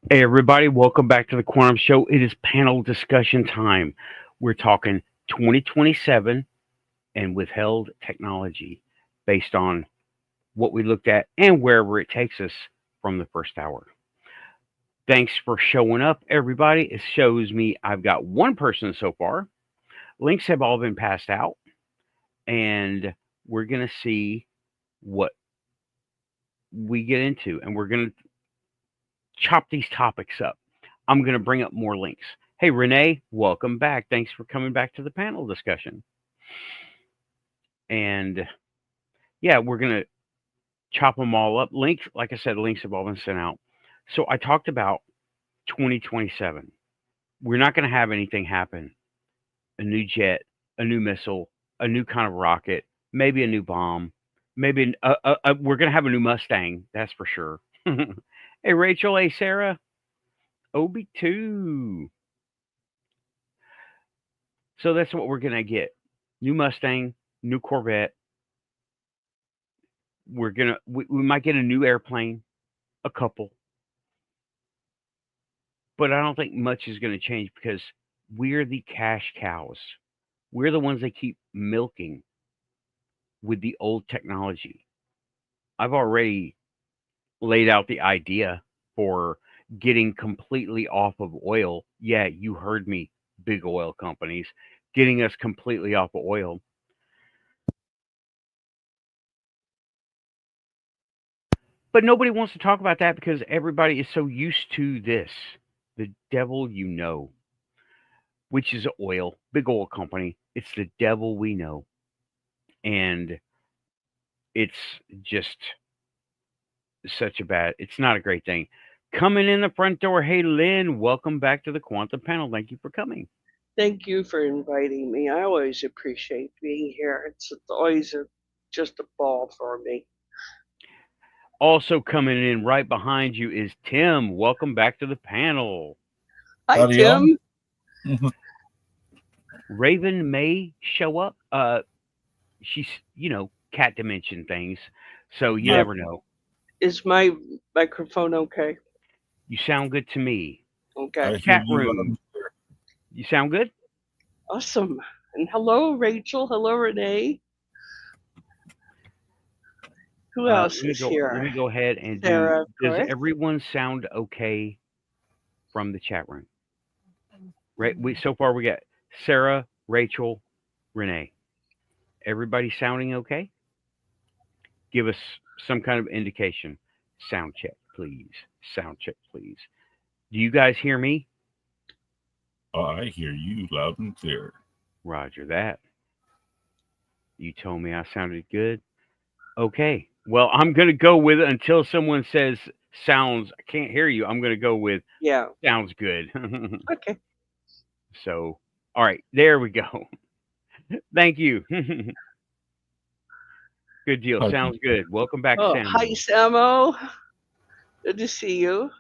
Hey, everybody, welcome back to the Quantum Show. It is panel discussion time. We're talking 2027 and withheld technology based on what we looked at and wherever it takes us from the first hour. Thanks for showing up, everybody. It shows me I've got one person so far. Links have all been passed out, and we're going to see what we get into, and we're going to chop these topics up. I'm going to bring up more links. Hey, Renee, welcome back. Thanks for coming back to the panel discussion. And yeah, we're going to chop them all up. Links, like I said, links have all been sent out. So I talked about 2027. We're not going to have anything happen. A new jet, a new missile, a new kind of rocket, maybe a new bomb, maybe we're going to have a new Mustang. That's for sure. Hey, Rachel. Hey, Sarah. OB2. So that's what we're going to get. New Mustang, new Corvette. We might get a new airplane, a couple. But I don't think much is going to change because we're the cash cows. We're the ones they keep milking with the old technology. I've already laid out the idea for getting completely off of oil. Yeah, you heard me, big oil companies, getting us completely off of oil. But nobody wants to talk about that because everybody is so used to this. The devil you know, which is oil, big oil company. It's the devil we know. And it's just it's not a great thing. Coming in the front door, hey, Lynn, welcome back to the Quantum Panel. Thank you for coming. Thank you for inviting me. I always appreciate being here. It's always just a ball for me. Also coming in right behind you is Tim. Welcome back to the panel. Hi, howdy, Tim. Raven may show up. She's, cat dimension things. So you never know. Is my microphone okay? You sound good to me. Okay. Chat room. You sound good? Awesome. And hello, Rachel. Hello, Renee. Who else is here? Let me go ahead and Sarah, does everyone sound okay from the chat room? Right. So far we got Sarah, Rachel, Renee. Everybody sounding okay? Give us some kind of indication. Sound check, please. Sound check, please. Do you guys hear me? I hear you loud and clear. Roger that. You told me I sounded good. Okay. Well, I'm going to go with it until someone says sounds. I can't hear you. I'm going to go with sounds good. Okay. So, all right. There we go. Thank you. Good deal. Hi. Sounds good. Welcome back, Samo. Hi, Samo. Good to see you.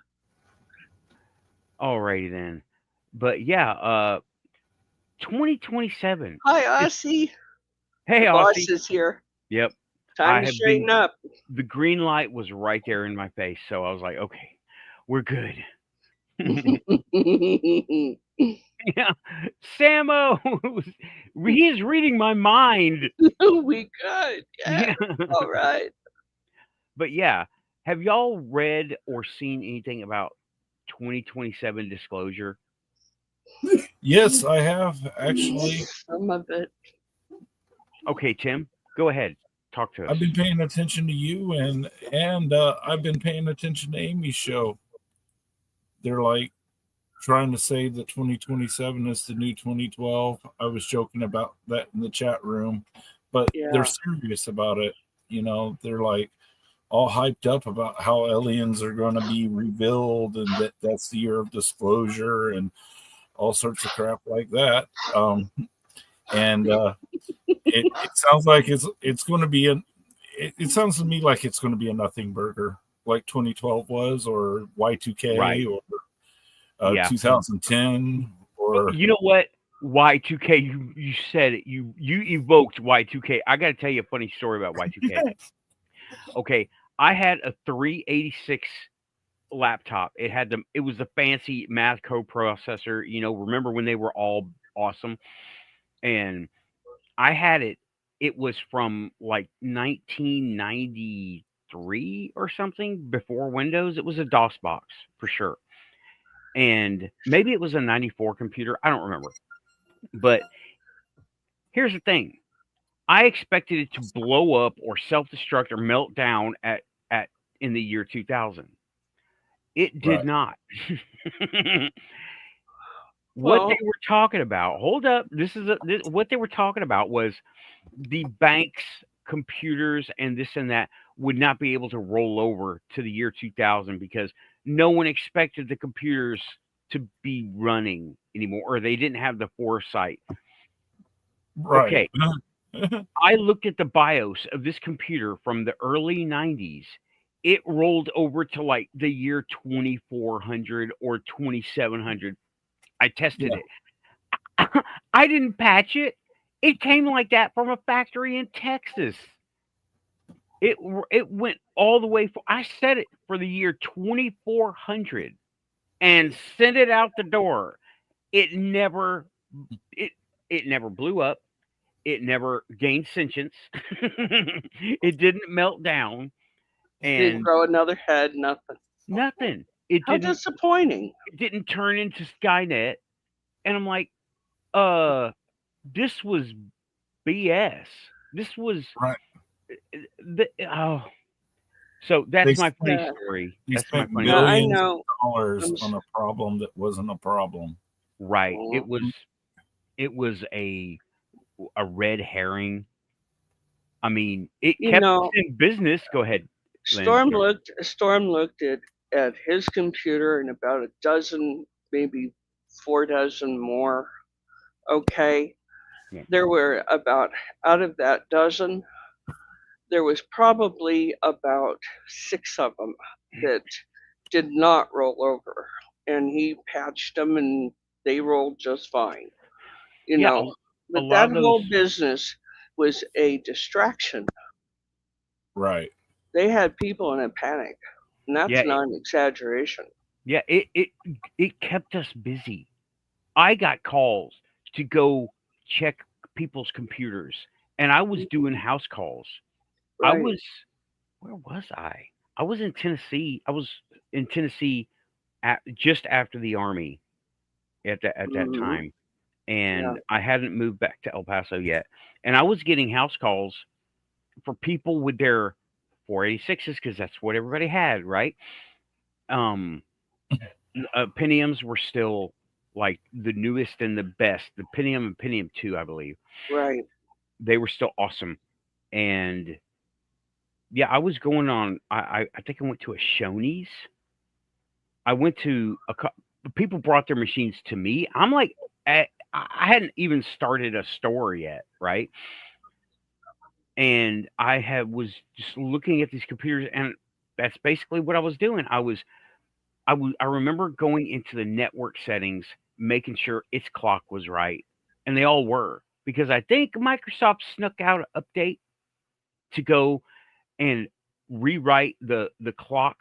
All righty then. But yeah, 2027. Hi, Aussie. Hey, the Aussie. boss is here. Yep. Time to straighten up. The green light was right there in my face, so I was like, okay, we're good. Yeah, Samo, he is reading my mind. We good. Yeah. All right. But yeah, have y'all read or seen anything about 2027 disclosure? Yes, I have actually. Some of it. Okay, Tim, go ahead. Talk to us. I've been paying attention to you, and I've been paying attention to Amy's show. They're like trying to say that 2027 is the new 2012. I was joking about that in the chat room, but they're serious about it. They're like, all hyped up about how aliens are going to be revealed and that's the year of disclosure and all sorts of crap like that. It sounds like it's going to be it sounds to me like it's going to be a nothing burger like 2012 was, or Y2K, Right. or Yeah. 2010, or You know what? Y2K, you said it. You evoked Y2K. I got to tell you a funny story about Y2K. Okay, I had a 386 laptop. It was the fancy math code processor. Remember when they were all awesome? And I had it. It was from like 1993 or something, before Windows. It was a DOS box for sure. And maybe it was a 94 computer. I don't remember. But here's the thing. I expected it to blow up or self-destruct or melt down at in the year 2000. It did Right. not. What Well, they were talking about, hold up, what they were talking about was the bank's computers and this and that would not be able to roll over to the year 2000 because no one expected the computers to be running anymore, or they didn't have the foresight. right. Okay, I looked at the BIOS of this computer from the early 90s. It rolled over to like the year 2400 or 2700. I tested Yeah. it. I didn't patch it. It came like that from a factory in Texas. It went all the way I set it for the year 2400 and sent it out the door. It never it never blew up. It never gained sentience. It didn't melt down, didn't and grow another head, nothing. nothing. It How didn't disappointing. it didn't turn into Skynet. And I'm like, this was BS. This was Right. oh. So that's They my funny Yeah. story. They That's my spent funny Yeah, I millions know. of dollars I'm on a problem that wasn't a problem. Right. Well, It was a red herring. I mean, it you kept us know, in business. Go ahead, Lynn. Storm looked at his computer and about a dozen, maybe 4 dozen more. Okay. Yeah. There were about, out of that dozen, there was probably about 6 of them that did not roll over. And he patched them and they rolled just fine. You Yeah, know, a but lot that of those. whole business was a distraction. Right. They had people in a panic, and that's Yeah, not an exaggeration. yeah. It kept us busy. I got calls to go check people's computers, and I was doing house calls. I Right. was Where was I? I was in Tennessee. I was in Tennessee just after the army at that Hmm. time, Yeah. and I hadn't moved back to El Paso yet. And I was getting house calls for people with their 486s because that's what everybody had, right? Um, Pentiums were still like the newest and the best. The Pentium and Pentium 2, I believe, Right. they were still awesome. And yeah, I was going on. I think I went to a Shoney's. I went to people brought their machines to me. I'm like, I hadn't even started a store yet, right? And was just looking at these computers, and that's basically what I was doing. I remember going into the network settings, making sure its clock was right, and they all were, because I think Microsoft snuck out an update to go and rewrite the clock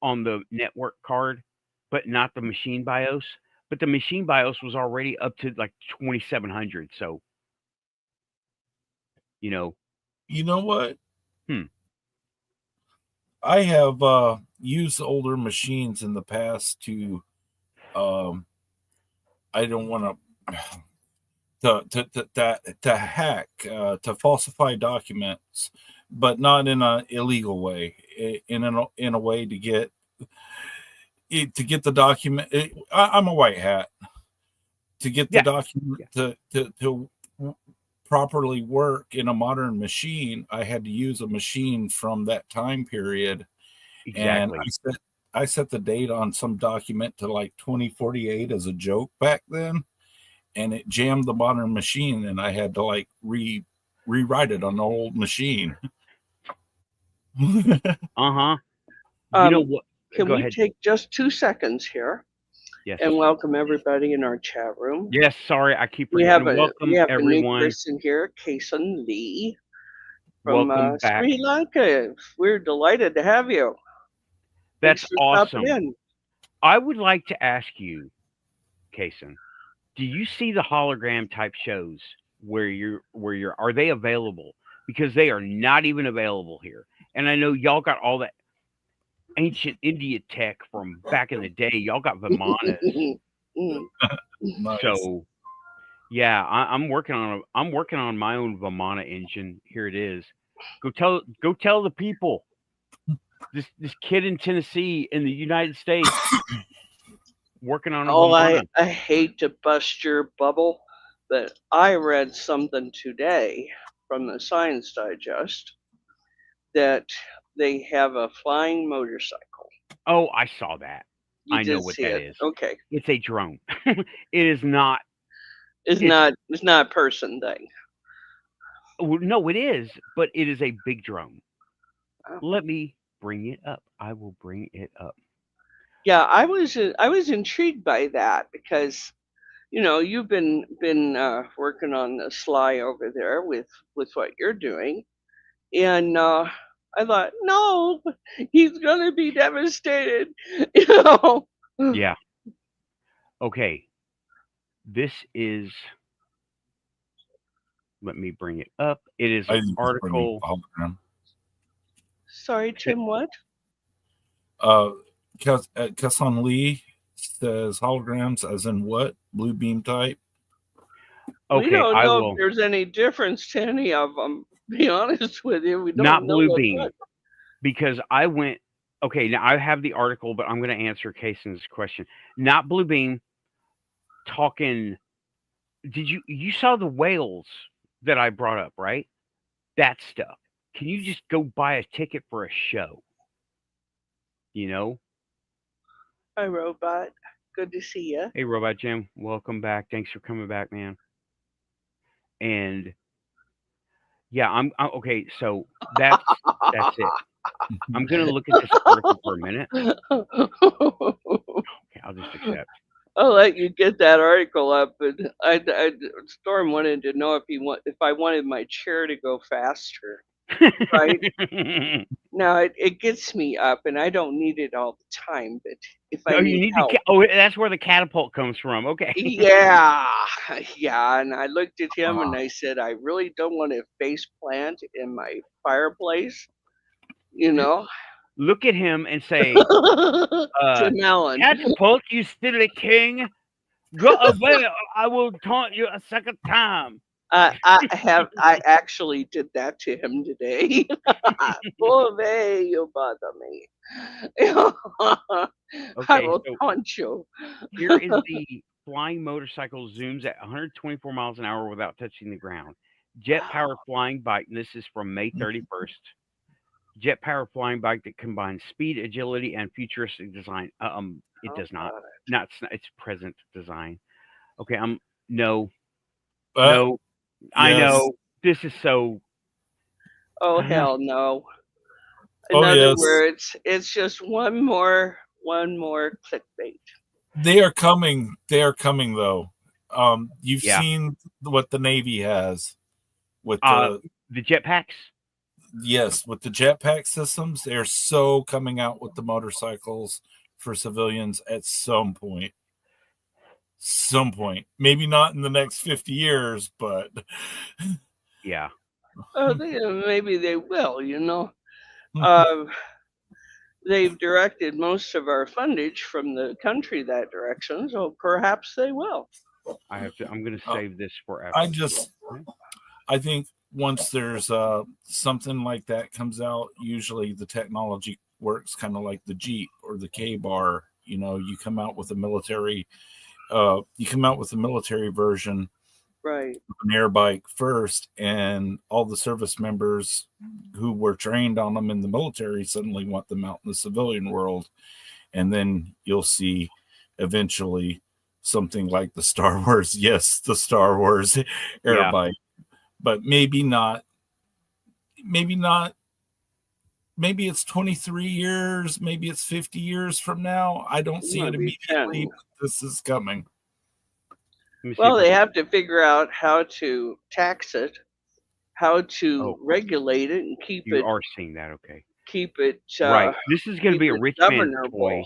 on the network card, but not the machine BIOS. But the machine BIOS was already up to like 2700. So, you know, You know what? hmm, I have used older machines in the past to I don't want to hack, to falsify documents, but not in an illegal way. In a way to get the document. I'm a white hat. To get the yeah, document yeah, to properly work in a modern machine, I had to use a machine from that time period. Exactly. And I set the date on some document to like 2048 as a joke back then, and it jammed the modern machine, and I had to like rewrite it on the old machine. Uh-huh. You know what? Can Go we ahead. take just 2 seconds here Yes. and welcome everybody in our chat room? Yes, sorry, I keep We forgetting. have Welcome a new everyone. person here, Kason Lee from Welcome back. Sri Lanka. We're delighted to have you. That's Thanks for stopping awesome. in. I would like to ask you, Kason, do you see the hologram type shows where you're are they available? Because they are not even available here. And I know y'all got all that ancient India tech from back in the day. Y'all got Vimanas. Nice. So yeah, I'm working on my own Vimana engine. Here it is. Go tell the people. This kid in Tennessee in the United States working on a Vimana. I hate to bust your bubble, but I read something today from the Science Digest that they have a flying motorcycle. Oh, I saw that. I know did what see that it. is. Okay. It's a drone. It is not. It's not a person thing. No, it is, but it is a big drone. Oh. Let me bring it up. I will bring it up. Yeah, I was intrigued by that because you've been working on the sly over there with what you're doing, and I thought, no, he's gonna be devastated. Yeah. Okay. This is. Let me bring it up. It is an article. Sorry, Tim. What? Kason Lee says holograms as in what? Blue beam type? Okay, we don't I know will. if there's any difference to any of them. To be honest with you, we don't Not know blue what's beam. what. Because I went. Okay, now I have the article, but I'm going to answer Kason's question. Not blue beam. Talking. Did you saw the whales that I brought up, right? That stuff. Can you just go buy a ticket for a show? Hi, Robot. Good to see you. Hey, Robot Jim, welcome back. Thanks for coming back, man. And yeah, I'm okay. So that's it. I'm gonna look at this article for a minute. Okay, I'll just accept. I'll let you get that article up, but Storm wanted to know if I wanted my chair to go faster. Right? Now it gets me up, and I don't need it all the time. But if I Oh, need you need help, that's where the catapult comes from. Okay. yeah. And I looked at him and I said, I really don't want to face plant in my fireplace. Look at him and say, Tim Allen. "Catapult, you silly king! Go away, or I will taunt you a second time." I actually did that to him today. Go away, you bother me. I Okay, will so punch you. here is the flying motorcycle zooms at 124 miles an hour without touching the ground. Jet power flying bike. And this is from May 31st. Jet power flying bike that combines speed, agility, and futuristic design. It does not. Not it's present design. Okay, no. I know this is so. Oh hell no! In other words, it's just one more clickbait. They are coming. They are coming though. You've seen what the Navy has with the jetpacks. Yes, with the jetpack systems, they're so coming out with the motorcycles for civilians at some point. Maybe not in the next 50 years, but yeah. Maybe they will. They've directed most of our fundage from the country that direction, so perhaps they will. I'm going to save this for after. I think once there's something like that comes out, usually the technology works kind of like the Jeep or the K-Bar. You come out with a military version, Right. an air bike first, and all the service members who were trained on them in the military suddenly want them out in the civilian world. And then you'll see eventually something like the Star Wars, yes, the Star Wars air bike, but maybe not. Maybe it's 23 years, maybe it's 50 years from now. I don't see it immediately, but this is coming. Well, they have to figure out how to tax it, how to regulate it, and keep it. You are seeing that, okay? Keep it right. This is going to be a rich man's governable. toy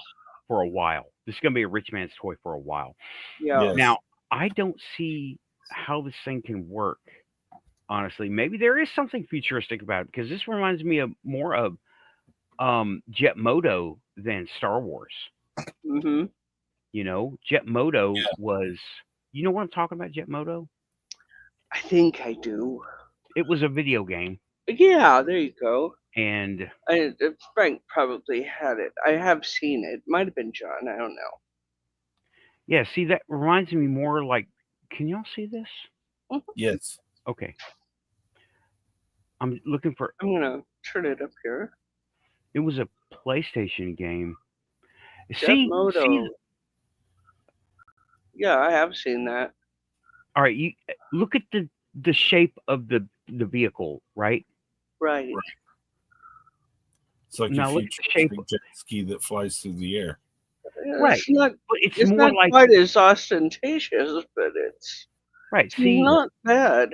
for a while. This is going to be a rich man's toy for a while. Yeah. Yes. Now, I don't see how this thing can work. Honestly, maybe there is something futuristic about it, because this reminds me of more of Jet Moto than Star Wars. Mm-hmm. You know, Jet Moto was. You know what I'm talking about, Jet Moto? I think I do. It was a video game. Yeah, there you go. And Frank probably had it. I have seen it. Might have been John. I don't know. Yeah, see, that reminds me more like. Can y'all see this? Yes. Okay. I'm looking for. I'm gonna turn it up here. It was a PlayStation game. Jet Moto. Yeah, I have seen that. All right, you look at the shape of the vehicle, right? Right. It's like now a look at the shape jet ski that flies through the air. Right. It's more not like quite as ostentatious, but it's right. It's see, not bad.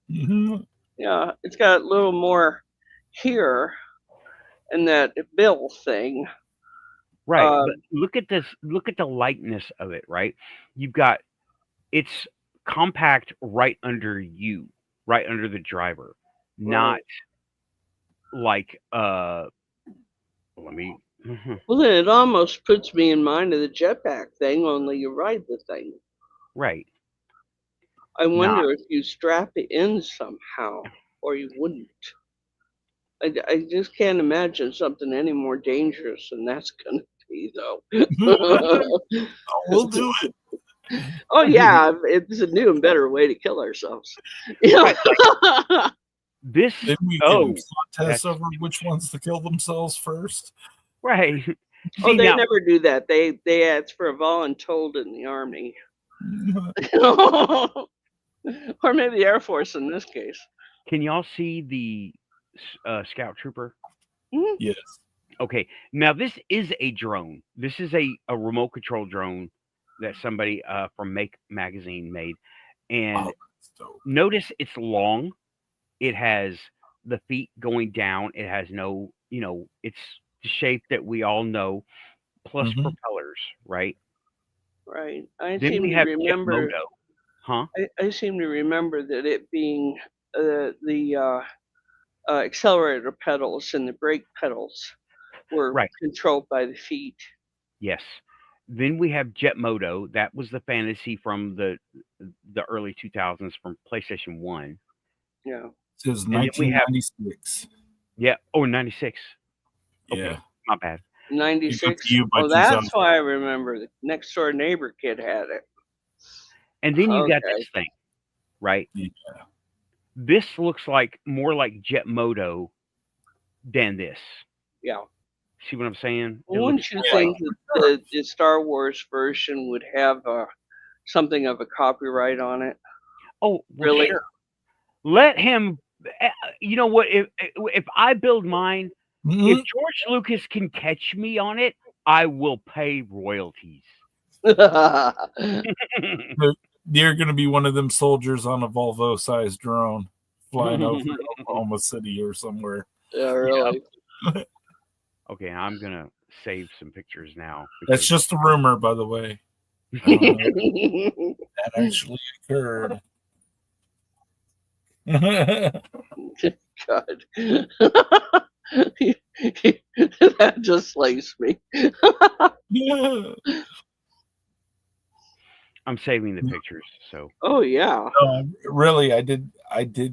Mm-hmm. Yeah, it's got a little more here and that bill thing. Right. But look at this. Look at the lightness of it, right? You've got it's compact right under you, right under the driver. Not like let me Well, then it almost puts me in mind of the jetpack thing, only you ride the thing. Right. I wonder if you strap it in somehow, or you wouldn't. I just can't imagine something any more dangerous than that's going to be, though. We'll do it. Oh, yeah. It's a new and better way to kill ourselves. Right. This then we can contest over which ones to kill themselves first. Right. See, they never do that. They ask for a voluntold in the Army. Or maybe the Air Force in this case. Can y'all see the Scout Trooper? Mm-hmm. Yes. Okay. Now this is a drone. This is a remote control drone that somebody from Make Magazine made. And notice it's long. It has the feet going down. It has no, it's the shape that we all know, plus propellers, right? Right. I then seem we to have remember. Moto. Huh? I seem to remember that it being the accelerator pedals and the brake pedals were controlled by the feet. Yes. Then we have Jet Moto. That was the fantasy from the early 2000s from PlayStation 1. Yeah. It says 1996. Yeah. Oh, 96. Okay. Yeah. Not bad. 96. Oh, that's why I remember. The next door neighbor kid had it. And then you got this thing, right? Yeah. This looks like more like Jet Moto than this. Yeah. See what I'm saying? Well, wouldn't you think that the Star Wars version would have something of a copyright on it? Oh, really? Sure. Let him. You know what? If I build mine, if George Lucas can catch me on it, I will pay royalties. You're going to be one of them soldiers on a Volvo-sized drone flying over Oklahoma City or somewhere. Yeah, really. Yeah. Okay, I'm going to save some pictures now. That's just a rumor, by the way. That actually occurred. God. That just slays me. Yeah. I'm saving the pictures, so. Oh yeah. Really, I did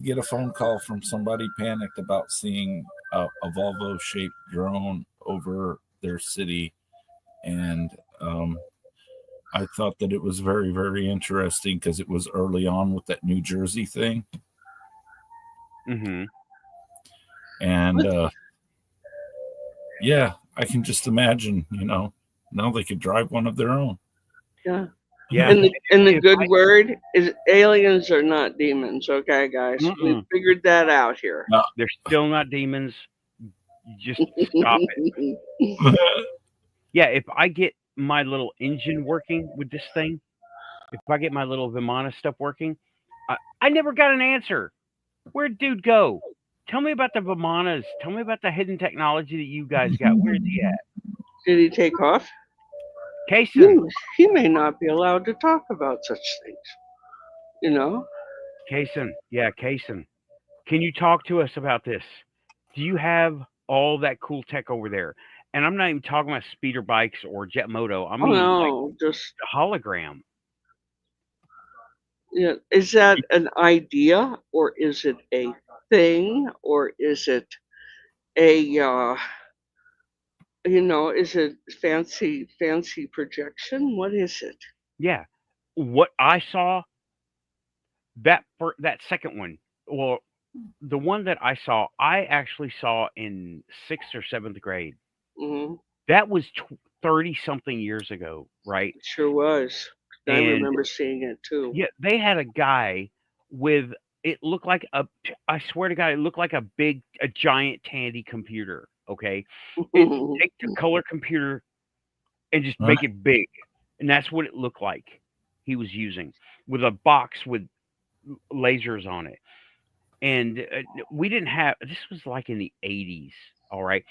get a phone call from somebody panicked about seeing a Volvo-shaped drone over their city, and I thought that it was very, very interesting because it was early on with that New Jersey thing. Mm-hmm. And yeah, I can just imagine, now they could drive one of their own. Yeah. Yeah. And the good word is aliens are not demons. Okay, guys, we figured that out here. No. They're still not demons. Just stop it. Yeah, if I get my little engine working with this thing, if I get my little Vimana stuff working, I never got an answer. Where'd dude go? Tell me about the Vimanas. Tell me about the hidden technology that you guys got. Where's he at? Did he take off? Kaysen. He may not be allowed to talk about such things. Kaysen. Yeah, Kaysen. Can you talk to us about this? Do you have all that cool tech over there? And I'm not even talking about speeder bikes or jet moto. I mean, like just a hologram. Yeah, is that an idea, or is it a thing, or is it a is it fancy projection? What is it? Yeah, what I saw that second one. Well, the one that I saw, I actually saw in 6th or 7th grade. Mm-hmm. That was 30-something years ago, right? It sure was. I remember seeing it too. Yeah, they had a guy with, it looked like I swear to God, it looked like a giant Tandy computer. Okay, take the color computer and just make it big, and that's what it looked like. He was using with a box with lasers on it. And we didn't have, this was like in the 80s, all right?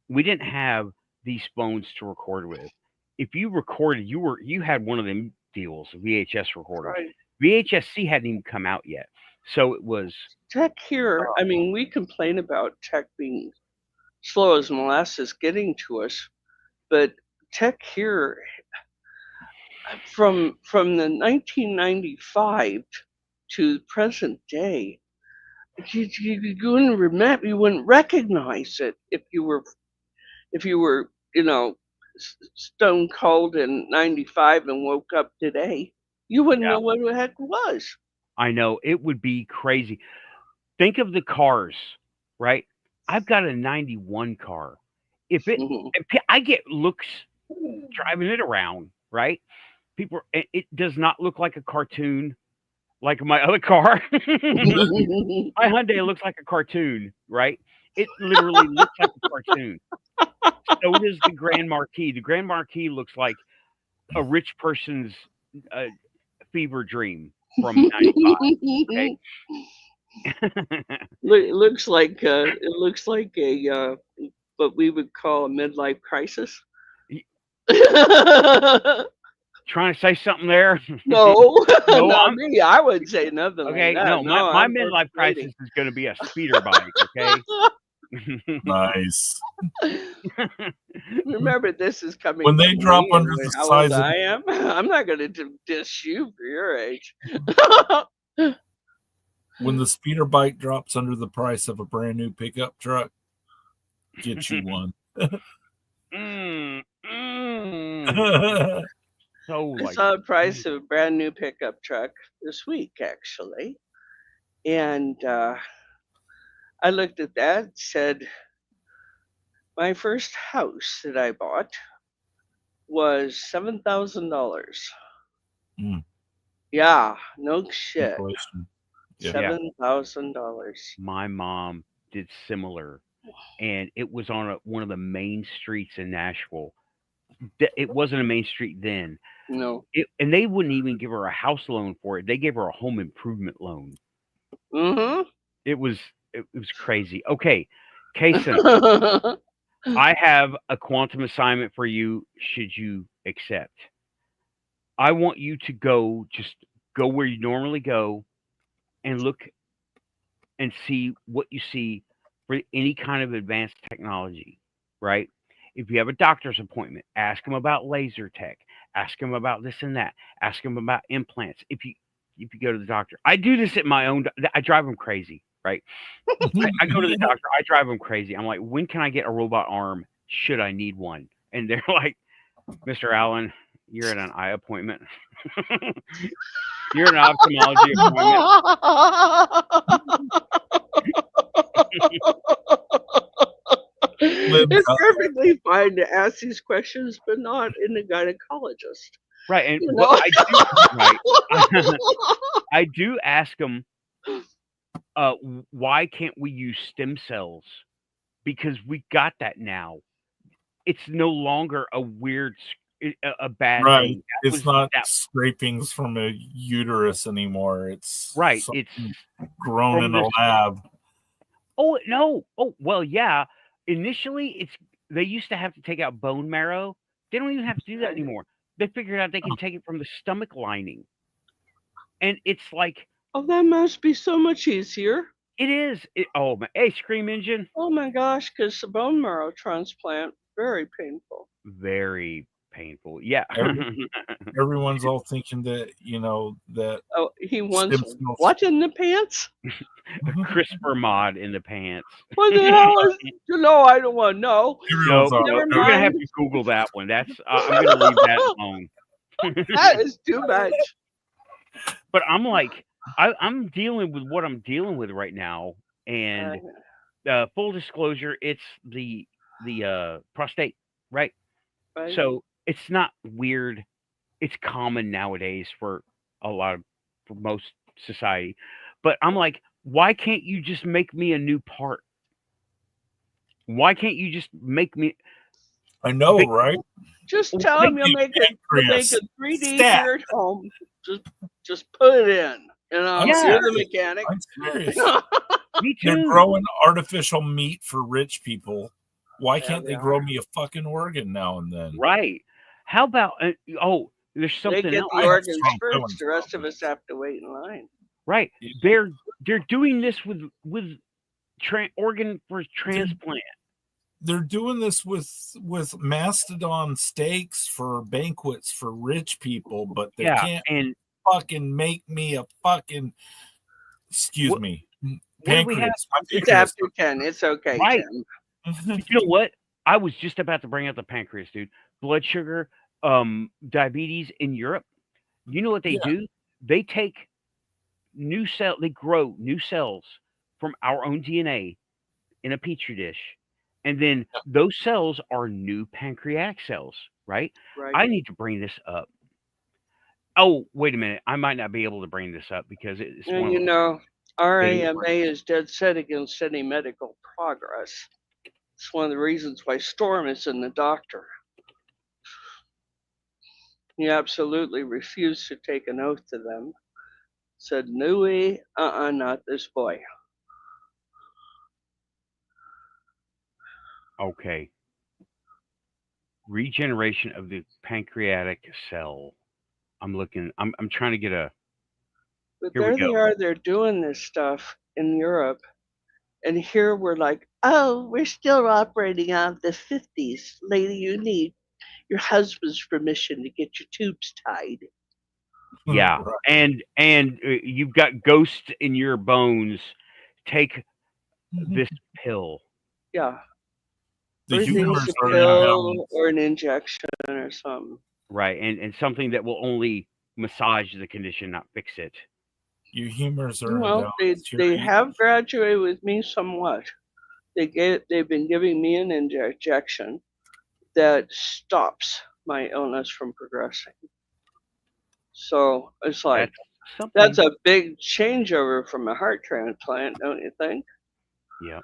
We didn't have these phones to record with. If you recorded, you had one of them deals, VHS recorder. Right. VHS-C hadn't even come out yet. So it was... Tech here, I mean, we complain about tech being slow as molasses getting to us, but tech here, from the 1995 to present day, you wouldn't remember, you wouldn't recognize it if you were stone cold in 95 and woke up today. You wouldn't know what the heck it was. I know, it would be crazy. Think of the cars, right? I've got a 91 car. If I get looks driving it around, right? It does not look like a cartoon like my other car. My Hyundai looks like a cartoon, right? It literally looks like a cartoon. So does the Grand Marquis. The Grand Marquis looks like a rich person's fever dream from 95. Okay? It looks like a what we would call a midlife crisis. Trying to say something there? No, not me. I wouldn't say nothing. Okay, like that. no, my midlife crisis is going to be a speeder bike. Okay. Nice. Remember, this is coming when they drop under the size of I am. I'm not going to diss you for your age. When the speeder bike drops under the price of a brand new pickup truck, get you one. So I saw the price of a brand new pickup truck this week, actually, and I looked at that and said, my first house that I bought was $7,000. Yeah, no shit. $7,000. My mom did similar, and it was on one of the main streets in Nashville. It wasn't a main street then. No. And they wouldn't even give her a house loan for it. They gave her a home improvement loan. Mm-hmm. It was crazy. Okay, Kaysen, I have a quantum assignment for you. Should you accept? I want you to go where you normally go and look and see what you see for any kind of advanced technology, right? If you have a doctor's appointment, ask them about laser tech. Ask them about this and that. Ask them about implants. If you go to the doctor, I do this at my own. I drive them crazy, right? I go to the doctor. I drive them crazy. I'm like, when can I get a robot arm? Should I need one? And they're like, Mr. Allen, You're at an eye appointment. You're at an ophthalmology appointment. It's perfectly fine to ask these questions, but not in a gynecologist. Right, and You well, know? I do ask them, why can't we use stem cells? Because we got that now. It's no longer a weird, a bad Right. thing. It's not scrapings from a uterus anymore. It's right. It's grown in a lab. Oh no! Oh well, yeah. Initially, they used to have to take out bone marrow. They don't even have to do that anymore. They figured out they can take it from the stomach lining, and it's like, oh, that must be so much easier. It is. Oh my! Hey, Scream Engine. Oh my gosh! Because the bone marrow transplant, very painful. Very painful. Yeah. Everyone's all thinking that that. Oh, he wants what in the pants? A CRISPR mod in the pants. What the hell is? I don't want to know. No, you're gonna have to Google that one. That's I'm gonna leave that alone. That is too much. But I'm like, I'm dealing with what I'm dealing with right now, and full disclosure, it's the prostate, right? So it's not weird. It's common nowadays for most society. But I'm like, why can't you just make me a new part? Why can't you just make me? I know, right? Just tell him you'll make a 3D here at home. Just put it in. You're the mechanic. I'm serious. Me too. They're growing artificial meat for rich people. Why can't they grow me a fucking organ now and then? Right. How about there's something they get else. The organs first. The rest of us have to wait in line. Right. They're doing this with organ for transplant. They're doing this with mastodon steaks for banquets for rich people, but they can't fucking make me a fucking pancreas. It's after 10. It's okay. Right. You know what? I was just about to bring out the pancreas, dude. Blood sugar, diabetes in Europe. You know what they do? They take they grow new cells from our own DNA in a petri dish. And then those cells are new pancreatic cells, right? I need to bring this up. Oh, wait a minute. I might not be able to bring this up because it's RAMA is dead set against any medical progress. It's one of the reasons why Storm is in the doctor. He absolutely refused to take an oath to them. Said, no, not this boy. Okay. Regeneration of the pancreatic cell. I'm trying to get a. But there they are. They're doing this stuff in Europe. And here we're like, oh, we're still operating out of the 50s. Lady, you need your husband's permission to get your tubes tied. Yeah. And you've got ghosts in your bones. Take this pill. Yeah. The humors a pill or an injection or something. Right. And something that will only massage the condition, not fix it. Your humors are they have graduated with me somewhat. They've been giving me an injection that stops my illness from progressing. So it's like that's a big changeover from a heart transplant, don't you think? Yeah.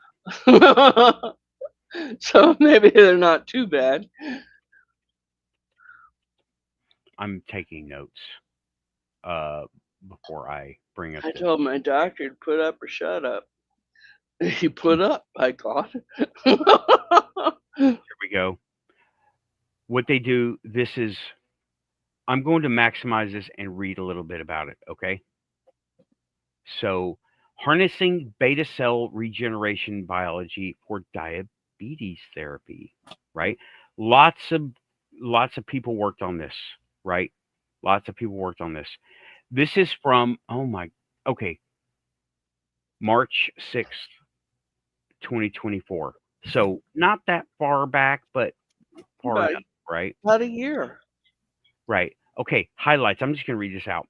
So maybe they're not too bad. I'm taking notes before I bring up. I told my doctor to put up or shut up. He put up, by God. Here we go. What they do, I'm going to maximize this and read a little bit about it, okay? So, harnessing beta cell regeneration biology for diabetes therapy, right? Lots of people worked on this, right? Lots of people worked on this. This is from March 6th, 2024. So not that far back, but far enough, right? About a year. Right. Okay. Highlights. I'm just going to read this out.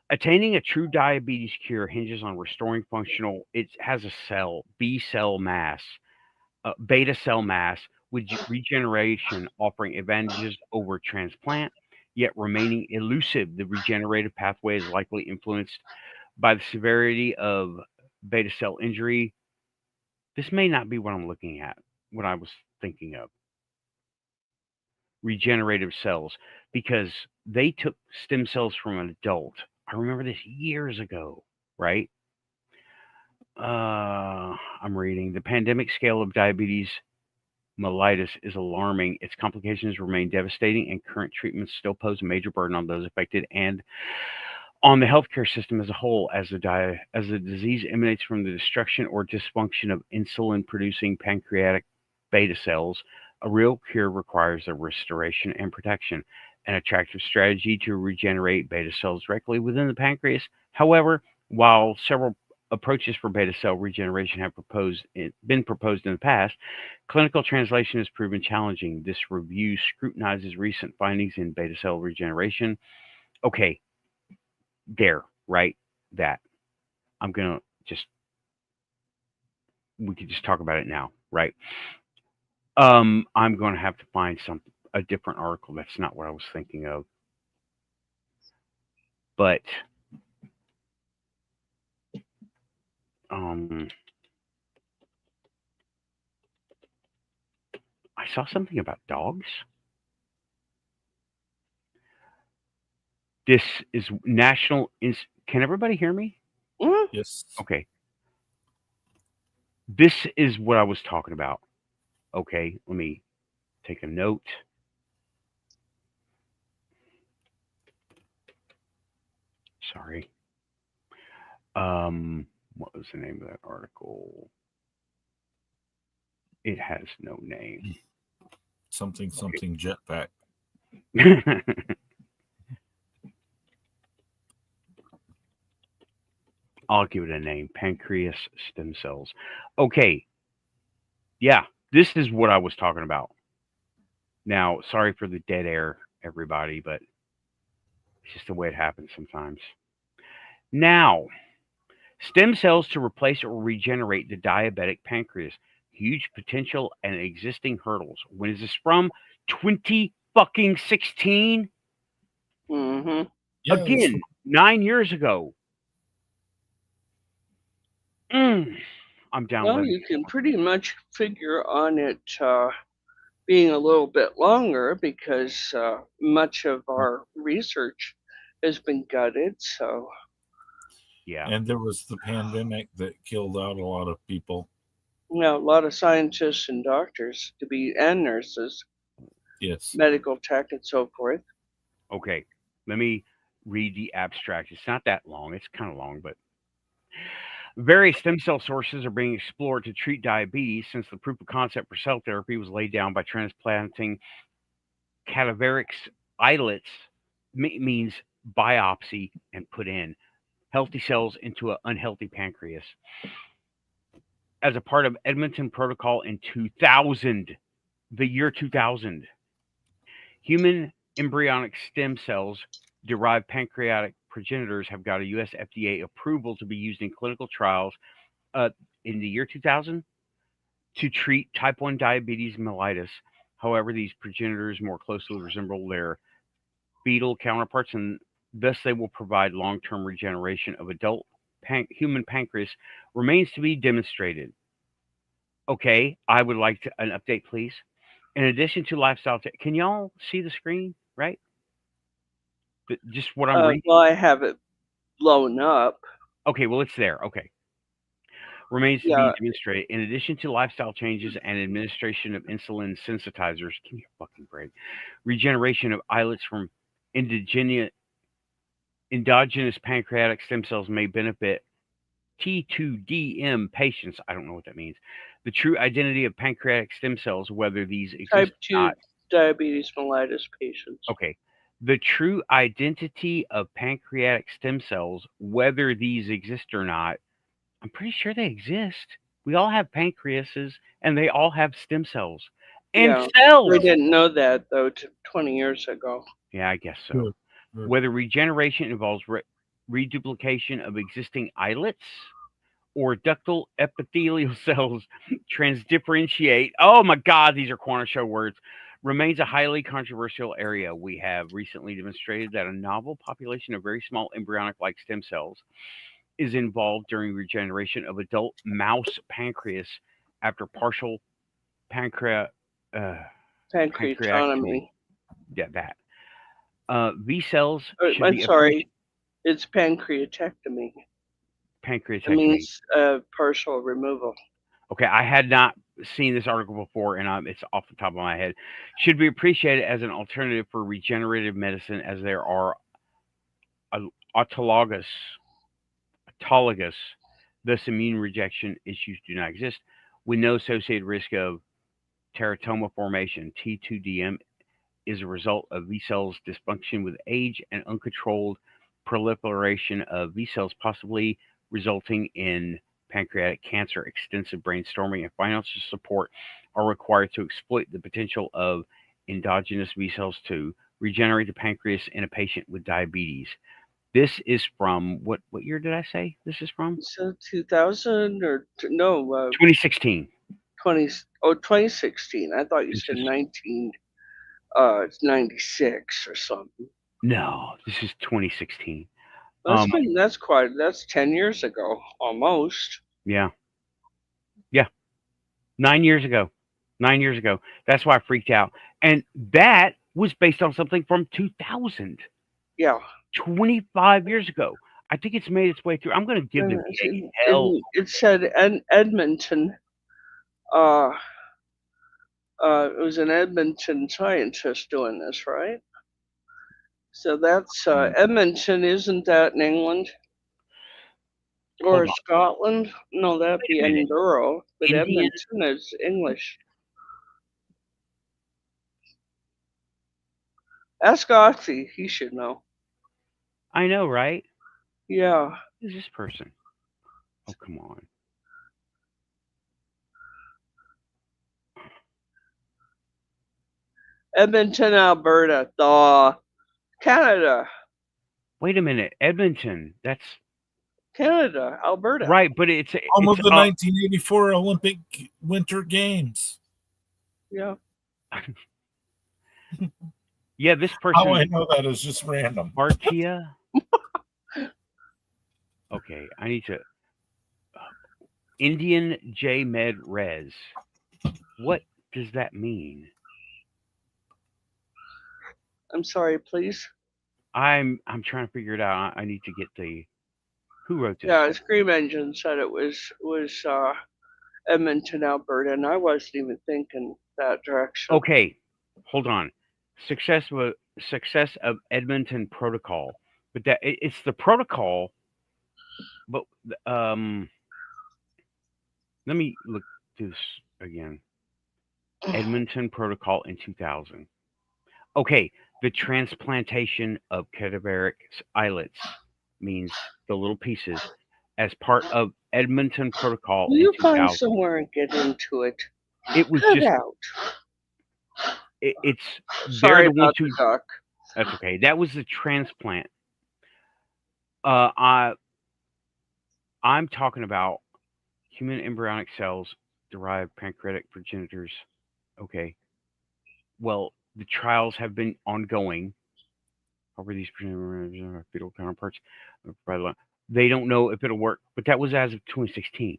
Attaining a true diabetes cure hinges on restoring functional. It has a cell, B cell mass, beta cell mass, with regeneration offering advantages over transplant, yet remaining elusive. The regenerative pathway is likely influenced by the severity of beta cell injury. This may not be what I'm looking at, what I was thinking of. Regenerative cells, because they took stem cells from an adult. I remember this years ago, right? I'm reading. The pandemic scale of diabetes mellitus is alarming. Its complications remain devastating, and current treatments still pose a major burden on those affected and on the healthcare system as a whole, as the disease emanates from the destruction or dysfunction of insulin-producing pancreatic beta cells. A real cure requires the restoration and protection. An attractive strategy to regenerate beta cells directly within the pancreas. However, while several approaches for beta cell regeneration have been proposed in the past, clinical translation has proven challenging. This review scrutinizes recent findings in beta cell regeneration. Okay, there, right? That. I'm going to we could just talk about it now, right? I'm going to have to find a different article. That's not what I was thinking of. But I saw something about dogs. This is national. Can everybody hear me? Yes. Okay. This is what I was talking about. Okay, let me take a note. Sorry. What was the name of that article? It has no name. Something jetpack. I'll give it a name. Pancreas stem cells. Okay. Yeah, this is what I was talking about. Now, sorry for the dead air, everybody, but it's just the way it happens sometimes. Now, stem cells to replace or regenerate the diabetic pancreas. Huge potential and existing hurdles. When is this from? 2016? Mm-hmm. Yeah, Again, 9 years ago. I'm down. Well, you can pretty much figure on it being a little bit longer because much of our research has been gutted. So, yeah. And there was the pandemic that killed out a lot of people. you know, a lot of scientists and doctors and nurses, Yes. medical tech, and so forth. Okay, let me read the abstract. It's not that long. It's kind of long, but various stem cell sources are being explored to treat diabetes since the proof of concept for cell therapy was laid down by transplanting cadaveric islets, means biopsy, and put in healthy cells into an unhealthy pancreas. As a part of Edmonton Protocol in 2000, the year 2000, human embryonic stem cells derived pancreatic progenitors have got a US FDA approval to be used in clinical trials in the year 2000 to treat type 1 diabetes mellitus. However, these progenitors more closely resemble their fetal counterparts, and thus they will provide long-term regeneration of adult human pancreas. Remains to be demonstrated. Okay, I would like an update, please. In addition to lifestyle, can y'all see the screen, right? Just what I'm reading? Well, I have it blown up. Okay, well, it's there. Okay. Remains to be demonstrated. In addition to lifestyle changes and administration of insulin sensitizers, give me a fucking break. Regeneration of islets from endogenous pancreatic stem cells may benefit T2DM patients. I don't know what that means. The true identity of pancreatic stem cells, whether these exist Type 2 or not. diabetes mellitus patients. Okay. The true identity of pancreatic stem cells, whether these exist or not, I'm pretty sure they exist. We all have pancreases and they all have stem cells. and Yeah. cells. They didn't know that though 20 years ago. Yeah, I guess so. Good, good. Whether regeneration involves reduplication of existing islets or ductal epithelial cells transdifferentiate. Oh my God, these are corner show words. Remains a highly controversial area. We have recently demonstrated that a novel population of very small embryonic-like stem cells is involved during regeneration of adult mouse pancreas after partial pancreas pancreatectomy. Pancreatomy. Yeah, that. V cells should I'm be sorry. It's pancreatectomy. It pancreatectomy. means partial removal. Okay, I had not seen this article before, and it's off the top of my head. Should be appreciated as an alternative for regenerative medicine, as there are autologous, thus immune rejection issues do not exist. With no associated risk of teratoma formation, T2DM is a result of V cells dysfunction with age and uncontrolled proliferation of V cells, possibly resulting in pancreatic cancer. Extensive brainstorming and financial support are required to exploit the potential of endogenous V cells to regenerate the pancreas in a patient with diabetes. This is from what year did I say this is from? So 2000 or no, 2016. 2016. I thought you This said is- 96 or something. No, this is 2016. That's 10 years ago almost. Yeah. 9 years ago. 9 years ago. That's why I freaked out. And that was based on something from 2000. Yeah. 25 years ago. I think it's made its way through. I'm going to give the VA hell. It said Edmonton. It was an Edmonton scientist doing this, right? So that's Edmonton, isn't that in England? Or Hold on. Scotland? No, that'd be Wait a minute. Edinburgh. But Indian? Edmonton is English. Ask Ozzy. He should know. I know, right? Yeah. Who's this person? Oh, come on. Edmonton, Alberta. Canada. Wait a minute. Edmonton. That's Canada. Alberta. right, but it's Home of the 1984 Olympic Winter Games. Yeah. Yeah, this person. How I know that is just random. Artia. Okay, I need to. Indian J Med Res. What does that mean? I'm sorry, please. I'm trying to figure it out. I need to get the who wrote this. Yeah, Scream Engine said it was Edmonton, Alberta, and I wasn't even thinking that direction. Okay, hold on. Success of Edmonton Protocol, but it's the protocol. But let me look this again. Edmonton Protocol in 2000. Okay, the transplantation of cadaveric islets means the little pieces as part of Edmonton Protocol. Will you find somewhere and get into it? It was Cut just out. It's Sorry they're the about ones who. the duck. That's okay. That was the transplant. I'm talking about human embryonic cells derived pancreatic progenitors. Okay. Well, the trials have been ongoing. Over these fetal counterparts, they don't know if it'll work, but that was as of 2016.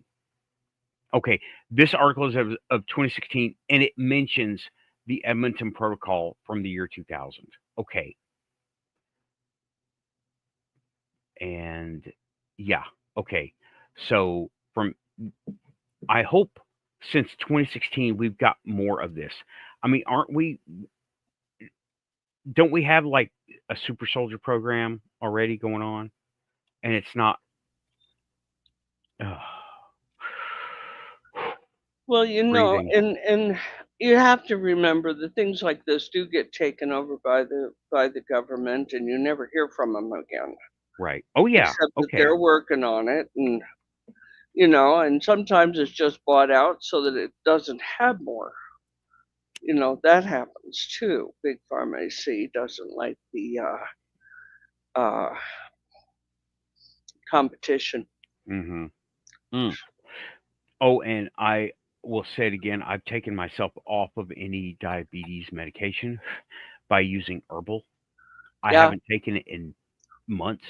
Okay, this article is of 2016, and it mentions the Edmonton Protocol from the year 2000. Okay. And yeah, okay. So I hope since 2016 we've got more of this. I mean, don't we have like a super soldier program already going on? And it's not. Well, Breathing. and you have to remember that things like this do get taken over by the government, and you never hear from them again. Right. Oh yeah. Except that Okay. they're working on it, and and sometimes it's just bought out so that it doesn't have more. you know, that happens too. Big Pharma, I see, doesn't like the competition. Mm-hmm. Mm. Oh, and I will say it again. I've taken myself off of any diabetes medication by using herbal. I Yeah. haven't taken it in months,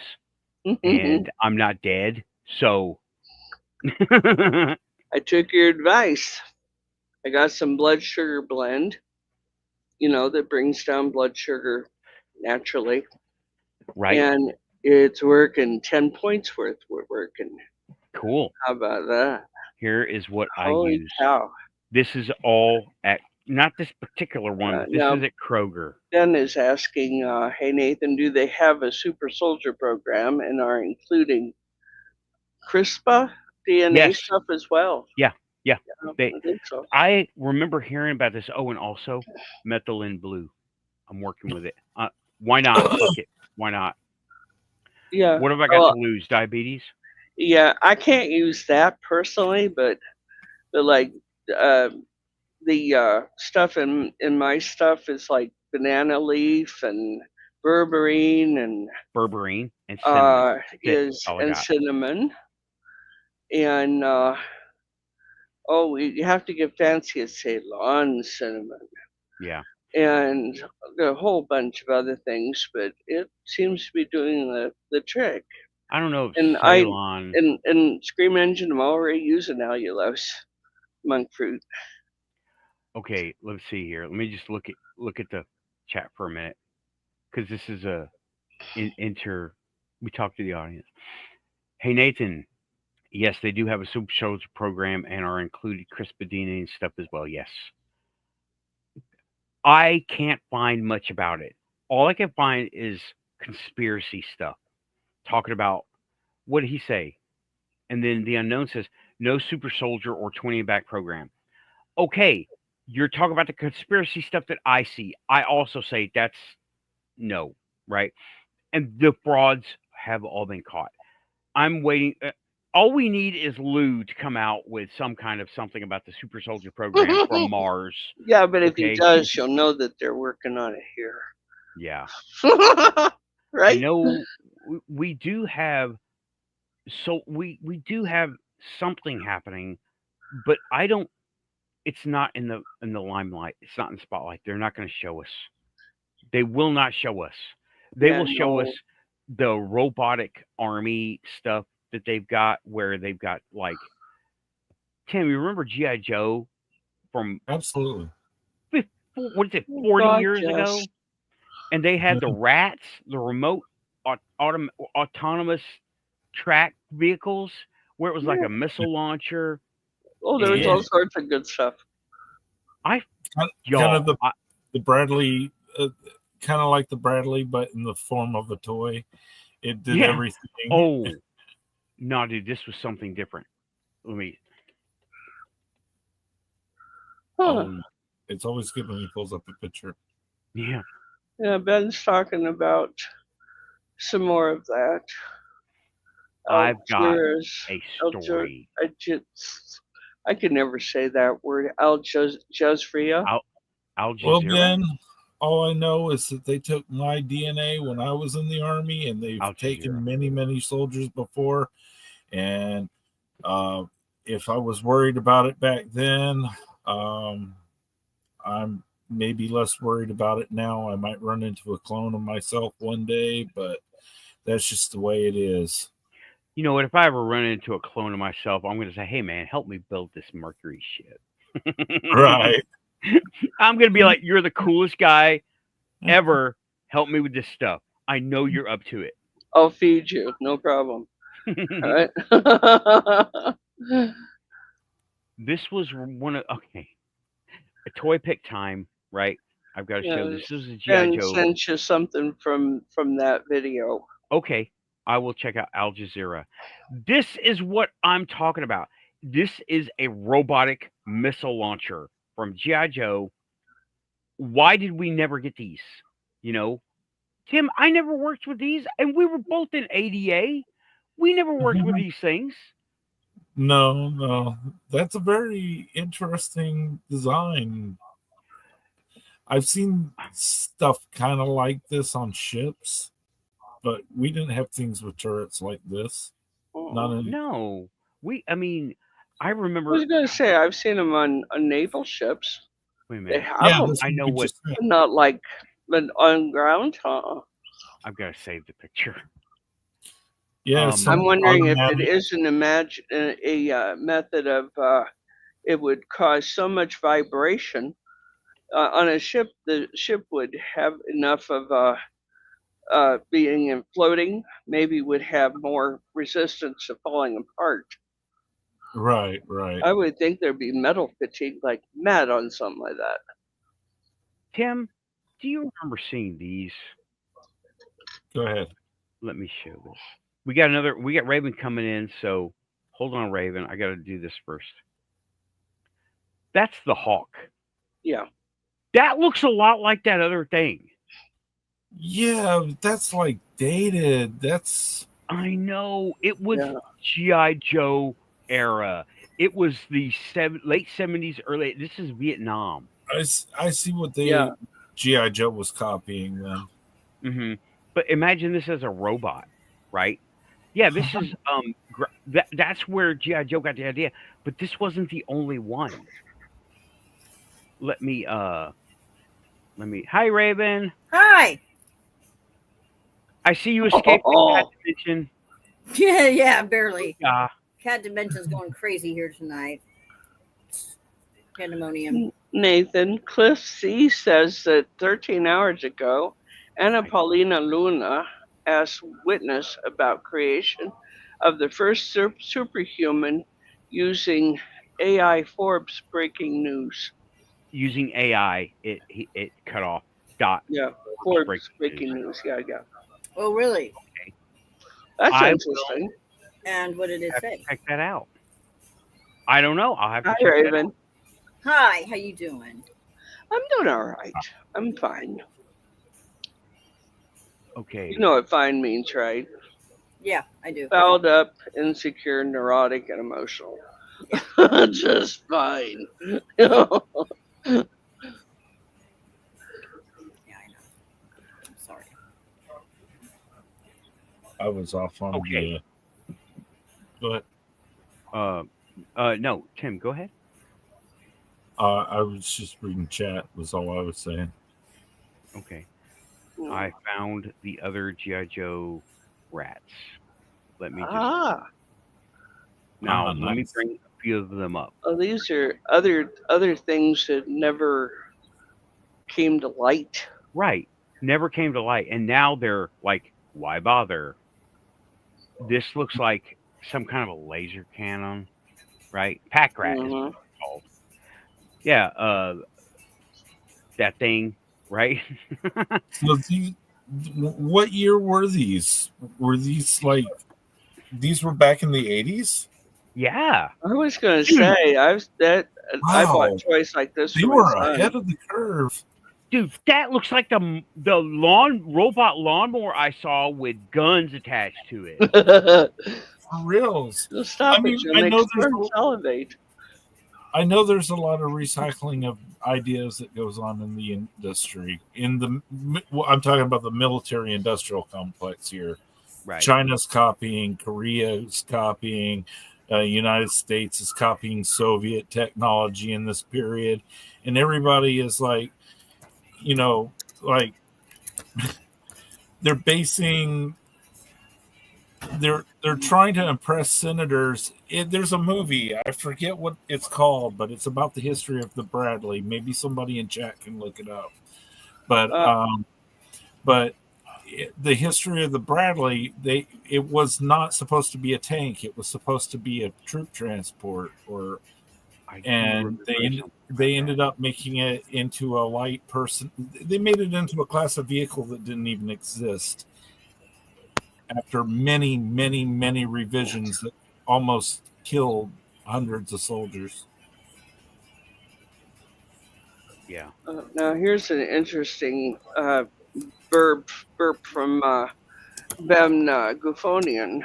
and I'm not dead. So, I took your advice. I got some blood sugar blend, you know, that brings down blood sugar naturally. right? And it's working. 10 points worth we're working. Cool. How about that? Here is what I Holy use. cow. This is all at not this particular one. But this Now, is at Kroger. Ben is asking, hey Nathan, do they have a super soldier program and are including CRISPR DNA Yes. stuff as well? Yeah. I think so. I remember hearing about this. Oh, and also methylene blue. I'm working with it. Why not? Fuck it. Why not? Yeah. What have I got to lose? Diabetes? Yeah, I can't use that personally, but like the stuff in my stuff is like banana leaf and berberine and Berberine and cinnamon. is all I and got. cinnamon and you have to get fancy at Ceylon cinnamon Yeah. and a whole bunch of other things, but it seems to be doing the trick. I don't know if And Ceylon. in Scream Engine, I'm already using allulose monk fruit. Okay, let's see here. Let me just look at the chat for a minute, because this is a we talk to the audience. Hey Nathan, yes, they do have a super soldier program and are included CRISPR DNA and stuff as well. Yes, I can't find much about it. All I can find is conspiracy stuff, talking about what did he say, and then the unknown says no super soldier or 20 back program. Okay, you're talking about the conspiracy stuff that I see. I also say that's no, right? And the frauds have all been caught. I'm waiting. All we need is Lou to come out with some kind of something about the super soldier program from Mars. Yeah, but if he Okay. does, you'll know that they're working on it here. Yeah. Right? I know we do have we do have something happening, but I don't. It's not in the limelight. It's not in the spotlight. They're not going to show us. They will not show us. They will show us the robotic army stuff that they've got, where they've got like Tim. You remember GI Joe from Absolutely. what is it, 40 years ago? And they had the rats, the remote autonomous track vehicles, where it was like a missile launcher. Oh, there was all sorts of good stuff. Kind of the Bradley, kind of like the Bradley, but in the form of a toy. It did everything. Oh, no, dude, this was something different. Let me. It's always good when he pulls up a picture. Yeah. Yeah, Ben's talking about some more of that. I've got a story. I could never say that word. Al-Jazria. Well, Ben, all I know is that they took my DNA when I was in the Army, and they've taken many, many soldiers before. And if I was worried about it back then, I'm maybe less worried about it now. I might run into a clone of myself one day, but that's just the way it is. You know what? If I ever run into a clone of myself, I'm going to say, hey, man, help me build this Mercury shit. Right. I'm going to be like, you're the coolest guy ever. Help me with this stuff. I know you're up to it. I'll feed you. No problem. All right. This was one of, a toy pick time, right? I've got to show this. This is a G.I. Joe. Sent you something from that video. Okay. I will check out Al Jazeera. This is what I'm talking about. This is a robotic missile launcher from G.I. Joe. Why did we never get these? You know, Tim, I never worked with these, and we were both in ADA. We never worked with these things. No. That's a very interesting design. I've seen stuff kind of like this on ships, but we didn't have things with turrets like this. Not in, No, I mean, I I remember. was going to say, I've seen them on naval ships. Wait a They minute. have yeah, them, that's I know we what. just said. not like on ground, huh? I've got to save the picture. Yeah, I'm some I'm wondering if it automatic- is a method of it would cause so much vibration on a ship. The ship would have enough of being and floating, maybe would have more resistance to falling apart. Right. I would think there'd be metal fatigue like mad on something like that. Tim, do you remember seeing these? Go ahead. Let me show this. We got Raven coming in, so hold on, Raven. I got to do this first. That's the Hawk. Yeah. That looks a lot like that other thing. Yeah, that's like dated. That's I know. It was Yeah. G.I. Joe era. It was the late 70s, early. This is Vietnam. I see what they Yeah. G.I. Joe was copying then. Hmm. But imagine this as a robot, right? Yeah, this is that's where G.I. Joe got the idea. But this wasn't the only one. Let me. Hi, Raven. Hi. I see you escaped the cat dimension. Yeah, barely. Yeah. Cat Dimension's going crazy here tonight. Pandemonium. Nathan, Cliff C says that 13 hours ago, Anna Paulina Luna asked Witness about creation of the first superhuman using AI Forbes breaking news. Using AI, it cut off. Dot. Yeah, Forbes breaking news. Yeah. Oh, really? That's I interesting. And what did it Have to say? check that out. I don't know. I'll have to Hi, check it out. Raven. Hi, how you doing? I'm doing all right. I'm fine. Okay. You know what fine means, right? Yeah, I do. Fouled up, insecure, neurotic, and emotional. Just fine. Yeah, I know. I'm sorry. I was off on Okay. but No, Tim, go ahead. I was just reading chat was all I was saying. Okay. I found the other G.I. Joe rats. Let me just now let me nice. bring a few of them up. Oh, these are other things that never came to light. Right. Never came to light. And now they're like, why bother? This looks like some kind of a laser cannon, right? Pack rat is what it's called. Yeah, that thing, right? So what year were these? Were these like these were back in the 80s? Yeah. I was gonna say I Wow. bought toys like this. They for my were son. ahead of the curve. Dude, that looks like the robot lawnmower I saw with guns attached to it. For reals. Stop I mean, it, Jim. I They know salivate. I know there's a lot of recycling of ideas that goes on in the industry. I'm talking about the military industrial complex here. Right. China's copying, Korea's copying, United States is copying Soviet technology in this period, and everybody is like, like they're basing. They're trying to impress senators. There's a movie, I forget what it's called, but it's about the history of the Bradley. Maybe somebody in chat can look it up. But the history of the Bradley, it was not supposed to be a tank. It was supposed to be a troop transport, and they ended up making it into a light person. They made it into a class of vehicle that didn't even exist. After many, many, many revisions that almost killed hundreds of soldiers. Yeah. Now here's an interesting burp from Ben Gufonian.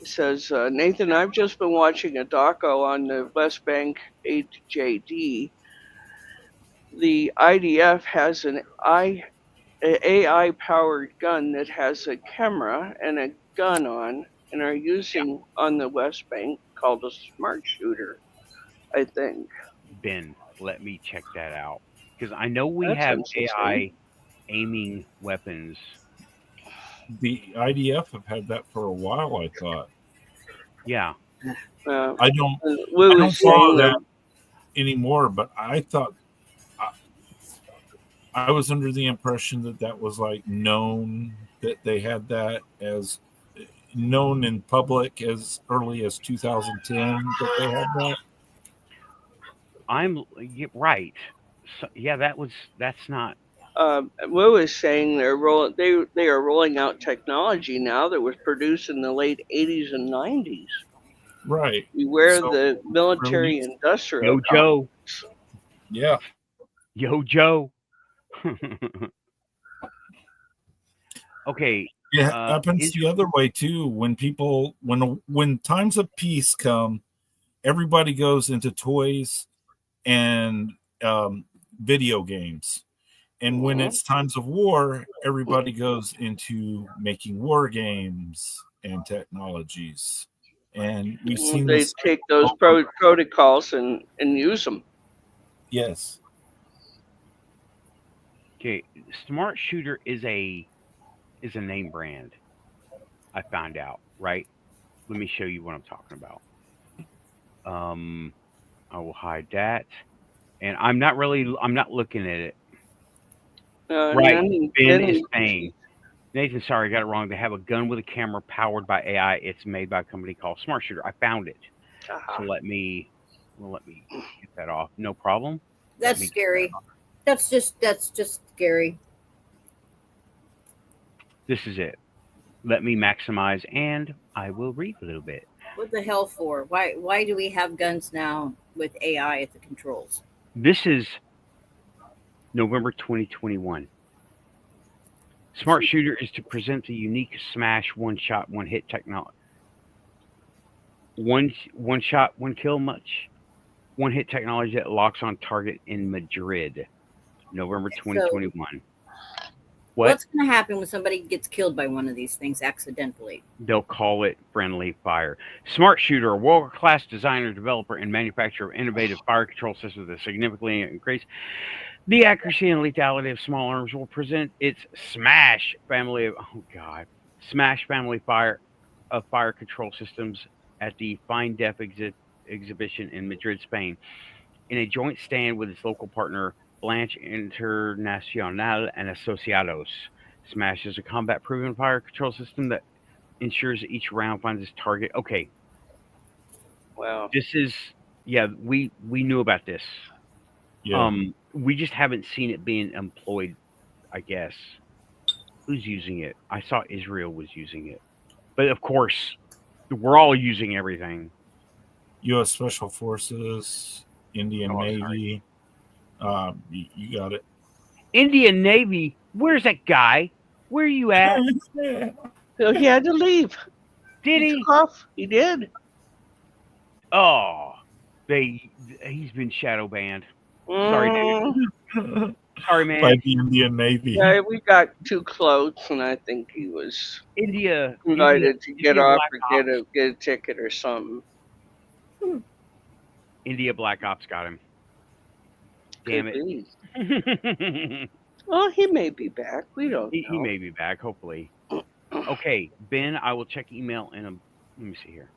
It says, Nathan, I've just been watching a doco on the West Bank HJD. the IDF has an AI powered gun that has a camera and a gun on, and are using on the West Bank, called a smart shooter, I think. Ben, let me check that out because I know we That's have interesting. AI aiming weapons. The IDF have had that for a while, I thought. Yeah, I don't We I were don't follow saying that anymore, but I thought I was under the impression that that was like known, that they had that as known in public as early as 2010 that they had that. right. So, yeah, that's not Will was saying they are rolling out technology now that was produced in the late 80s and 90s. Right. Beware So, the military release- industrial Yo Joe, Yeah. Yo Joe. Okay, It happens the other way too. When people when times of peace come, everybody goes into toys and video games. And when it's times of war, everybody goes into making war games and technologies. And we've seen They this. take those protocols and use them. Yes. okay. Smart Shooter is a name brand. I found out, right? Let me show you what I'm talking about. I will hide that, and I'm not looking at it. Right, Ben is saying, Nathan, sorry, I got it wrong. They have a gun with a camera powered by AI. It's made by a company called Smart Shooter. I found it. So let me get that off. No problem. That's scary. That's just scary. This is it. Let me maximize, and I will read a little bit. What the hell for? Why do we have guns now with AI at the controls? This is November 2021. Smart Shooter is to present the unique smash one-shot, one-hit technology. One shot, one kill much. One-hit technology that locks on target in Madrid, November 2021. What's going to happen when somebody gets killed by one of these things accidentally? They'll call it friendly fire. Smart Shooter, a world-class designer, developer, and manufacturer of innovative fire control systems that significantly increase the accuracy and lethality of small arms, will present its Smash family of fire control systems at the Fine Def exhibition in Madrid, Spain, in a joint stand with its local partner Blanche Internacional and Asociados. Smash is a combat-proven fire control system that ensures that each round finds its target. Okay. Wow. This is, we knew about this. Yeah. We just haven't seen it being employed, I guess. Who's using it? I saw Israel was using it. But of course, we're all using everything. U.S. Special Forces, Indian Navy. You got it. Indian Navy. Where's that guy? Where are you at? So he had to leave. Did he? Took off. He did. Oh, he's been shadow banned. Sorry, dude. Sorry, man. By the Indian Navy. Yeah, we got too close, and I think he was invited to get off or get a ticket or something. India Black Ops got him. Damn it. Well, he may be back. We don't know. He may be back, hopefully. Okay, Ben, I will check email in a... Let me see here.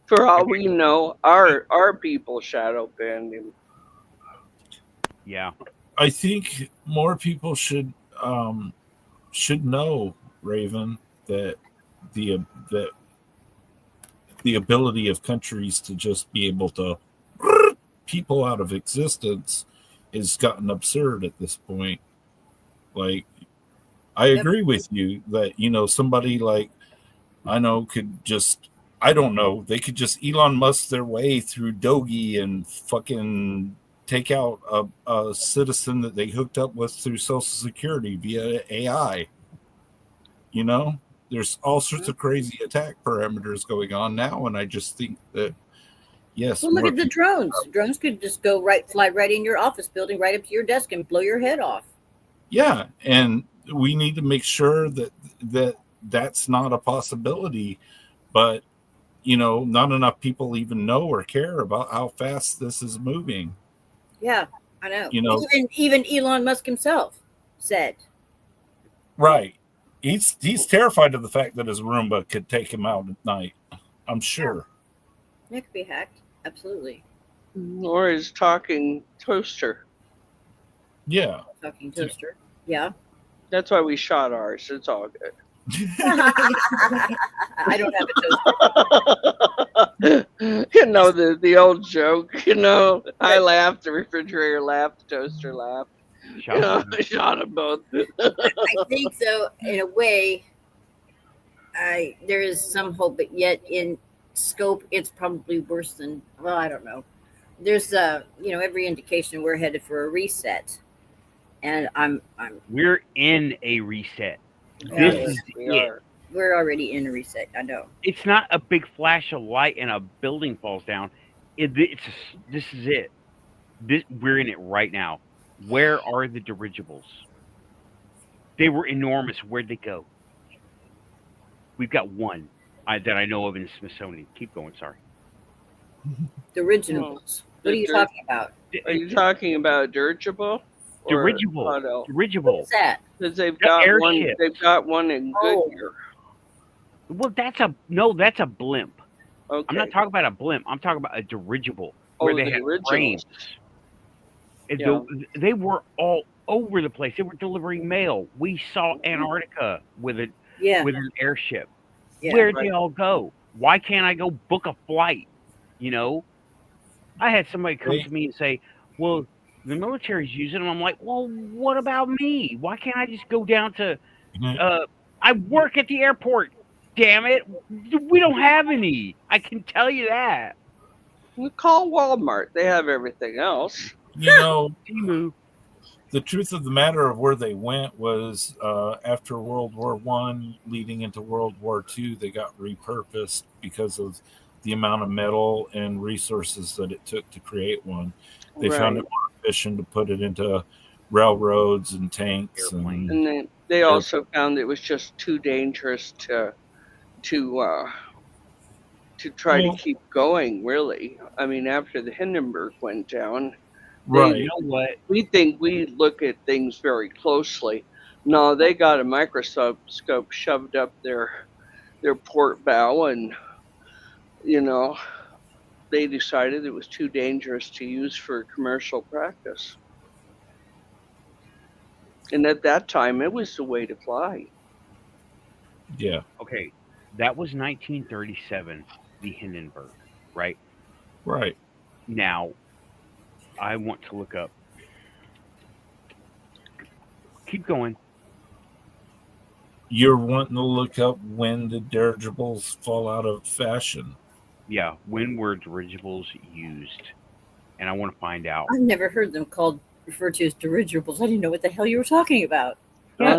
For all we know, our people shadow banned him. Yeah. I think more people should know, Raven, that the ability of countries to just be able to people out of existence has gotten absurd at this point. Like, I agree with you that, somebody like, I know could just, I don't know, they could just Elon Musk their way through Doge and fucking take out a citizen that they hooked up with through Social Security via AI. There's all sorts of crazy attack parameters going on now, and I just think that, Yes. Well, look more at the people- drones. Drones could just fly right in your office building, right up to your desk, and blow your head off. Yeah, and we need to make sure that's not a possibility. But not enough people even know or care about how fast this is moving. Yeah, I know. You know- even Elon Musk himself said. Right. He's terrified of the fact that his Roomba could take him out at night. I'm sure. That could be hacked. Absolutely. Or his talking toaster. Yeah. Talking toaster. Yeah. That's why we shot ours. It's all good. I don't have a toaster. The old joke, I laughed, the refrigerator laughed, the toaster laughed. Shot I shot them both. I think so. In a way, there is some hope, but yet in scope, it's probably worse than. Well, I don't know. There's every indication we're headed for a reset, and We're in a reset. Yeah, This is we it. are. we're already in a reset. I know. It's not a big flash of light and a building falls down. This is it. We're in it right now. Where are the dirigibles? They were enormous. Where'd they go? We've got one that I know of in the Smithsonian. Keep going. Sorry. The originals. What are you talking about? Are you talking about dirigible? or Dirigible. Auto? Dirigible. What's that? Because they've The got one. airships. They've got one in Oh. Goodyear. Well, that's a blimp. Okay. I'm not talking about a blimp. I'm talking about a dirigible Oh, where they the had originals. frames. Yeah. They were all over the place. They were delivering mail. We saw Antarctica with an Yeah. airship. Yeah. Where'd right. they all go? Why can't I go book a flight? I had somebody come to me and say, "Well, the military's using them." I'm like, "Well, what about me? Why can't I just go down to? I work at the airport. Damn it, we don't have any. I can tell you that." You call Walmart. They have everything else. Timu. The truth of the matter of where they went was after World War One, leading into World War II, they got repurposed because of the amount of metal and resources that it took to create one. They found it more efficient to put it into railroads and tanks. Airplanes. And they also found it was just too dangerous to try to keep going. Really, I mean, after the Hindenburg went down, Right. You know what? we think we look at things very closely. No, they got a microscope shoved up their port bow, and they decided it was too dangerous to use for commercial practice. And at that time, it was the way to fly. Yeah. Okay, that was 1937, the Hindenburg, right? Right. Now, I want to look up. Keep going. You're wanting to look up when the dirigibles fall out of fashion. Yeah, when were dirigibles used? And I want to find out. I've never heard them referred to as dirigibles. I didn't know what the hell you were talking about. Yeah,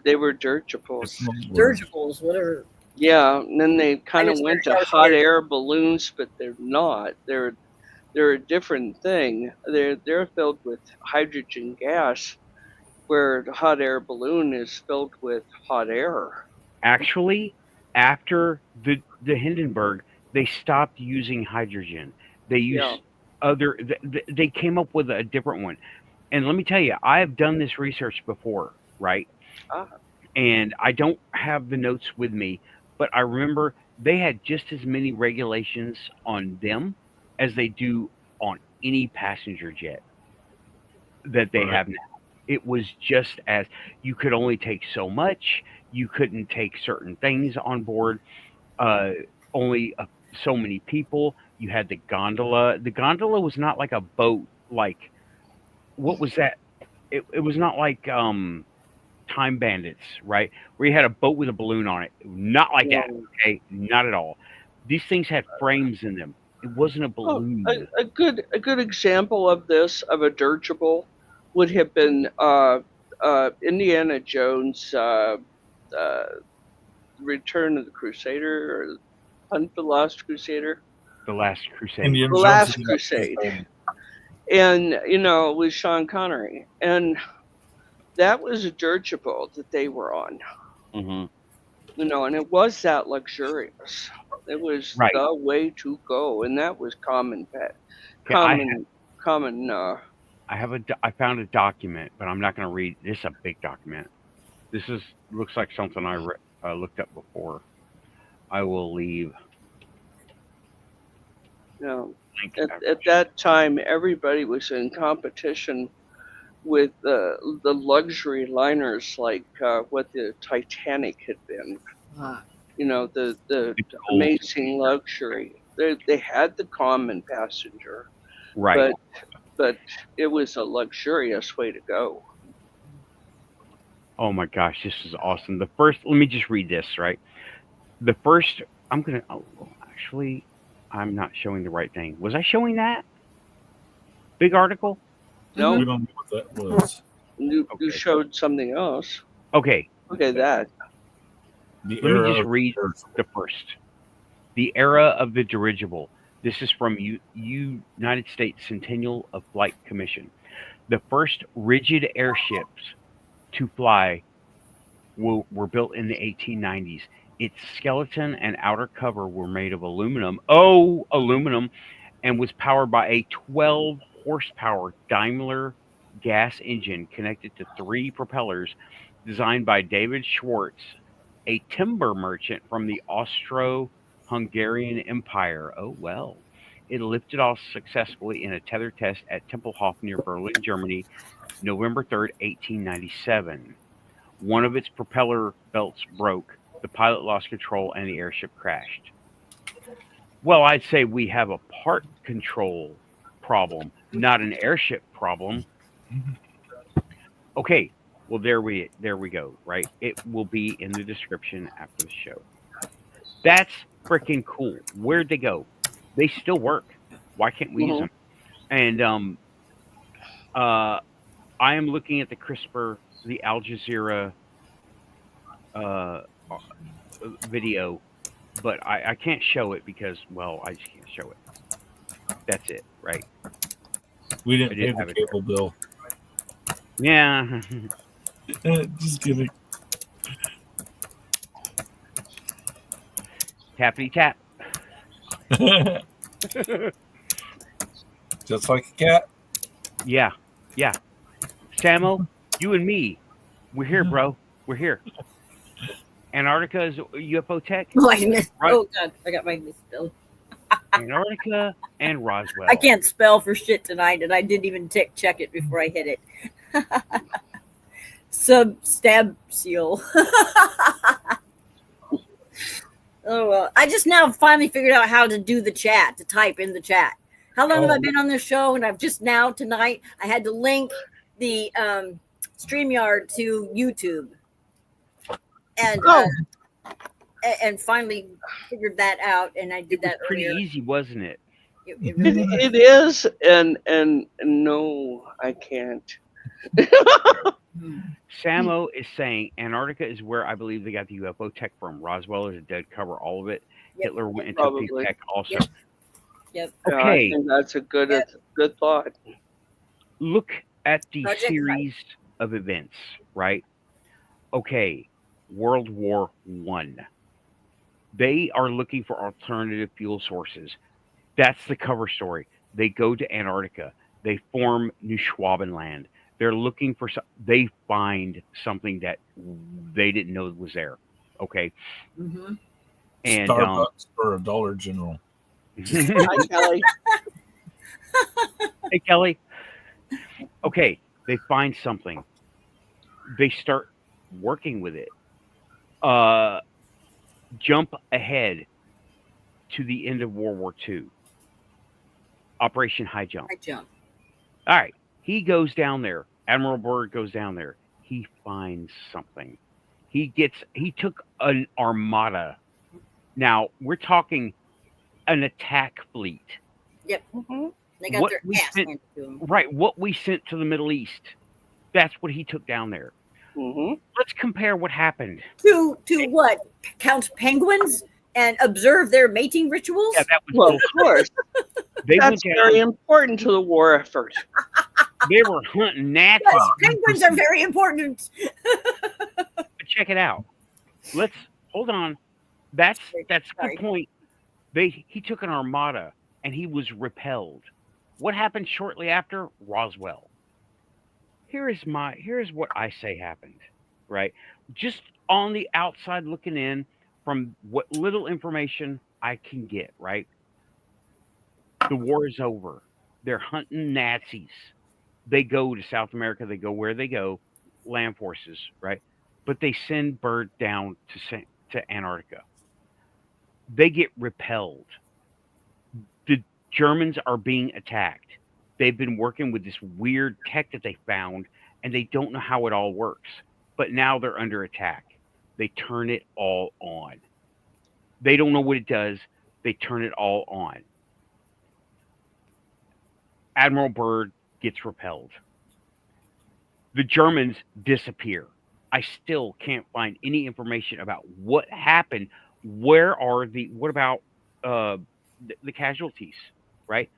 They were dirigibles. Dirigibles, whatever. Yeah, and then they kind of just went heard to that hot shit. air balloons, but they're not. They're a different thing. They're filled with hydrogen gas, where the hot air balloon is filled with hot air. Actually, after the Hindenburg, they stopped using hydrogen. They used other. They came up with a different one. And let me tell you, I have done this research before, right? And I don't have the notes with me, but I remember they had just as many regulations on them as they do on any passenger jet that they have now. It was just as you could only take so much. You couldn't take certain things on board. Only so many people. You had the gondola. The gondola was not like a boat. Like, what was that? It was not like Time Bandits, right? Where you had a boat with a balloon on it. Not like that. Okay, not at all. These things had frames in them. It wasn't a balloon. A good example of this, of a dirigible, would have been Indiana Jones' Return of the Crusader, or Hunt for the Lost Crusader. The Last Crusade. Indiana The Jones Last and Crusade. And, you know, with Sean Connery. And that was a dirigible that they were on, Hmm. you know, and it was that luxurious. It was Right. the way to go. And that was common pet. Okay, I found a document, but I'm not going to read. This is a big document. This looks like something I looked up before. I will leave. you know, Link at that time, everybody was in competition with the luxury liners like what the Titanic had been. You know, the amazing luxury. They had the common passenger, Right. but it was a luxurious way to go. Oh my gosh, this is awesome. The first, let me just read this, right? The first, actually, I'm not showing the right thing. Was I showing that? Big article? No, We don't know what that was. you Okay. showed something else. Okay, Okay, that. The let era me just of read the first. The Era of the Dirigible. This is from United States Centennial of Flight Commission. The first rigid airships to fly were built in the 1890s. Its skeleton and outer cover were made of aluminum. Oh, aluminum, and was powered by a 12 horsepower Daimler gas engine connected to 3 propellers designed by David Schwartz, a timber merchant from the Austro-Hungarian Empire. Oh, well. It lifted off successfully in a tether test at Tempelhof near Berlin, Germany, November 3rd, 1897. One of its propeller belts broke. The pilot lost control and the airship crashed. Well, I'd say we have a part control problem, not an airship problem. Okay, well there we go, right? It will be in the description after the show. That's freaking cool. Where'd they go? They still work. Why can't we use them? And I am looking at the CRISPR, the Al Jazeera video, but I can't show it because, well, I just can't show it. That's it, right? We didn't I pay did the have it cable bill. Yeah. Just kidding. Tappity tap. Just like a cat. Yeah. Samo, you and me, we're here, bro. We're here. Antarctica is UFO tech. Oh, I missed. Right. Oh God, I got my misspelled. Antarctica and Roswell. I can't spell for shit tonight, and I didn't even check it before I hit it. Stab seal. Oh well, I just now finally figured out how to do the chat, to type in the chat. How long have I been on this show? And I've just now tonight I had to link the StreamYard to YouTube, and finally figured that out, and I did that pretty earlier. easy, wasn't it? It really was. It is, and no, I can't. Samo is saying Antarctica is where I believe they got the UFO tech from. Roswell is a dead cover, all of it. Yep. Hitler went into Probably. big tech also. Yep. Yeah, Okay, I think that's a good thought. look at the Project series of events, right? Okay, World War I. They are looking for alternative fuel sources. That's the cover story. They go to Antarctica. They form New Schwabenland. They're looking for they find something that they didn't know was there. Okay. Mm-hmm. And Starbucks or a Dollar General. Hi, Kelly. Hey, Kelly. Okay, they find something. They start working with it. Jump ahead to the end of World War II. Operation High Jump. I jump. All right. He goes down there. Admiral Byrd goes down there. He finds something. He took an armada. Now, we're talking an attack fleet. Yep. Mm-hmm. They got What their we ass sent- handed to them. Right. What we sent to the Middle East. That's what he took down there. Mm-hmm. Let's compare what happened. To what? Count penguins? and observe their mating rituals? Yeah, that was Well, bullshit. of course. They That's went down. very important to the war effort. They were hunting Nazis. Yes, penguins are very important. But check it out. Let's hold on. That's a Sorry. good point. He took an armada and he was repelled. What happened shortly after? Roswell. Here's what I say happened, right? Just on the outside looking in from what little information I can get, right? The war is over. They're hunting Nazis. They go to South America. They go where they go, land forces, right? But they send Byrd down to Antarctica. They get repelled. The Germans are being attacked. They've been working with this weird tech that they found, and they don't know how it all works. But now they're under attack. They turn it all on. They don't know what it does. They turn it all on. Admiral Byrd gets repelled. The Germans disappear. I still can't find any information about what happened. What about the casualties, right?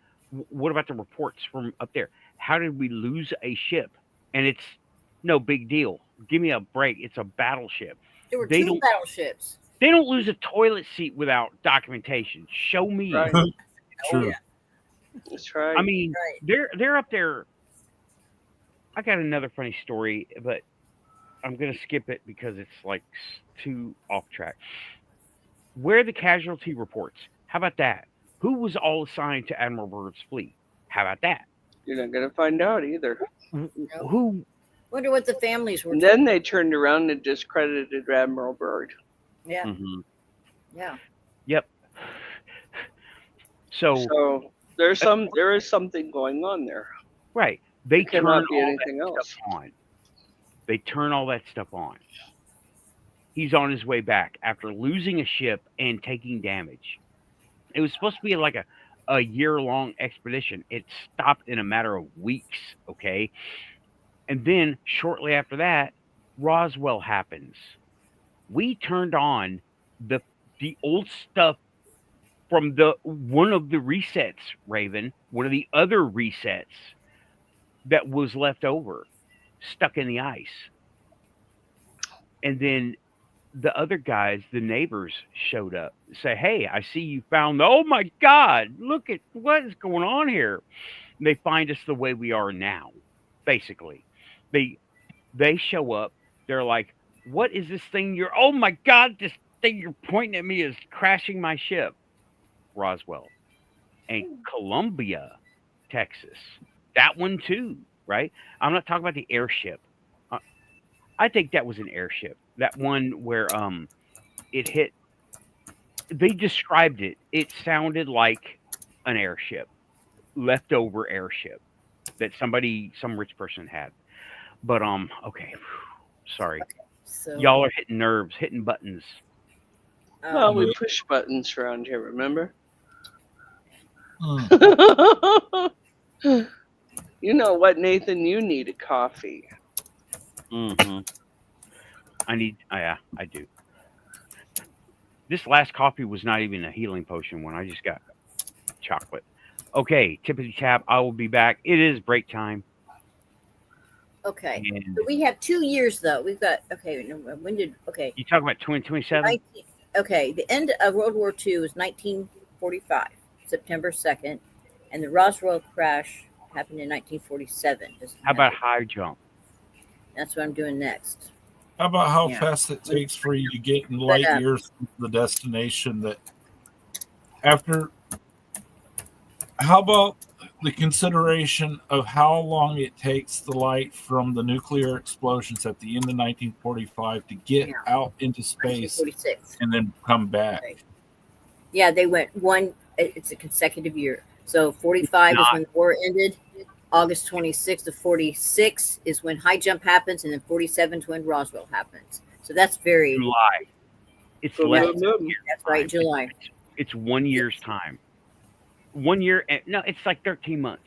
What about the reports from up there? How did we lose a ship? And it's no big deal. Give me a break. It's a battleship. There were two battleships. They don't lose a toilet seat without documentation. Show me. Right. True. Yeah. That's right. I mean, they're up there. I got another funny story, but I'm gonna skip it because it's like too off track. Where are the casualty reports? How about that? Who was all assigned to Admiral Byrd's fleet? How about that? You're not going to find out either. Who? Wonder what the families were. And then they turned around and discredited Admiral Byrd. Yeah. Mm-hmm. Yeah. Yep. So there is something going on there. right. They turn all cannot be anything that else. stuff on. They turn all that stuff on. He's on his way back after losing a ship and taking damage. It was supposed to be like a year-long expedition. It stopped in a matter of weeks, okay? And then shortly after that, Roswell happens. We turned on the old stuff from one of the resets, Raven, one of the other resets that was left over, stuck in the ice. And then the other guys, the neighbors, showed up, say, "Hey, I see you found. Oh my God, look at what is going on here." And they find us the way we are now, basically. They show up. They're like, "What is this thing? Oh my God, this thing you're pointing at me is crashing my ship." Roswell and Columbia, Texas. That one too, right? I'm not talking about the airship. I think that was an airship. That one where it hit. They described it. It sounded like an airship, leftover airship that some rich person had. But okay, sorry. So Y'all are hitting nerves, hitting buttons. Well, we push buttons around here, remember? You know what, Nathan? You need a coffee. Mm-hmm. I do. This last coffee was not even a healing potion one. I just got chocolate. Okay, tippity tap. I will be back. It is break time. Okay. And So we have 2 years though. We've got you talk about 2027? Okay, the end of World War II was 1945, September 2nd, and the Roswell crash happened in 1947. How about high jump? That's what I'm doing next. How about how fast it takes for you to get in light years from the destination that after? How about the consideration of how long it takes the light from the nuclear explosions at the end of 1945 to get out into space and then come back? Right. Yeah, they went it's a consecutive year. So 45 is when the war ended. August 26th of 46 is when high jump happens, and then 47 is when Roswell happens. So that's very July. It's less than a year. That's right, July. It's 1 year's time. 1 year. No, it's like 13 months.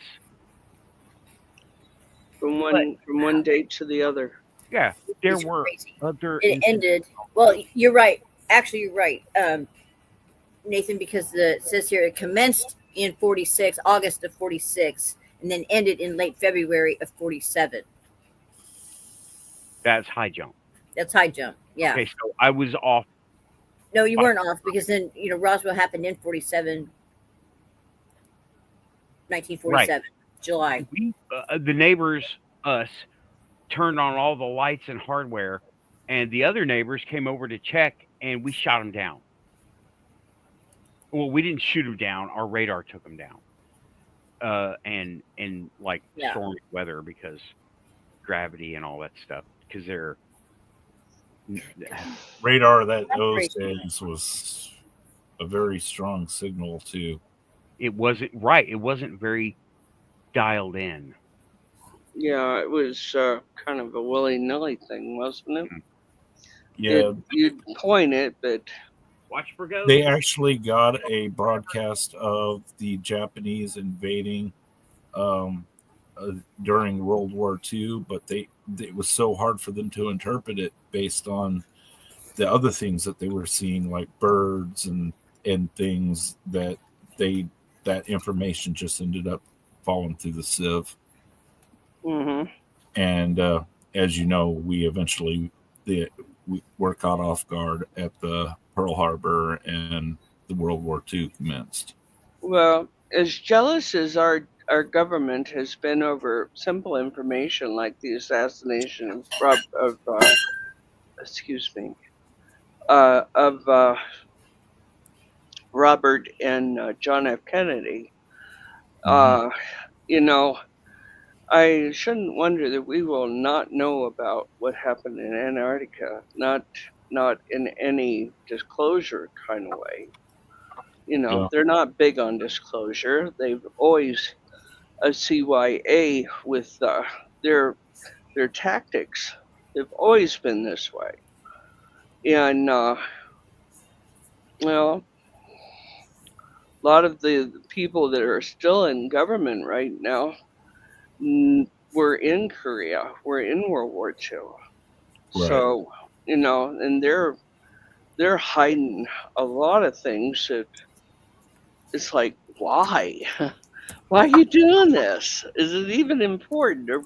From one date to the other. Yeah, there It's were crazy. other. It ended. Well, you're right. Actually, you're right. Nathan, because it says here it commenced in 46, August of 46, and then ended in late February of 47. That's high jump. That's high jump. Yeah. Okay, so I was off. No, you weren't off, because then, Roswell happened in 47, 1947, July. The neighbors, us, turned on all the lights and hardware, and the other neighbors came over to check, and we shot them down. Well, we didn't shoot them down. Our radar took them down. And like stormy weather, because gravity and all that stuff, because they're radar that those days was a very strong signal too. It wasn't right. It wasn't very dialed in. Yeah, it was kind of a willy-nilly thing, wasn't it? Yeah, you'd point it, but watch for ghosts. They actually got a broadcast of the Japanese invading during World War II, but it was so hard for them to interpret it based on the other things that they were seeing, like birds and things, that information just ended up falling through the sieve. Mm-hmm. And as you know, we eventually were caught off guard at the Pearl Harbor, and the World War II commenced. Well, as jealous as our government has been over simple information like the assassination of Robert and John F. Kennedy, I shouldn't wonder that we will not know about what happened in Antarctica, not in any disclosure kind of way. They're not big on disclosure. They've always a CYA with their tactics. They've always been this way. And a lot of the people that are still in government right now were in Korea, were in World War II. Right. So, and they're hiding a lot of things that it's like, why? Why are you doing this? Is it even important? Or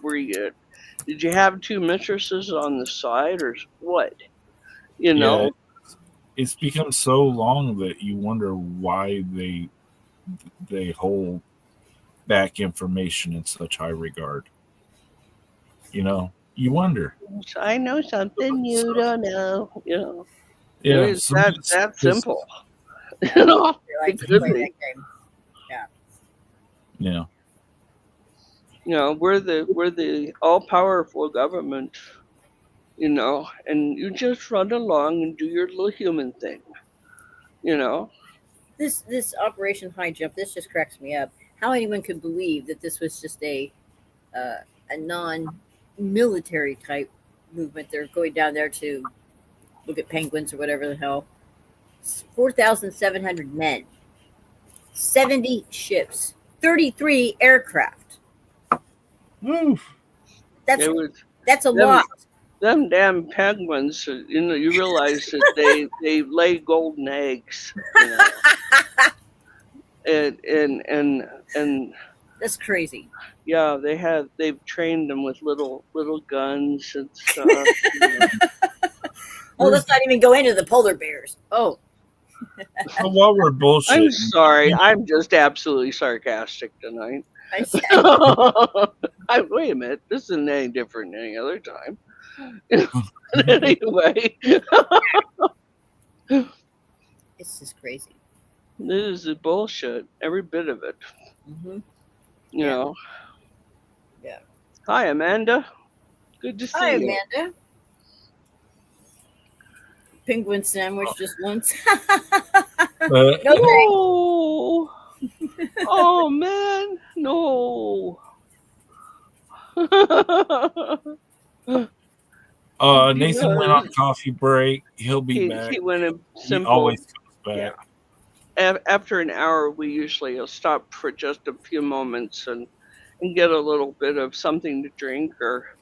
did you have two mistresses on the side, or what? Yeah, it's become so long that you wonder why they hold back information in such high regard. You wonder. I know something you don't know. Yeah, it's that simple. It could be. Yeah. We're the all-powerful government, and you just run along and do your little human thing, This Operation High Jump, this just cracks me up. How anyone could believe that this was just a non-military type movement. They're going down there to look at penguins or whatever the hell. 4,700 men, 70 ships, 33 aircraft. Oof. That's a lot. Them damn penguins, you realize that they lay golden eggs. And that's crazy. Yeah, they've trained them with little guns and stuff. Oh, let's not even go into the polar bears. Oh. While we're bullshit. I'm sorry. I'm just absolutely sarcastic tonight. Wait a minute. This isn't any different than any other time. Anyway. It's just crazy. This is bullshit. Every bit of it. Mm-hmm. Yeah. Hi, Amanda. Good to see you. Hi, Amanda. Penguin sandwich just once. No. Oh man, no. Nathan went on coffee break. He'll be back. He went in simple. He always comes back. Yeah. After an hour, we usually stop for just a few moments and get a little bit of something to drink or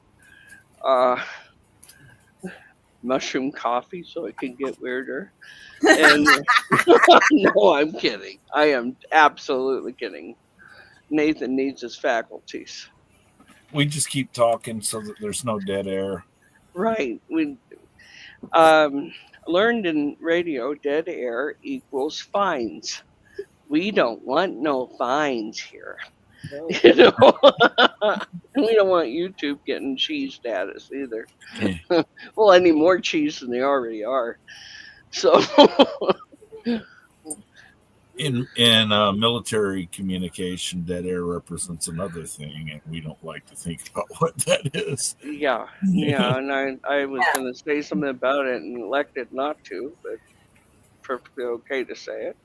mushroom coffee so it can get weirder. And no, I'm kidding. I am absolutely kidding. Nathan needs his faculties. We just keep talking so that there's no dead air. Right. We learned in radio dead air equals fines. We don't want no fines here. No. You know, we don't want YouTube getting cheese status either. Well, any more cheese than they already are. So, In military communication, dead air represents another thing, and we don't like to think about what that is. yeah. And I was going to say something about it and elected not to, but perfectly okay to say it.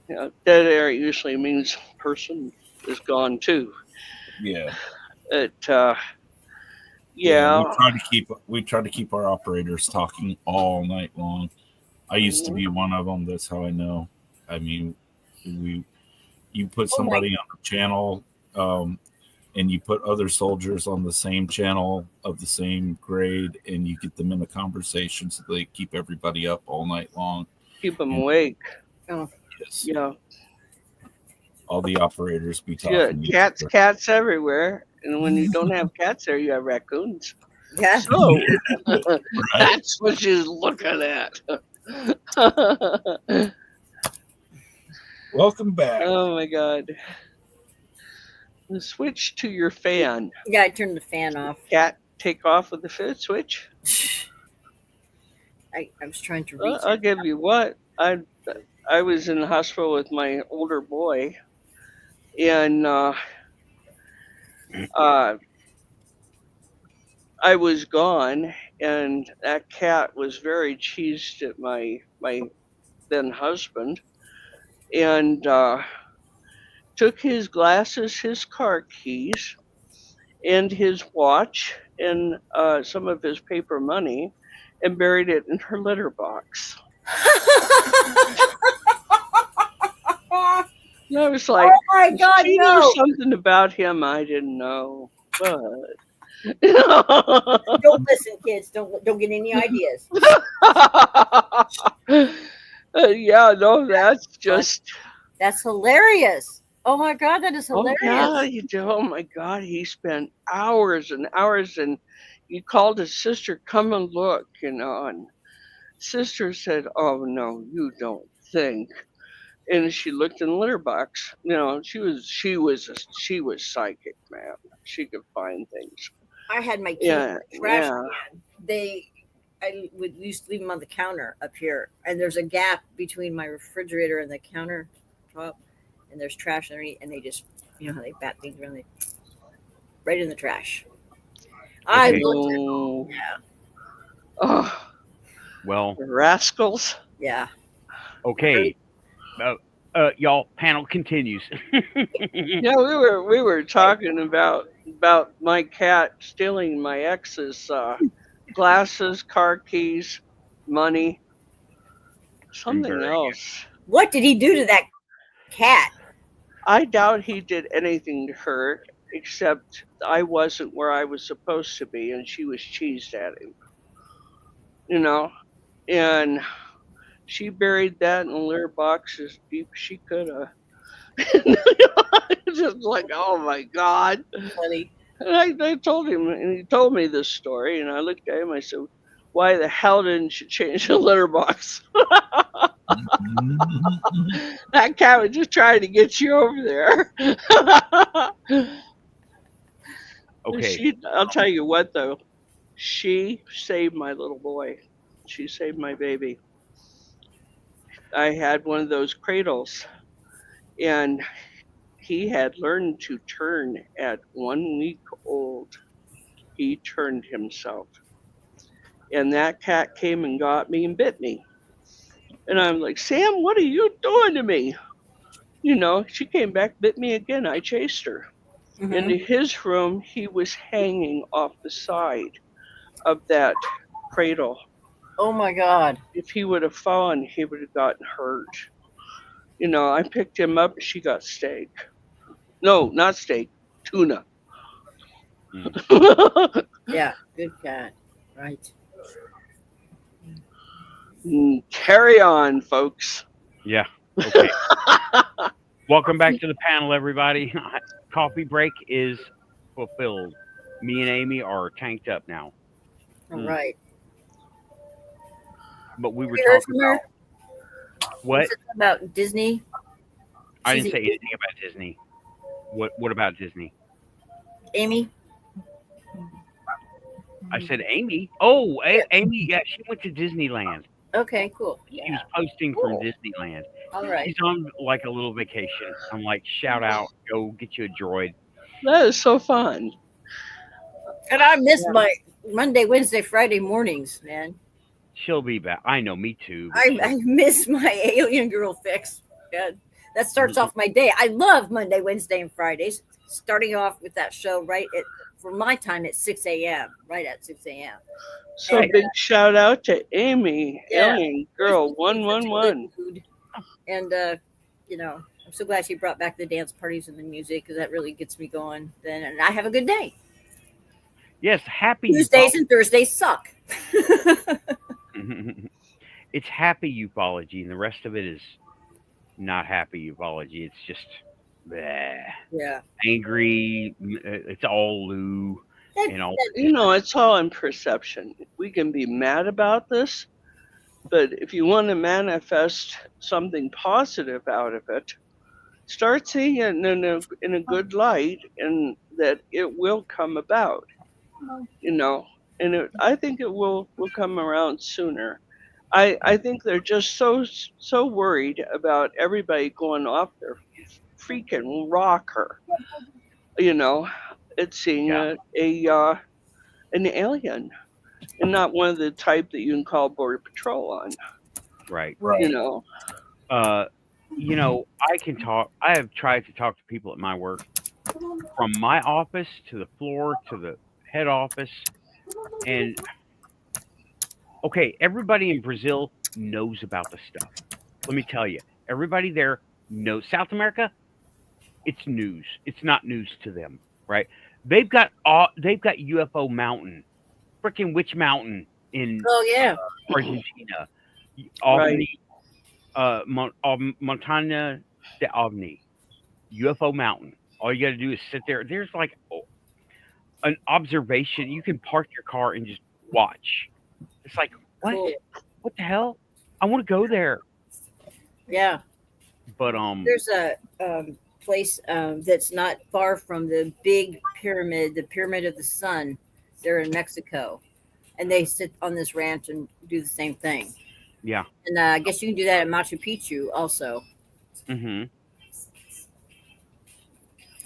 Yeah, dead air usually means person is gone too. Yeah. It, Yeah, we try to keep our operators talking all night long. I used to be one of them. That's how I know. I mean, you put somebody on a channel, and you put other soldiers on the same channel of the same grade, and you get them in a conversation so they keep everybody up all night long. keep them awake. Yes. Yeah. All the operators be talking. Yeah, cats everywhere. And when you don't have cats there, you have raccoons. Yeah. So Right. that's what she's looking at. Welcome back. Oh my God. Switch to your fan. Yeah, I turned the fan off. Cat, take off with the switch. I was trying to reach. I'll give you what. I was in the hospital with my older boy, and I was gone, and that cat was very cheesed at my then husband, and took his glasses, his car keys, and his watch, and some of his paper money, and buried it in her litter box. And I was like, Oh my God, she no. knew something about him I didn't know, but Don't listen, kids. Don't get any ideas. yeah, no, that's just. That's hilarious. Oh my God, that is hilarious. Oh, yeah, oh my God, he spent hours and hours, and he called his sister, come and look, and sister said, oh no, you don't think. And she looked in the litter box. She was psychic, man. She could find things. I had my kids Yeah, trash yeah. can. I would used to leave them on the counter up here, and there's a gap between my refrigerator and the countertop, and there's trash underneath, and they just, how they bat things around, right in the trash. I looked at, yeah. Oh, Well, rascals. Yeah. okay. Y'all, panel continues. Yeah, we were talking about my cat stealing my ex's glasses, car keys, money, something else. What did he do to that cat? I doubt he did anything to her, except I wasn't where I was supposed to be, and she was cheesed at him. And she buried that in a litter box as deep as she could have. Just like, oh my God. Funny. And I told him, and he told me this story, and I looked at him, I said, why the hell didn't you change the litter box? That cat was just trying to get you over there. Okay. I'll tell you what, though. She saved my little boy. She saved my baby. I had one of those cradles, and he had learned to turn at 1 week old. He turned himself. And that cat came and got me and bit me. And I'm like, Sam, what are you doing to me? She came back, bit me again. I chased her. Mm-hmm. Into his room, he was hanging off the side of that cradle. Oh my God. If he would have fallen, he would have gotten hurt. I picked him up, she got steak. No, not steak, tuna. Yeah, good cat. Right. Carry on, folks. Yeah. Okay. Welcome back to the panel, everybody. Coffee break is fulfilled. Me and Amy are tanked up now. All right. But we were You heard talking from her? about what? About Disney? I didn't say anything about Disney. What about Disney? Amy? I said Amy. Oh, Amy. Yeah, she went to Disneyland. Okay, cool. She was posting from Disneyland. All right. She's on like a little vacation. I'm like, shout out, go get you a droid. That is so fun. And I miss my Monday, Wednesday, Friday mornings, man. She'll be back. I know, me too. I miss my alien girl fix. Yeah, that starts off my day. I love Monday, Wednesday, and Fridays. Starting off with that show right at, for my time, at 6 a.m. Right at 6 a.m. So And, big shout out to Amy, Yeah. Alien Girl 111. And you know, I'm so glad she brought back the dance parties and the music, because that really gets me going. Then, and I have a good day. Yes, happy Tuesdays and Thursdays suck. It's happy ufology, and the rest of it is not happy ufology. It's just bleh, Yeah. angry. It's all Lou and all. You know, it's all in perception. We can be mad about this, but if you want to manifest something positive out of it, start seeing it in a good light, and that it will come about. You know, and I think it will come around sooner. I think they're just so worried about everybody going off their freaking rocker. You know, it's seeing an alien, and not one of the type that you can call Border Patrol on. Right. You know. You know, I have tried to talk to people at my work, from my office to the floor to the head office, and okay, everybody in Brazil knows about the stuff. Let me tell you, everybody there knows. South America, it's news. It's not news to them, right? They've got UFO Mountain, freaking Witch Mountain in Argentina, Albany, Montana de Albany, UFO Mountain. All you got to do is sit there. There's like an observation. You can park your car and just watch. It's like, what? Cool. What the hell? I want to go there. Yeah. But there's a place that's not far from the big pyramid, the Pyramid of the Sun. They're in Mexico, and they sit on this ranch and do the same thing. Yeah. And I guess you can do that at Machu Picchu also. Mm-hmm.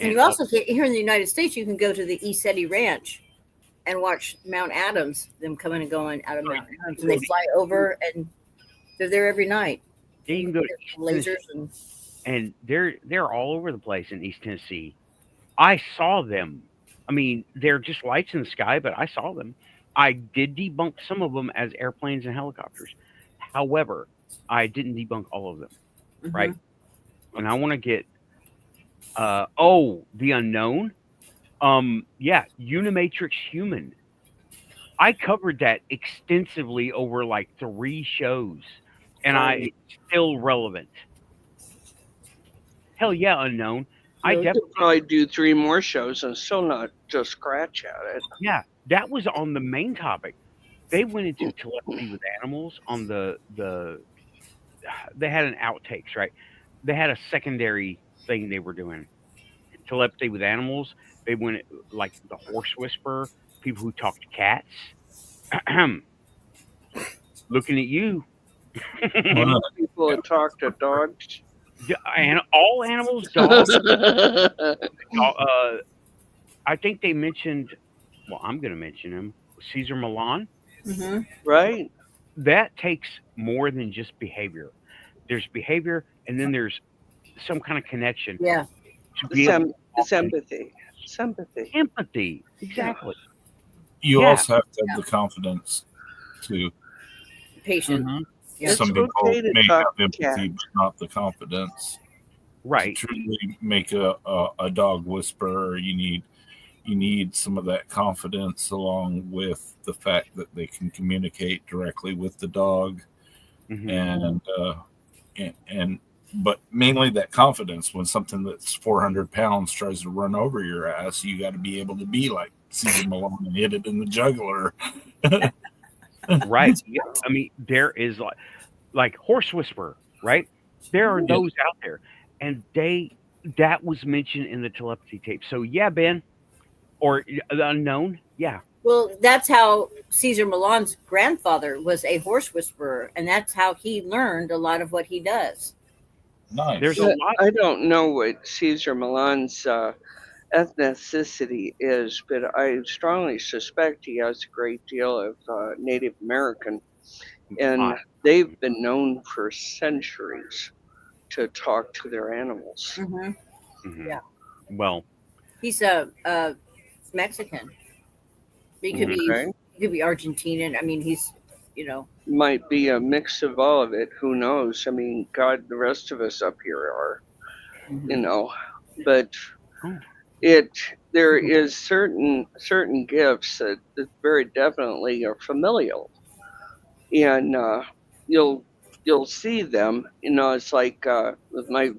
And you also can, here in the United States, you can go to the Isetti Ranch and watch Mount Adams, them coming and going out of Mount Adams, and they fly over, and they're there every night. Yeah, you can go to lasers and they're all over the place in East Tennessee. I saw them. I mean, they're just lights in the sky, but I saw them. I did debunk some of them as airplanes and helicopters. However, I didn't debunk all of them, right? And I want to get the unknown. Yeah, Unimatrix Human. I covered that extensively over like 3 shows, and it's still relevant. Hell yeah, unknown. I could probably do 3 more shows and still not just scratch at it. Yeah, that was on the main topic. They went into telepathy with animals on the they had an outtakes, right? They had a secondary thing they were doing. Telepathy with animals. They went like the horse whisperer, people who talk to cats. Looking at you. People who talk to dogs. And all animals, dogs. I think they mentioned, well, I'm going to mention him, Caesar Milan. Right. That takes more than just behavior. There's behavior, and then there's some kind of connection. Yeah. It's empathy. Empathy. Exactly. You also have to have the confidence to patient. Some people may have empathy, but not the confidence. Right. To truly make a dog whisperer, you need some of that confidence, along with the fact that they can communicate directly with the dog. and but mainly that confidence. When something that's 400 pounds tries to run over your ass, you got to be able to be like Caesar Malone and hit it in the jugular. Right. Yeah. I mean, there is like Horse Whisperer, right? There are those out there, and that was mentioned in the telepathy tape. So yeah, Ben, or the unknown, yeah. Well, that's how Caesar Milan's grandfather was a horse whisperer, and that's how he learned a lot of what he does. Nice. There's a lot. I don't know what Caesar Milan's ethnicity is, but I strongly suspect he has a great deal of Native American, and they've been known for centuries to talk to their animals. Yeah. Well, he's a Mexican. He could be Argentinian. I mean, he's, might be a mix of all of it. Who knows? I mean, God, the rest of us up here are, but there is certain gifts that very definitely are familial, and you'll see them. It's like with my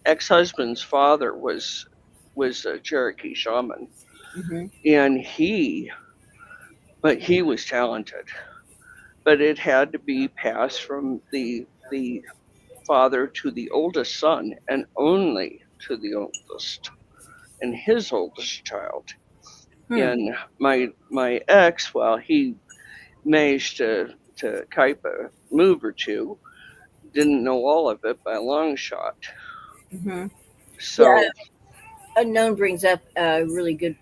ex-husband's father was a Cherokee shaman, and he was talented, but it had to be passed from the father to the oldest son, and only to the oldest and his oldest child. And my ex, well, he managed to type a move or two, didn't know all of it by a long shot. So Unknown brings up a really good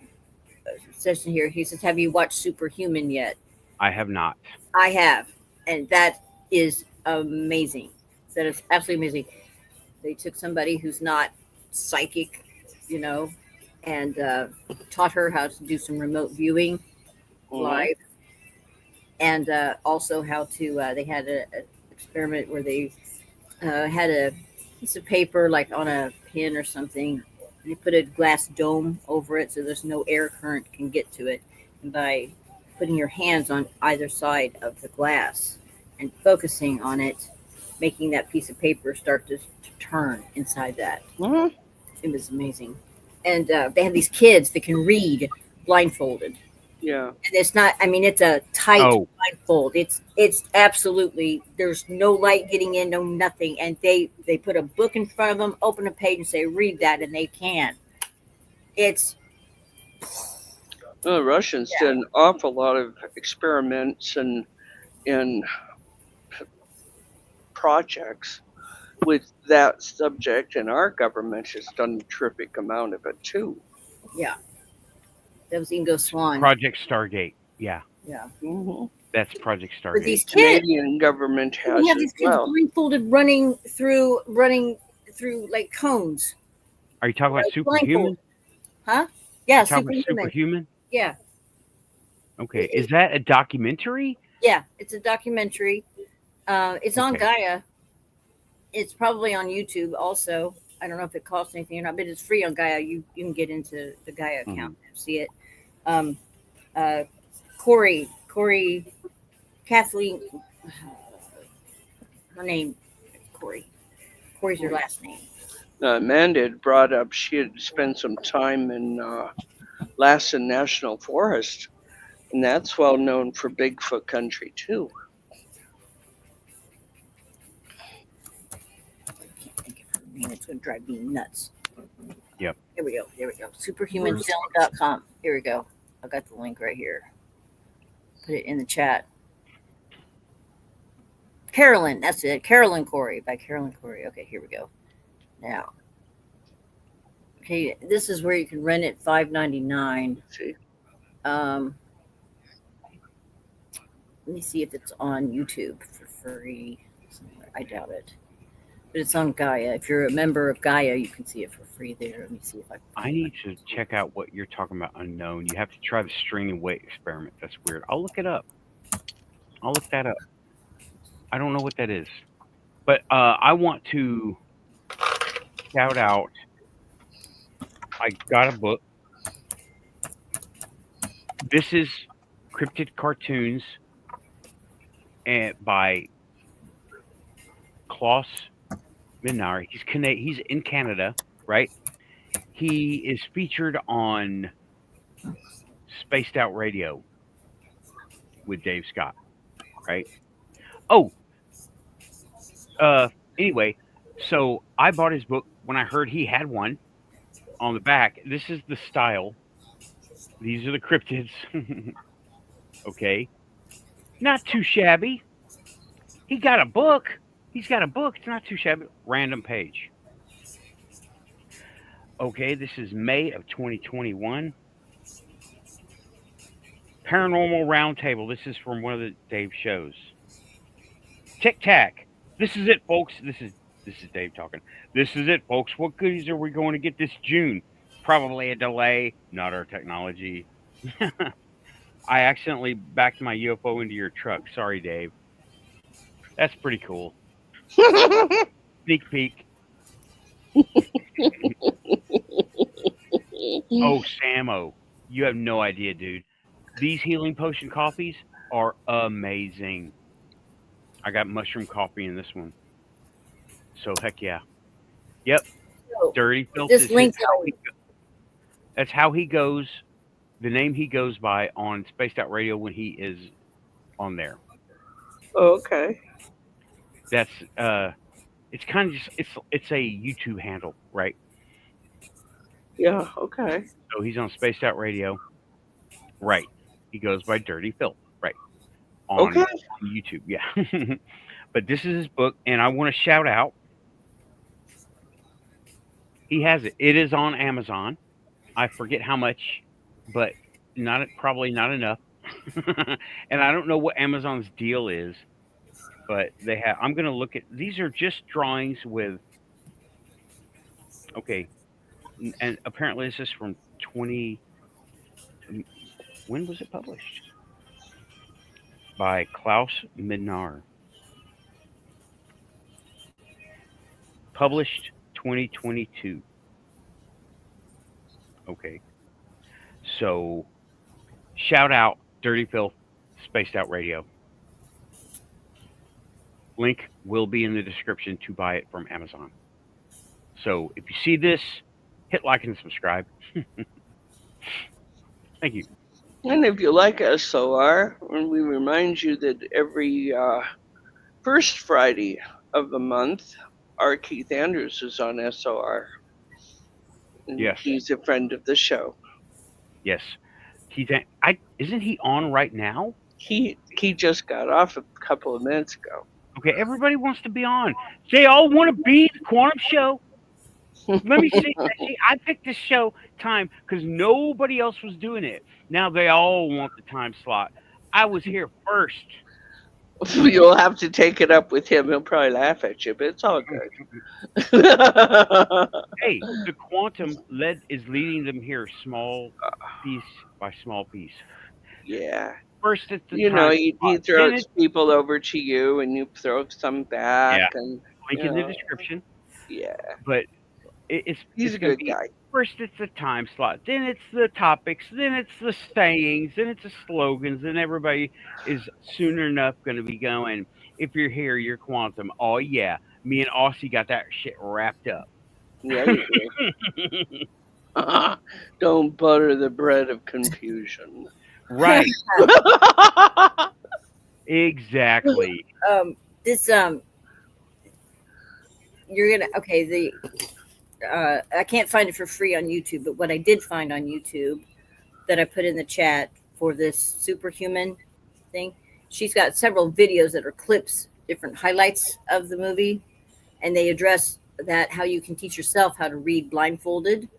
session here. He says, have you watched Superhuman yet? I have not. I have, and that is amazing. That is absolutely amazing. They took somebody who's not psychic, and taught her how to do some remote viewing live, and also how to they had an experiment where they had a piece of paper like on a pin or something. They put a glass dome over it so there's no air current can get to it, and by putting your hands on either side of the glass and focusing on it, making that piece of paper start to turn inside that. It was amazing. And they have these kids that can read blindfolded. Yeah. And it's not, I mean, it's a tight blindfold. It's absolutely, there's no light getting in, no nothing. And they put a book in front of them, open a page and say, read that, and they can. It's... The Russians did an awful lot of experiments and projects with that subject, and our government has done a terrific amount of it too. Yeah. That was Ingo Swann. Project Stargate. Yeah. Yeah. That's Project Stargate. But these kids, Canadian government has we have these kids blindfolded running through like cones. Are you talking about Superhuman? Huh? Yeah, Superhuman. Yeah. Okay. Is that a documentary? Yeah, it's a documentary. It's on Gaia. It's probably on YouTube also. I don't know if it costs anything or not, but it's free on Gaia. You can get into the Gaia account and see it. Corey, Kathleen, her name, Corey. Corey's your last name. Amanda had brought up she had spent some time in Lassen National Forest, and that's well known for Bigfoot country too. It's going to drive me nuts. Yep. Here we go. Superhumanfilm.com. Here we go. I got the link right here. Put it in the chat. Carolyn, that's it. Carolyn Corey by Carolyn Corey. Okay, here we go. Now, okay, this is where you can rent it $5.99. See. Let me see if it's on YouTube for free. I doubt it. But it's on Gaia. If you're a member of Gaia, you can see it for free there. Let me see if I need to check out what you're talking about, unknown. You have to try the string and weight experiment. That's weird. I'll look it up. I'll look that up. I don't know what that is. But I want to shout out. I got a book. This is Cryptid Cartoons by Klaus Minar. He's in Canada, right? He is featured on Spaced Out Radio with Dave Scott, right? Oh, anyway, so I bought his book when I heard he had one on the back. This is the style. These are the cryptids. Okay. Not too shabby. He got a book. He's got a book. It's not too shabby. Random page. Okay, this is May of 2021. Paranormal Roundtable. This is from one of the Dave shows. Tic Tac. This is it, folks. This is Dave talking. This is it, folks. What goodies are we going to get this June? Probably a delay. Not our technology. I accidentally backed my UFO into your truck. Sorry, Dave. That's pretty cool. Sneak peek. Oh, Samo. You have no idea, dude. These healing potion coffees are amazing. I got mushroom coffee in this one. So, heck yeah. Yep. So, Dirty Filth. this link. That's how he goes. The name he goes by on Spaced Out Radio when he is on there. Okay. That's it's kind of just it's a YouTube handle, right? Yeah. Okay. So he's on Spaced Out Radio, right? He goes by Dirty Filth, right? On YouTube, yeah. But this is his book, and I want to shout out. He has it. It is on Amazon. I forget how much, but probably not enough. And I don't know what Amazon's deal is, but they have. I'm going to look at. These are just drawings with. Okay, and apparently this is from 20. When was it published? By Klaus Minar. Published 2022. Okay. So, shout out Dirty Filth, Spaced Out Radio. Link will be in the description to buy it from Amazon. So, if you see this, hit like and subscribe. Thank you. And if you like SOR, we remind you that every first Friday of the month, our Keith Andrews is on SOR. And yes. He's a friend of the show. Yes. Isn't he on right now? He just got off a couple of minutes ago. Okay, everybody wants to be on. They all want to be the Quantum Show. Let me see. I picked this show time because nobody else was doing it. Now they all want the time slot. I was here first. You'll have to take it up with him. He'll probably laugh at you, but it's all good. Hey, the Quantum is leading them here small piece by small piece. Yeah. First at the he throws people over to you and you throw some back. Yeah. And link in the description. Yeah. But he's a good guy. First it's the time slot, then it's the topics, then it's the sayings, then it's the slogans, and everybody is soon enough going to be going, if you're here, you're Quantum. Oh yeah, me and Aussie got that shit wrapped up. Yeah, you do. Don't butter the bread of confusion. Right. Exactly. You're gonna I can't find it for free on YouTube, but what I did find on YouTube that I put in the chat for this superhuman thing, she's got several videos that are clips, different highlights of the movie, and they address that, how you can teach yourself how to read blindfolded,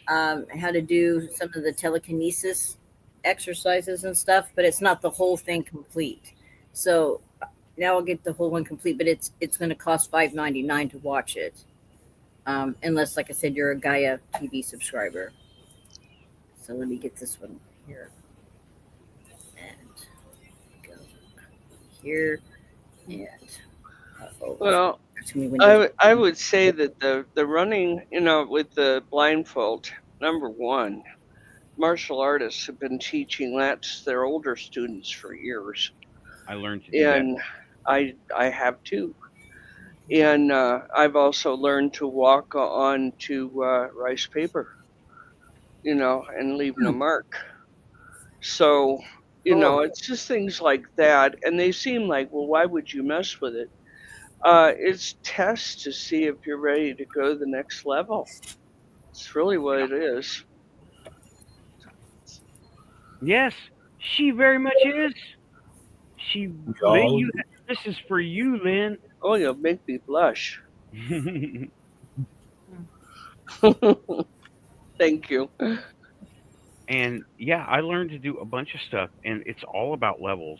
how to do some of the telekinesis exercises and stuff, but it's not the whole thing complete. So now I'll get the whole one complete, but it's going to cost $5.99 to watch it. Unless, like I said, you're a Gaia TV subscriber. So let me get this one here. And go here. And well, I would say that the running, with the blindfold, number one, martial artists have been teaching that to their older students for years. I learned to do that. And I have too. And I've also learned to walk on to rice paper, and leave no mark. So, it's just things like that. And they seem like, well, why would you mess with it? It's tests to see if you're ready to go to the next level. It's really what it is. Yes, she very much is. Lynn, all this is for you, Lynn. Oh, you'll make me blush. Thank you. And yeah, I learned to do a bunch of stuff, and it's all about levels.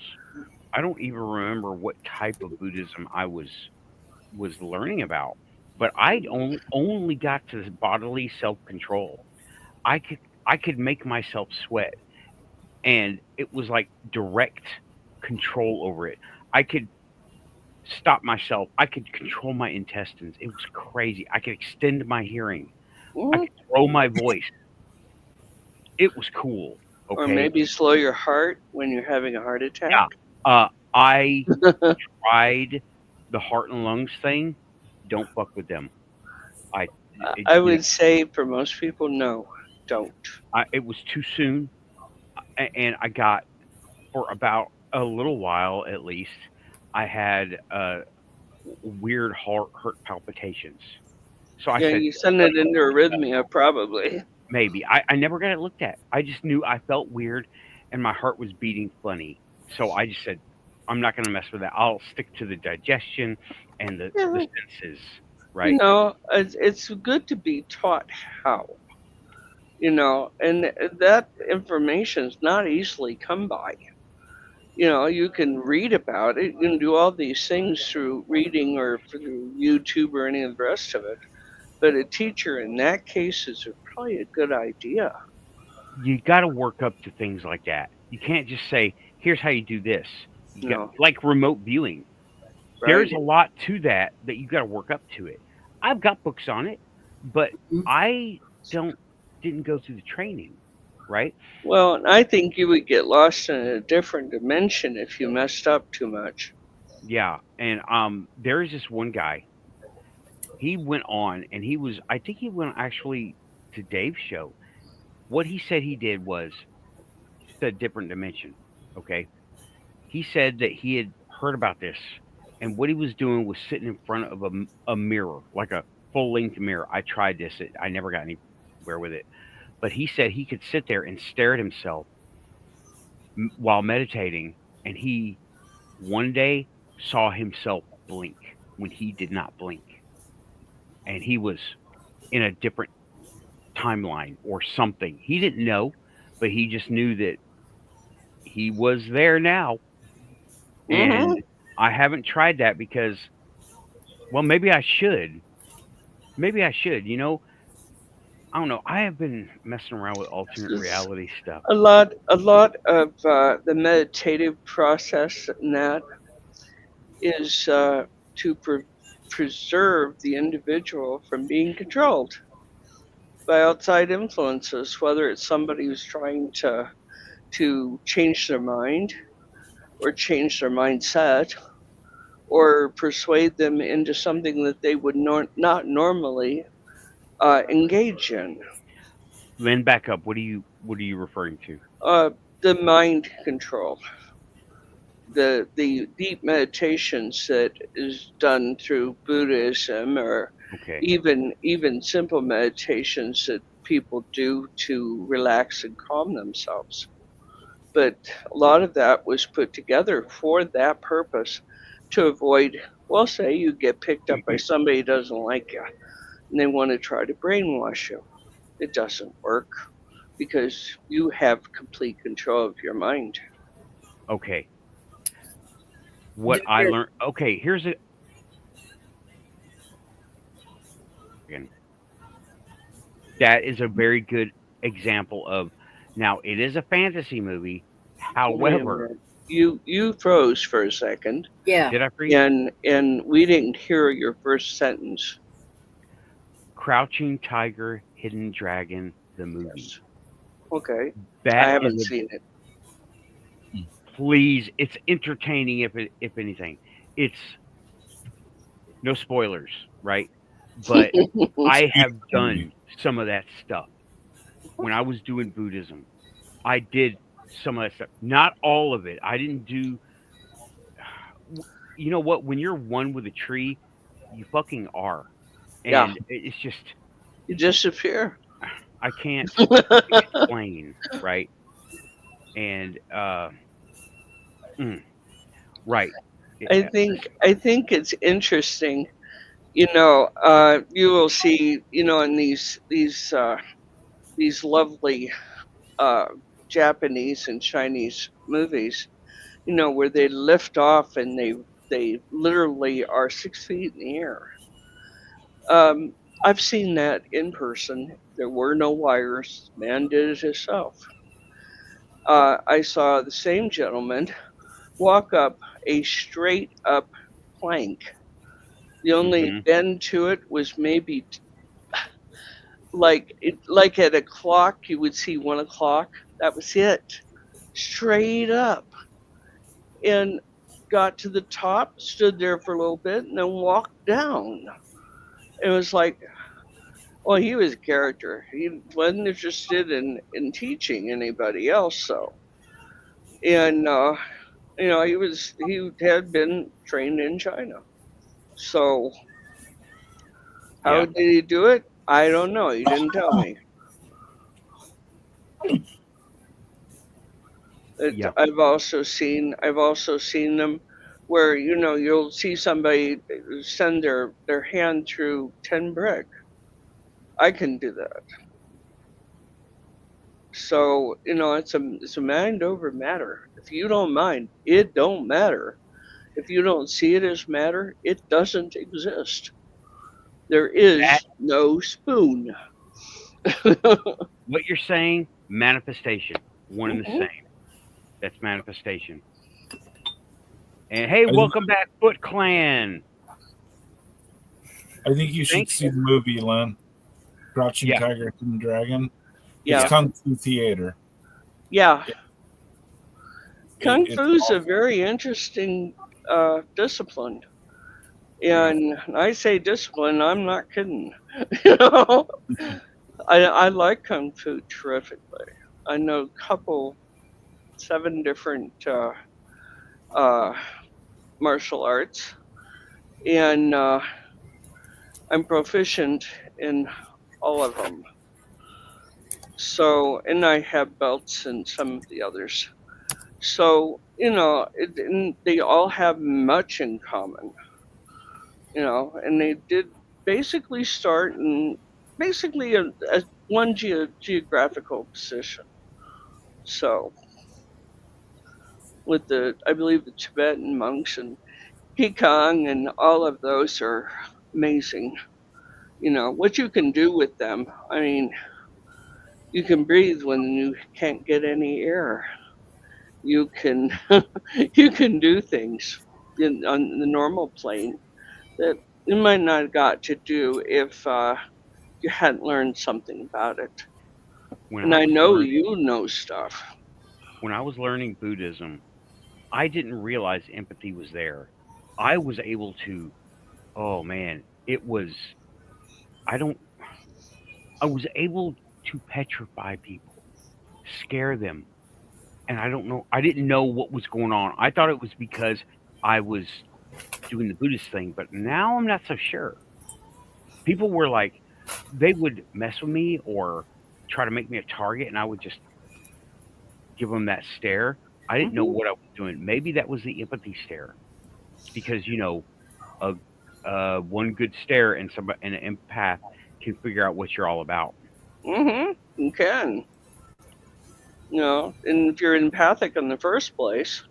I don't even remember what type of Buddhism I was learning about, but I only got to bodily self control. I could make myself sweat, and it was like direct control over it. I could stop myself. I could control my intestines. It was crazy. I could extend my hearing. I Mhm. could throw my voice. It was cool. Or Okay. maybe slow your heart when you're having a heart attack. Yeah. I tried the heart and lungs thing. Don't fuck with them. I would say for most people, no, don't. It was too soon, and I got for about a little while at least. I had weird heart palpitations. So I Yeah, said you send it into arrhythmia, probably. maybe. I never got it looked at. I just knew I felt weird, and my heart was beating funny. So I just said, I'm not going to mess with that. I'll stick to the digestion and the senses, right? It's good to be taught how, and that information is not easily come by. You can read about it. You can do all these things through reading or through YouTube or any of the rest of it. But a teacher in that case is probably a good idea. You got to work up to things like that. You can't just say, here's how you do this. Like remote viewing. Right? There's a lot to that you got to work up to it. I've got books on it, but I didn't go through the training, right? Well, I think you would get lost in a different dimension if you messed up too much. Yeah, and there's this one guy. He went on, and I think he went actually to Dave's show. What he said he did was a different dimension. Okay, he said that he had heard about this, and what he was doing was sitting in front of a mirror, like a full length mirror. I tried this; I never got anywhere with it. But he said he could sit there and stare at himself while meditating, and he one day saw himself blink when he did not blink, and he was in a different timeline or something. He didn't know, but he just knew that he was there now. And I haven't tried that because, well, maybe I should. Maybe I should. I don't know. I have been messing around with alternate reality stuff. A lot of the meditative process in that is to preserve the individual from being controlled by outside influences, whether it's somebody who's trying to change their mind or change their mindset or persuade them into something that they would not normally engage in. Lynn, back up. What are you referring to? The mind control, the deep meditations that is done through Buddhism, or even simple meditations that people do to relax and calm themselves. But a lot of that was put together for that purpose, to avoid, well, say you get picked up by somebody who doesn't like you and they want to try to brainwash you. It doesn't work because you have complete control of your mind. Okay. What I learned. Okay, here's it. That is a very good example of. Now it is a fantasy movie. However, you froze for a second. Yeah. Did I freeze? And we didn't hear your first sentence. Crouching Tiger, Hidden Dragon, the movie. Yes. Okay. That I haven't seen it. Please, it's entertaining if anything. It's no spoilers, right? But I have done some of that stuff. When I was doing Buddhism, I did some of that stuff. Not all of it. I didn't do. You know what? When you're one with a tree, you fucking are, Yeah. and it's just You disappear. I can't explain, right? And right. I think it's interesting. You will see, in these lovely Japanese and Chinese movies, where they lift off and they literally are 6 feet in the air. I've seen that in person. There were no wires. Man did it himself. I saw the same gentleman walk up a straight up plank. The only bend to it was maybe like at a clock you would see 1 o'clock. That was it, straight up, and got to the top, stood there for a little bit, and then walked down. It was like, well, he was a character. He wasn't interested in teaching anybody else. So, and he had been trained in China. So, how did he do it? I don't know. He didn't tell me. I've also seen them where you'll see somebody send their hand through 10 brick. I can do that. So it's a mind over matter. If you don't mind, it don't matter. If you don't see it as matter, it doesn't exist. There is no spoon. What you're saying, manifestation, one and the same. That's manifestation. And hey, welcome back, Foot Clan. I think you should see the movie, Lynn. Crouching Tiger, Hidden Dragon. Yeah. It's Kung Fu theater. Yeah. Kung Fu's a very interesting discipline. And I say discipline, I'm not kidding. I like Kung Fu terrifically. I know a couple, 7 different martial arts, and I'm proficient in all of them. So, and I have belts in some of the others. So, they all have much in common. And they did basically start in basically a one geographical position. So, with I believe the Tibetan monks and Qigong and all of those are amazing. What you can do with them. I mean, you can breathe when you can't get any air. You can you can do things on the normal plane that you might not have got to do if you hadn't learned something about it. And I know you know stuff. When I was learning Buddhism, I didn't realize empathy was there. I was able to, oh man, it was, I was able to petrify people, scare them. And I didn't know what was going on. I thought it was because I was doing the Buddhist thing, but now I'm not so sure. People were like, they would mess with me or try to make me a target, and I would just give them that stare. I didn't know what I was doing. Maybe that was the empathy stare, because one good stare and an empath can figure out what you're all about. You can. And if you're empathic in the first place,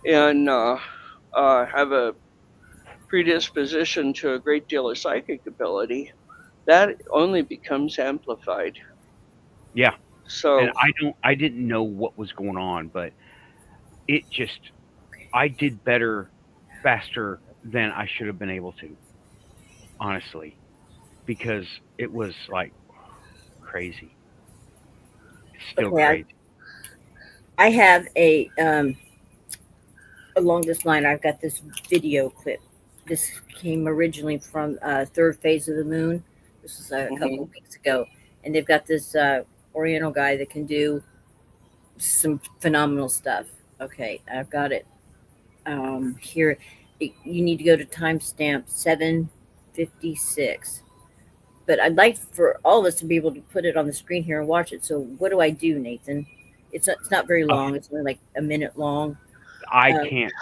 and have a predisposition to a great deal of psychic ability, that only becomes amplified. Yeah. So and I didn't know what was going on, but I did better faster than I should have been able to, honestly, because it was like crazy. It's still crazy. I have along this line, I've got this video clip this came originally from Thirdphase of the Moon. This was a couple of weeks ago, and they've got this Oriental guy that can do some phenomenal stuff. Okay, I've got it here. You need to go to timestamp 7:56. But I'd like for all of us to be able to put it on the screen here and watch it. So what do I do, Nathan? It's not very long. It's only like a minute long. I can't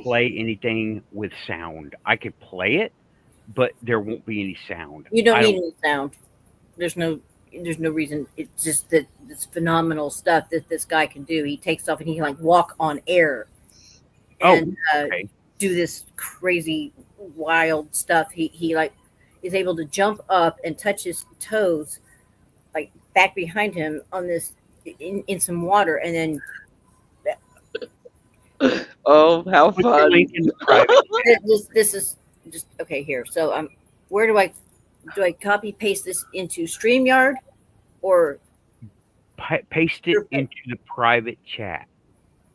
play anything with sound. I could play it, but there won't be any sound. You don't need any sound. There's no reason. It's just that it's phenomenal stuff that this guy can do. He takes off and he can like walk on air and okay. do this crazy wild stuff. He like is able to jump up and touch his toes like back behind him on this in some water, and then oh, how fun. This is just okay here. So where do I copy paste this into StreamYard or paste it into the private chat?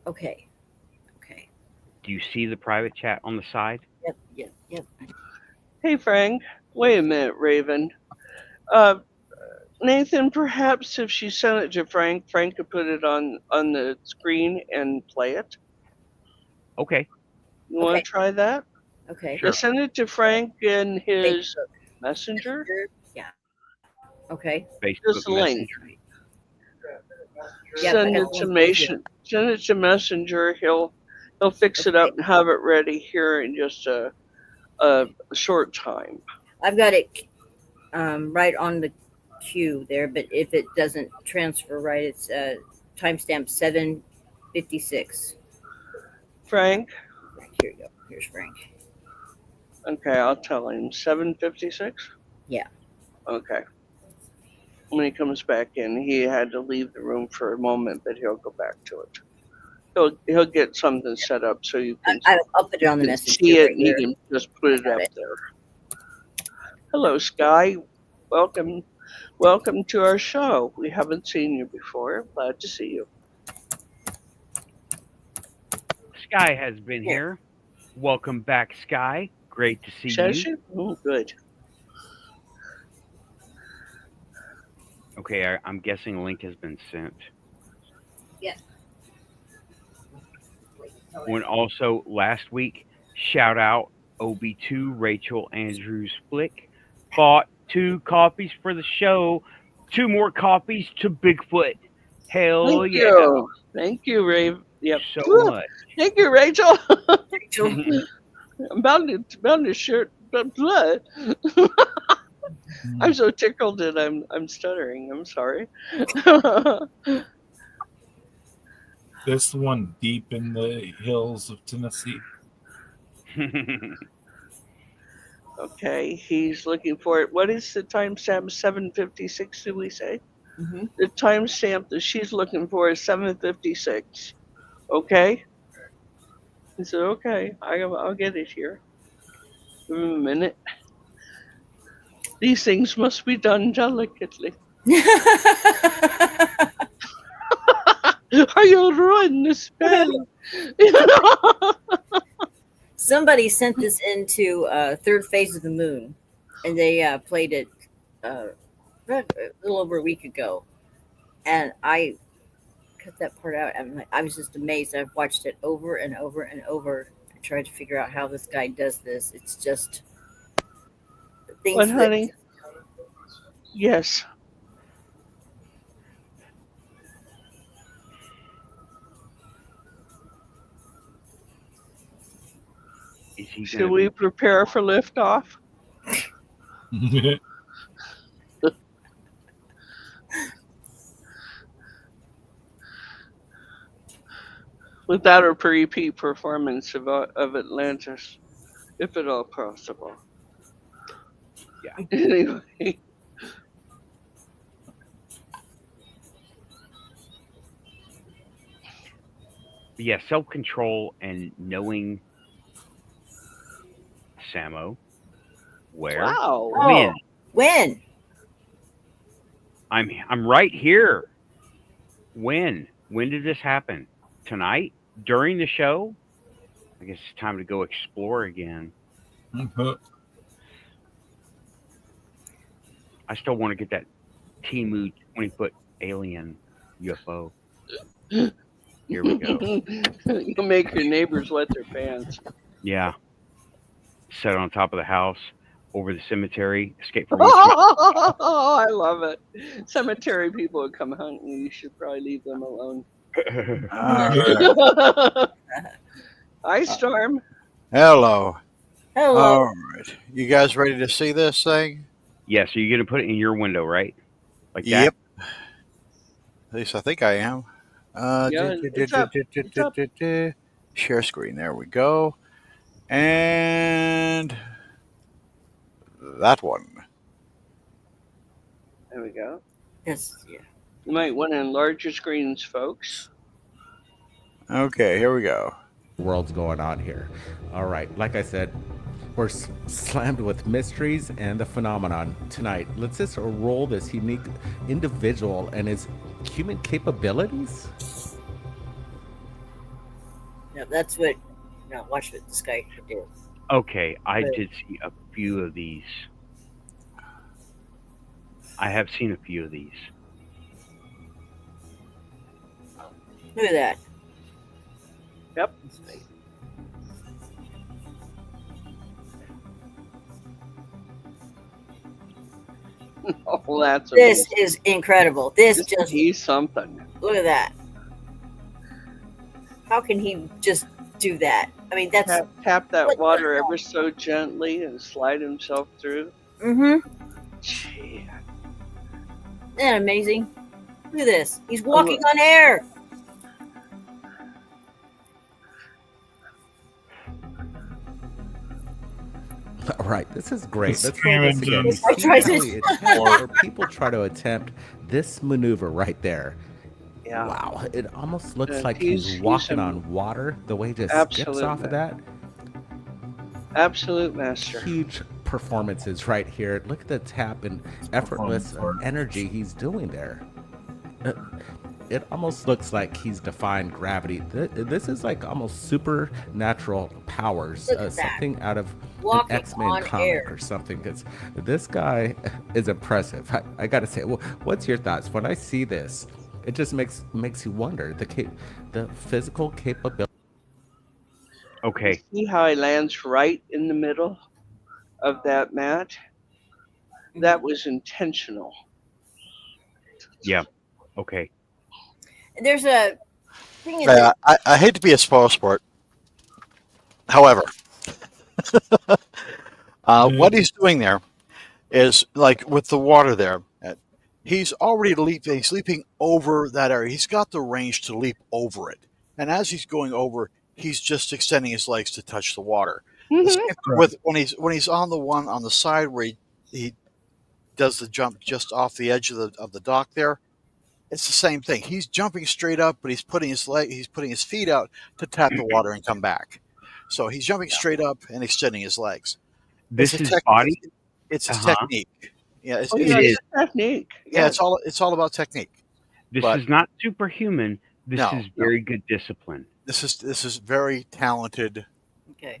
Okay. Do you see the private chat on the side? Yep. Hey, Frank. Wait a minute, Raven. Nathan, perhaps if she sent it to Frank could put it on the screen and play it. Okay. You want to try that? Okay. Sure. Just send it to Frank in his messenger. Yeah. Okay. Facebook Just a link. Yeah, Send it to Messenger. He'll fix it up and have it ready here in just a short time. I've got it right on the queue there, but if it doesn't transfer right, it's timestamp 7:56. Frank? Here you go. Here's Frank. Okay, I'll tell him. 7:56? Yeah. Okay. When he comes back in, he had to leave the room for a moment, but he'll go back to it. He'll get something set up so you can I'll put it on the message. See it, right and you can just put it up there. Hello, Sky. Welcome to our show. We haven't seen you before. Glad to see you. Sky has been here. Welcome back, Sky. Great to see you. Oh, good. Okay, I'm guessing a link has been sent. Yeah. And also last week, shout out OB2 Rachel Andrews Flick bought 2 copies for the show. 2 more copies to Bigfoot. Hell Thank yeah! you. Thank you, Rave. Yep. So much. Thank you, Rachel. Rachel. I'm bound to shirt blood. I'm so tickled that I'm stuttering. I'm sorry. This one deep in the hills of Tennessee. Okay, he's looking for it. What is the timestamp? 7:56, did we say? Mm-hmm. The timestamp that she's looking for is 7:56. Okay? He said, okay, I'll get it here. Give him a minute. These things must be done delicately. I'll ruin the spell. Somebody sent this into Thirdphase of the Moon, and they played it a little over a week ago, and I cut that part out. I was just amazed. I've watched it over and over and over to try to figure out how this guy does this. It's just things. What, honey? Yes. Should we prepare for liftoff? With that or repeat performance of Atlantis, if at all possible. Yeah. Anyway. Yeah, self-control and knowing, Samo, where, wow. When? I'm right here. When did this happen? Tonight? During the show? I guess it's time to go explore again. I still want to get that Timu 20-foot alien UFO. Here we go. You'll make your neighbors wet their pants. Yeah. Set on top of the house, over the cemetery, escape from Oh, I love it. Cemetery people would come hunting you. You should probably leave them alone. Hi, Storm. Hello. Hello. All right. You guys ready to see this thing? Yeah, so you're going to put it in your window, right? Like that? Yep. At least I think I am. Yeah, it's up. It's up. Share screen. There we go. And that one. There we go. Yes. Yeah. You might want to enlarge your screens, folks. Okay, here we go. World's going on here. All right, like I said, we're slammed with mysteries and the phenomenon tonight. Let's just roll this unique individual and his human capabilities. No, that's what. No, watch what this guy could do. Okay, I did see a few of these. I have seen a few of these. Look at that. Yep. Oh, that's This amazing. is incredible. This just He's something. look at that. How can he just do that? I mean, that's Tap that What the water hell? ever so gently and slide himself through. Gee. Isn't that amazing? Look at this. He's walking on air. All right, this is great. It's Let's roll this screaming again. Jim. I tried to- Really attempt, or people try to attempt this maneuver right there. Yeah. Wow, it almost looks Yeah, like he's- he's he's walking a- on water. The way he just skips Absolute off of that. Absolute master. Huge performances right here. Look at the tap and effortless Performance art. energy he's doing there. It almost looks like he's defying gravity. This is like almost supernatural powers. Look at that. Something out of Walking an X-Men on comic air. or something. Because this guy is impressive. I got to say, well, what's your thoughts when I see this? It just makes you wonder the physical capability. Okay, See how he lands right in the middle of that mat? That was intentional. yeah, okay. There's a thing. In Yeah, I hate to be a spoilsport. However, what he's doing there is like with the water there. He's already leaping. He's leaping over that area. He's got the range to leap over it, and as he's going over, he's just extending his legs to touch the water. The same thing with when he's on the one on the side where he does the jump just off the edge of the dock there. It's the same thing. He's jumping straight up, but he's putting his feet out to tap the water and come back. So he's jumping straight up and extending his legs. This It's a is tech- body. It's a Uh-huh. technique. Yeah, it's, Oh, it's, yeah, It it's is. a technique. yeah, it's all about technique. This but- is not superhuman. This No, is very good discipline. This is very talented. okay.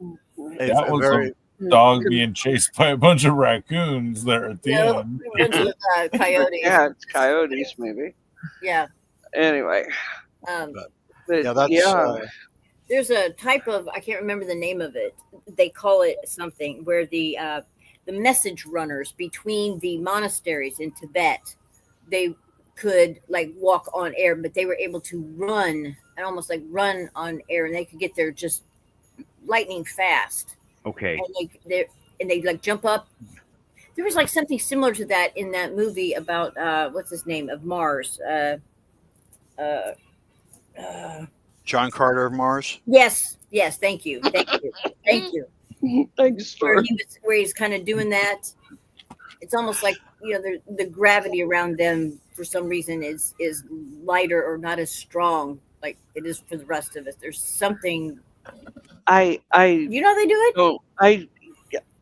It's That a was very Dog being chased by a bunch of raccoons there at the No, end. a bunch of coyotes. Yeah, it's coyotes, maybe. Yeah. Anyway, Um, but yeah. That's there's a type of, I can't remember the name of it. They call it something where the message runners between the monasteries in Tibet, they could like walk on air, but they were able to run and almost like run on air, and they could get there just lightning fast. Okay. And they like jump up. There was like something similar to that in that movie about what's his name of Mars. John Carter of Mars. Yes. Thank you. thanks, Where Storm. he's kind of doing that. It's almost like the gravity around them for some reason is lighter or not as strong like it is for the rest of us. There's something. I You know they do it. don't.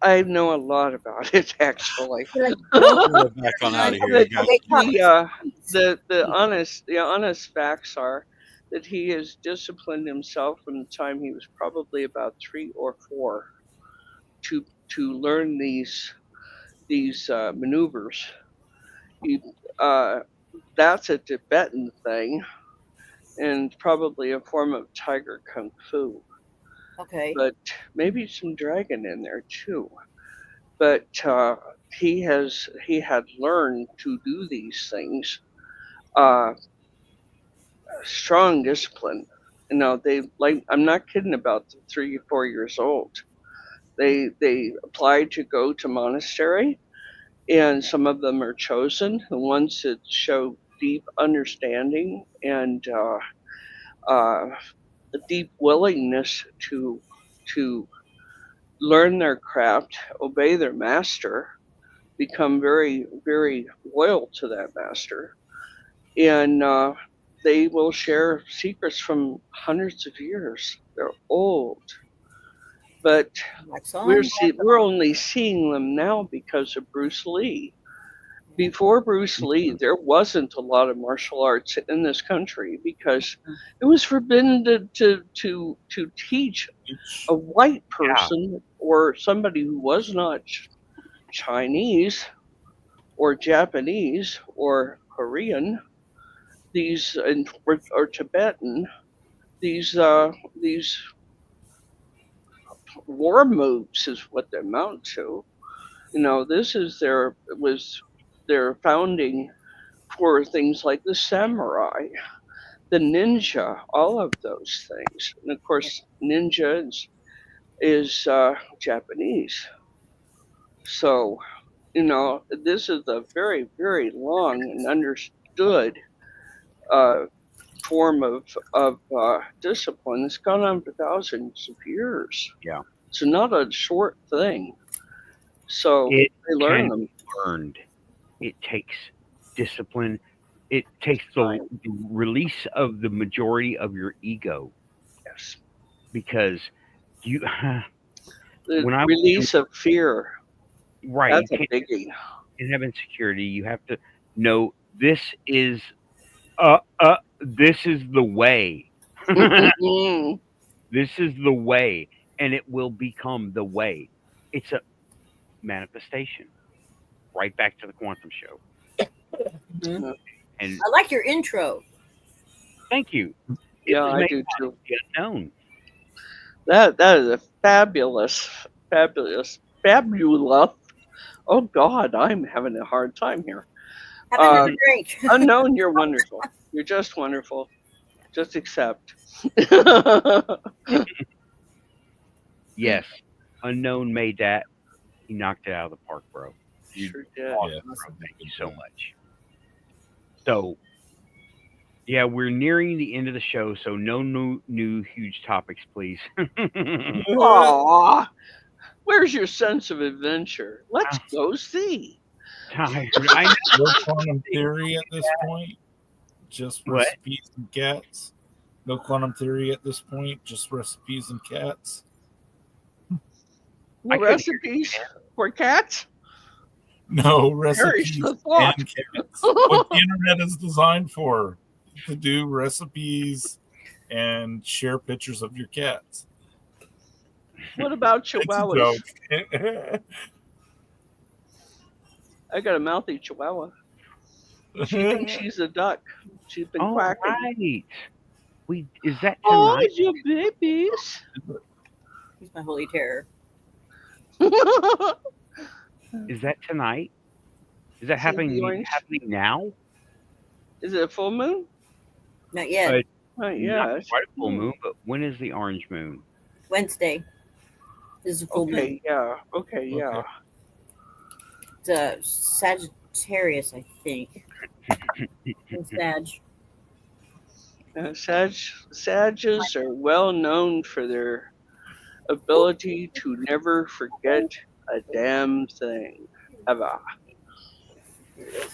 I know a lot about it actually. We're back on out of here, you guys. The honest facts are that he has disciplined himself from the time he was probably about 3 or 4 to learn these maneuvers. He, that's a Tibetan thing, and probably a form of tiger kung fu, Okay. but maybe some dragon in there too. But he had learned to do these things. Strong discipline. You know, I'm not kidding about the 3 or 4 years old. They applied to go to monastery, and some of them are chosen. The ones that show deep understanding and a deep willingness to learn their craft, obey their master, become very, very loyal to that master, and they will share secrets from hundreds of years. They're old, but we're only seeing them now because of Bruce Lee. Before Bruce Lee, there wasn't a lot of martial arts in this country because it was forbidden to teach a white person or somebody who was not Chinese or Japanese or Korean or Tibetan these war moves is what they amount to. You know, this is their founding for things like the samurai, the ninja, all of those things. And of course, ninja is Japanese. So, you know, this is a very, very long and understood form of discipline. It's gone on for thousands of years. Yeah. It's not a short thing. So It they learn can them. be learned. It takes discipline. It takes the release of the majority of your ego. Yes. Because you The when I release of fear. right, That's you a biggie. in have insecurity, you have to know this is this is the way. Mhm. This is the way, and it will become the way. It's a manifestation. Right back to the quantum show. Mhm. And I like your intro. thank you. It Yeah, was I made do by too. the unknown. That is a fabulous. Oh God, I'm having a hard time here. Have another drink. Unknown, you're wonderful. You're just wonderful. Just accept. Yes, unknown made that. He knocked it out of the park, bro. You Sure did. awesome, bro. Thank you so much. So, yeah, we're nearing the end of the show, so no new huge topics, please. Aw, where's your sense of adventure? Let's go see. Tired. I know. No quantum theory at this point. Just What? recipes and cats. No quantum theory at this point. Just recipes and cats. No recipes for cats? No Perish recipes the and thought. cats. What the internet is designed for. To do recipes and share pictures of your cats. What about It's a chihuahuas? joke. I got a mouthy chihuahua. She thinks she's a duck. She's been quacking. Right. Is that Oh, tonight? you babies. He's my holy terror. Is that tonight? Is that See the happening orange? now? Is it a full moon? Not yet. Not Not yet. quite a full moon, but when is the orange moon? Wednesday. This is a full moon. Okay, yeah. Okay, yeah. It's Sagittarius, I think. It's Sag. Sages are well known for their ability to never forget a damn thing. Ever. Did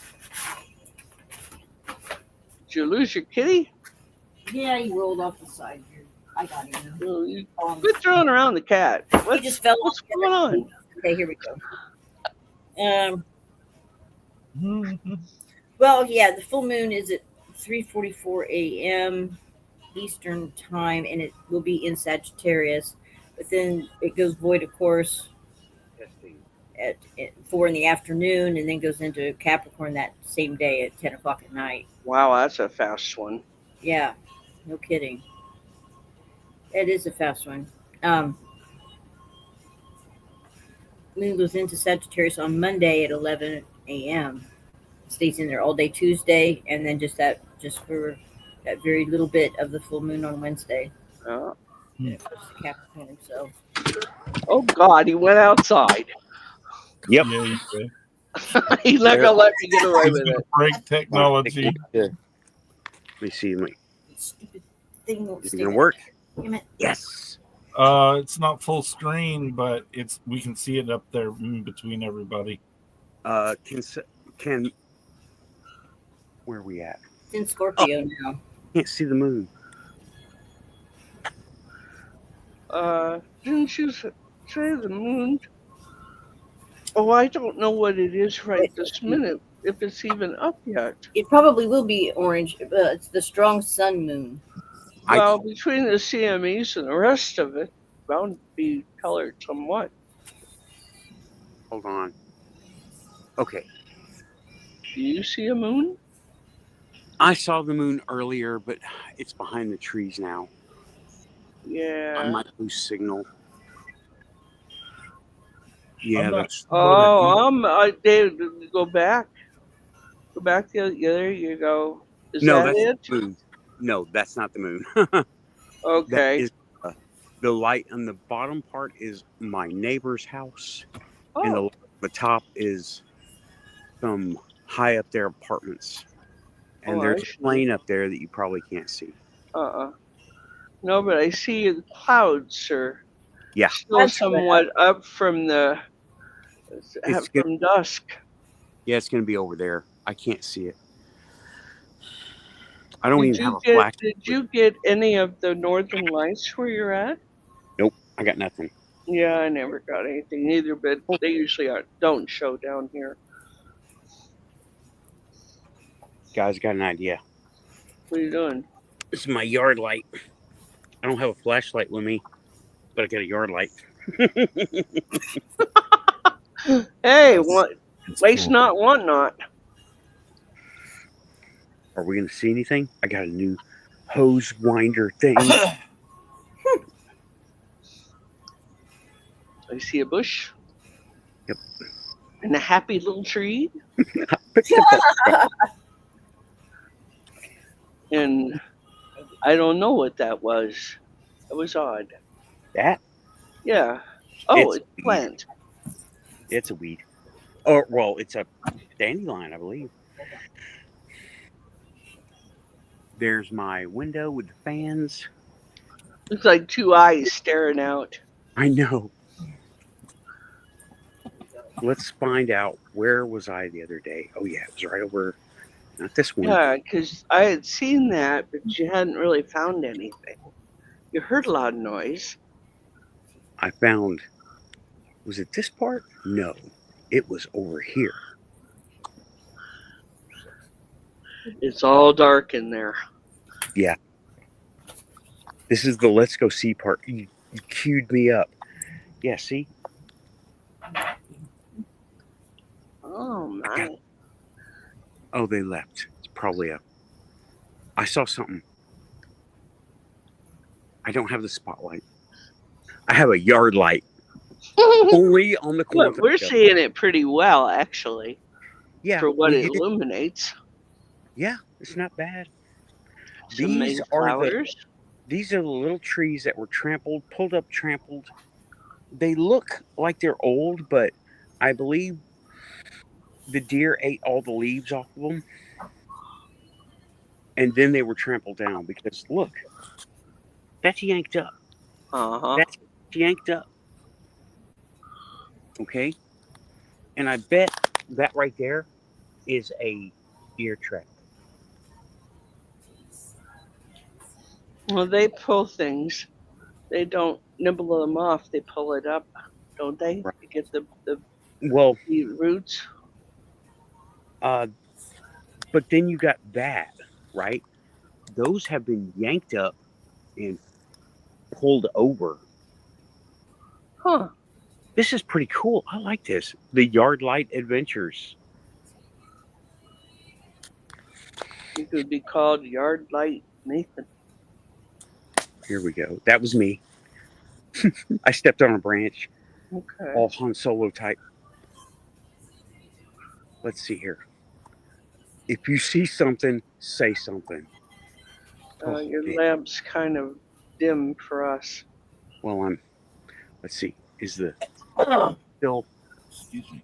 you lose your kitty? Yeah, he rolled off the side here. I got him. Well, you quit throwing around the cat. He just fell What's off. going on? Okay, here we go. Well, yeah, the full moon is at 3:44 a.m. Eastern time, and it will be in Sagittarius. But then it goes void of course at 4 in the afternoon, and then goes into Capricorn that same day at 10 o'clock at night. Wow, that's a fast one. Yeah, no kidding. It is a fast one. Moon goes into Sagittarius on Monday at 11 a.m. Stays in there all day Tuesday, and then just for that very little bit of the full moon on Wednesday. Oh. Yeah, it's Capricorn. So. Oh God, he went outside. Yep. Yeah, you did. He's not gonna let me get away He's with gonna it. break technology. Let me see. Stupid thing won't Is it stay gonna there. work? Damn it. Yes. It's not full screen, but we can see it up there in between everybody. Can where are we at? It's in Scorpio now. Can't see the moon. Didn't you say the moon? Oh, I don't know what it is right this minute, if it's even up yet. It probably will be orange. It's the strong sun moon. Well, between the CMEs and the rest of it, bound to be colored somewhat. Hold on. Okay. Do you see a moon? I saw the moon earlier, but it's behind the trees now. I Yeah. might lose signal. Yeah, I'm not that's sure what it David, go back. Go back there you go. Is no, that that's it? the moon. No, that's not the moon. Okay. That is the light on the bottom part is my neighbor's house, and Oh, the top is some high up there apartments. And Oh, there's I see. a plane up there that you probably can't see. No, but I see the clouds, sir. Yeah. Still That's somewhat up from from dusk. Yeah, it's going to be over there. I can't see it. I don't Did even have you a get flash. Did you get any of the northern lights where you're at? Nope, I got nothing. Yeah, I never got anything either, but they usually don't show down here. Guys, got an idea. What are you doing? This is my yard light. I don't have a flashlight with me, but I got a yard light. Hey, That's- what? It's Waste cool. not, want not. Are we going to see anything? I got a new hose winder thing. I see a bush. Yep. And a happy little tree. And I don't know what that was. It was odd. That? Yeah. Oh, It's it's a plant. It's a weed. Or, well, it's a dandelion, I believe. There's my window with the fans. Looks like two eyes staring out. I know. Let's find out. Where was I the other day? Oh, yeah, it was right over. Not this one. Yeah, because I had seen that, but you hadn't really found anything. You heard a lot of noise. I found. Was it this part? No. It was over here. It's all dark in there. Yeah. This is the let's go see part. You queued me up. Yeah, see? Oh, my. Oh, they left. It's probably I saw something. I don't have the spotlight. I have a yard light. Only on the corner. Look, we're seeing it pretty well, actually, Yeah. for what well, it illuminates. Yeah, it's not bad. Some nice flowers. These are the little trees that were pulled up, trampled. They look like they're old, but I believe the deer ate all the leaves off of them. And then they were trampled down because, look, that's yanked up. Uh-huh. That's yanked up. Okay? And I bet that right there is a deer track. Well, they pull things. They don't nibble them off. They pull it up, don't they? Right. To get the Well, roots. but then you got that, right? those have been yanked up and pulled over. Huh. This is pretty cool. I like this. The Yard Light Adventures. It could be called Yard Light Nathan. Here we go. That was me. I stepped on a branch. Okay. All Han Solo type. Let's see here. If you see something, say something. Your Okay. lamp's kind of dim for us. Well, let's see. Is the still? Excuse me.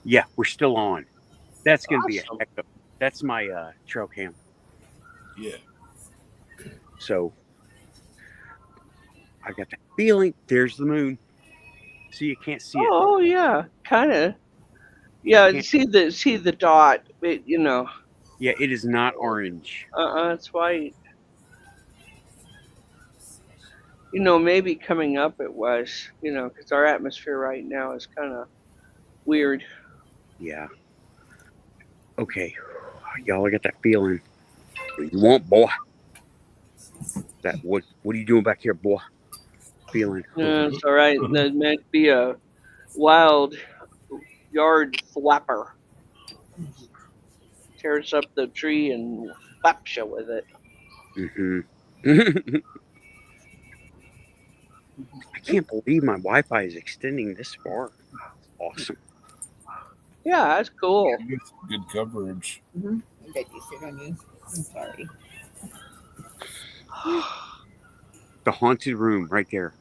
Yeah, we're still on. That's gonna be a Awesome. heck of. That's my trail cam. Yeah. So I got that feeling. There's the moon. See, you can't see it. Oh yeah, kind of. Yeah, You see the dot. It, Yeah, it is not orange. it's white. Maybe coming up it was. Because our atmosphere right now is kind of weird. Yeah. Okay, y'all, I got that feeling. What you want, boy? What are you doing back here, boy? Feeling. Yeah, it's all right. That might be a wild yard flapper. Tears up the tree and flaps you with it. Mm-hmm. I can't believe my Wi-Fi is extending this far. Awesome. Yeah, that's cool. Good coverage. Did you sit on you? I'm sorry. The haunted room right there.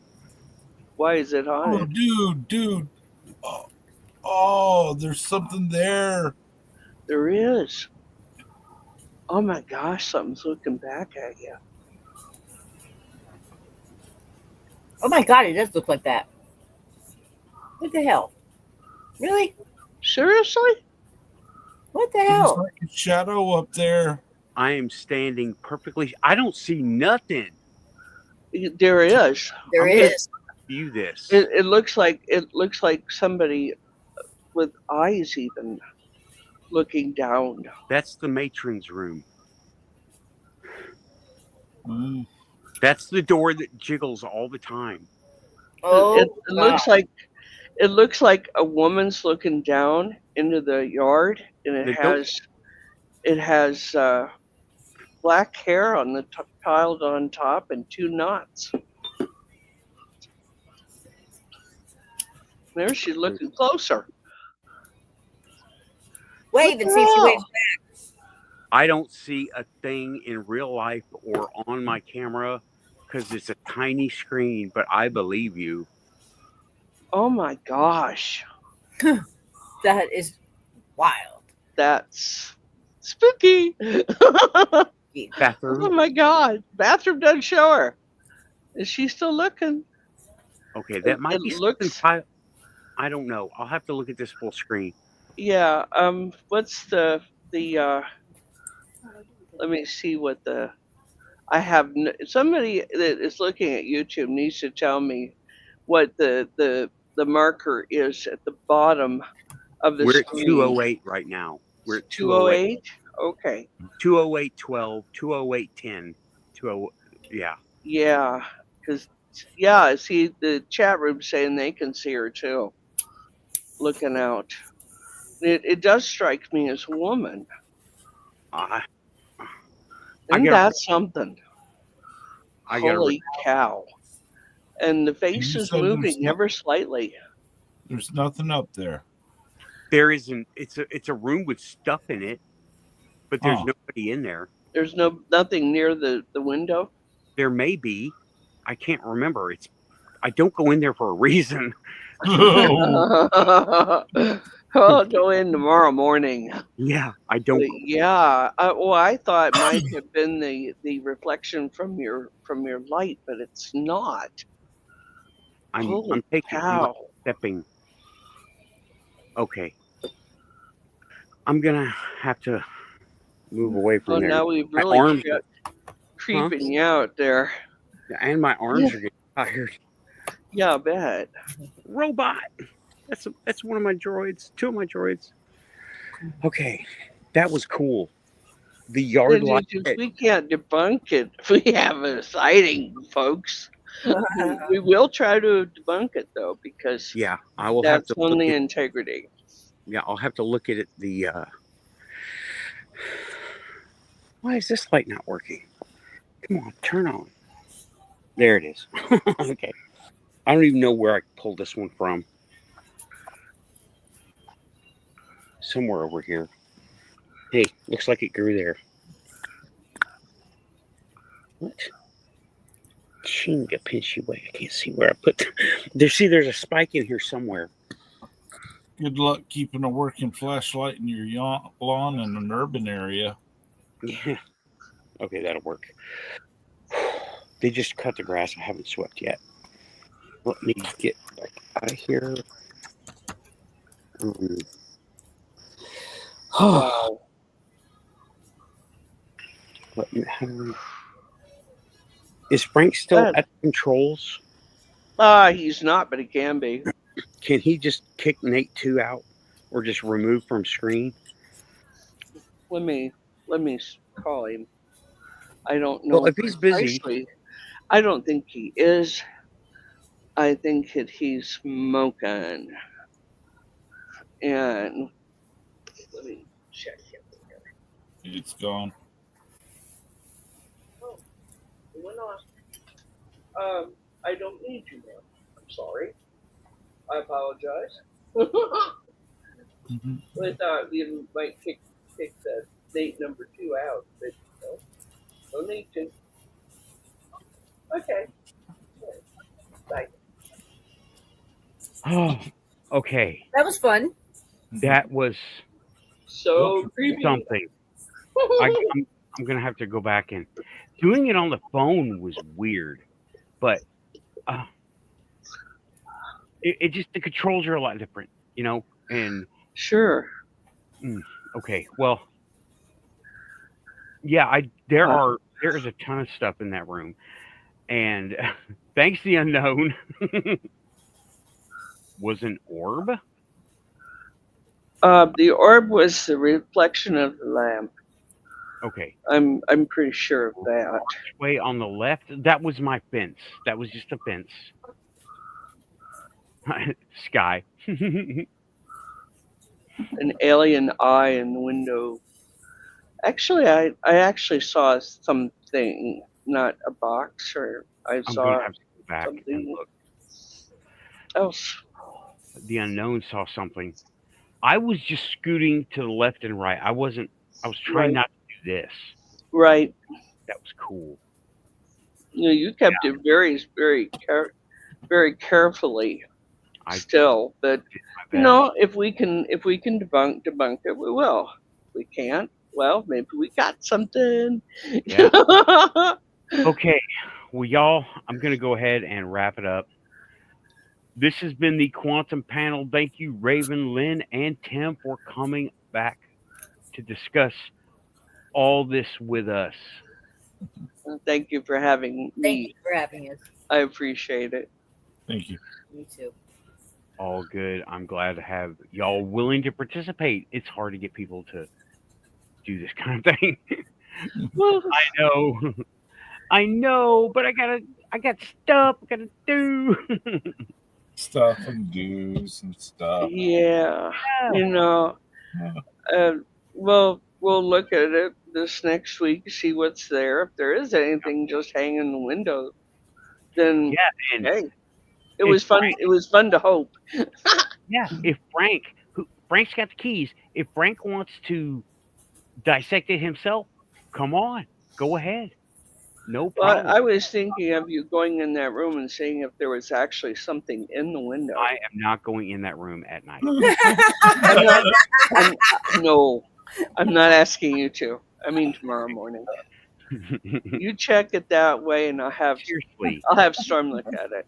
Why is it Oh, haunted? dude. Oh, there's something there. There is. Oh my gosh, something's looking back at you. Oh my God, it does look like that. What the hell? Really? Seriously? What the There's hell? like a shadow up there. I am standing perfectly. I don't see nothing. There is. There I'm gonna is. view this. It looks like somebody with eyes even looking down. That's the matron's room. Mm. That's the door that jiggles all the time. Oh, it looks like a woman's looking down into the yard, and The it has black hair on the piled on top and 2 knots. There she's looking closer. wave and see if she waves back. I don't see a thing in real life or on my camera because it's a tiny screen, but I believe you. Oh my gosh, That is wild. that's spooky. Bathroom. Oh my god, bathroom doesn't show her. Is she still looking? Okay, that might It be looks- something. I don't know. I'll have to look at this full screen. Yeah. What's the let me see what the I have somebody that is looking at YouTube needs to tell me what the marker is at the bottom of the We're at screen. 208 right now. We're at 208. Okay. 208.12, 208.10, 20. Yeah. Yeah, because see the chat room saying they can see her too, looking out. It does strike me as a woman. I And gotta- that's something. I got Holy cow! And the face You is said there's moving no- ever slightly. There's nothing up there. There isn't. It's a room with stuff in it, but there's Oh. nobody in there. There's nothing near the window. There may be. I can't remember. I don't go in there for a reason. I'll go in tomorrow morning. Yeah, I don't. Yeah. Well, I thought it might have been the reflection from your light, but it's not. Holy I'm taking. I'm cow! stepping. Okay. I'm gonna have to move away from Oh, there. now we've My really arms- creeping you out there. And my arms are getting tired. Yeah, I bet. Robot. That's one of my droids. 2 of my droids. Okay, That was cool. The yard light. We can't debunk it if we have a sighting, folks. We will try to debunk it though, because Yeah, I will have that's to on look the at, integrity. yeah, I'll have to look at it. Why is this light not working? Come on, turn on. There it is. Okay. I don't even know where I pulled this one from. Somewhere over here. Hey, looks like it grew there. What? Chinga pinchy way. I can't see where I put there's a spike in here somewhere. Good luck keeping a working flashlight in your lawn in an urban area. Yeah. Okay, that'll work. They just cut the grass. I haven't swept yet. Let me get back out of here. Wow. Is Frank still at the controls? He's not, but he can be. Can he just kick Nate 2 out or just remove from screen? Let me call him. I don't know. Well, if he's busy, precisely. I don't think he is. I think that he's smoking. And let me check him. It's gone. Oh, it went off. I don't need you now. I'm sorry. I apologize. Mm-hmm. I thought we might kick the date number 2 out, but no need to. Okay. Bye. oh, okay. That was fun. That was So creepy. something. I'm gonna have to go back and doing it on the phone was weird, but it just the controls are a lot different, you know. And Sure. Okay, well, yeah, there's a ton of stuff in that room, and thanks the unknown was an orb. The orb was the reflection of the lamp. Okay. I'm pretty sure of that. Way on the left, that was my fence. That was just a fence. Sky. An alien eye in the window. Actually, I actually saw something, not a box, or I I'm saw gonna have to go back and something look. else. The unknown saw something. I was just scooting to the left and right. I was trying not to do this. Right. That was cool. You kept it very, very, very carefully. Still, but if we can debunk it, we will. If we can't, well, maybe we got something. Yeah. Okay. Well, y'all, I'm gonna go ahead and wrap it up. This has been the Quantum Panel. Thank you, Raven, Lynn, and Tim, for coming back to discuss all this with us. Thank you for having me. Thank you for having us. I appreciate it. Thank you. Me too. All good. I'm glad to have y'all willing to participate. It's hard to get people to do this kind of thing. Well, I know, but I got stuff I gotta do. Stuff and do's and stuff. Yeah. Well, we'll look at it this next week, see what's there. If there is anything just hanging in the window, then hey, it was fun. It was fun to hope. Yeah, if Frank's got the keys. If Frank wants to dissect it himself, come on, go ahead. No problem. Well, I was thinking of you going in that room and seeing if there was actually something in the window. I am not going in that room at night. No, I'm not asking you to. I mean tomorrow morning. You check it that way, and I'll have Storm look at it.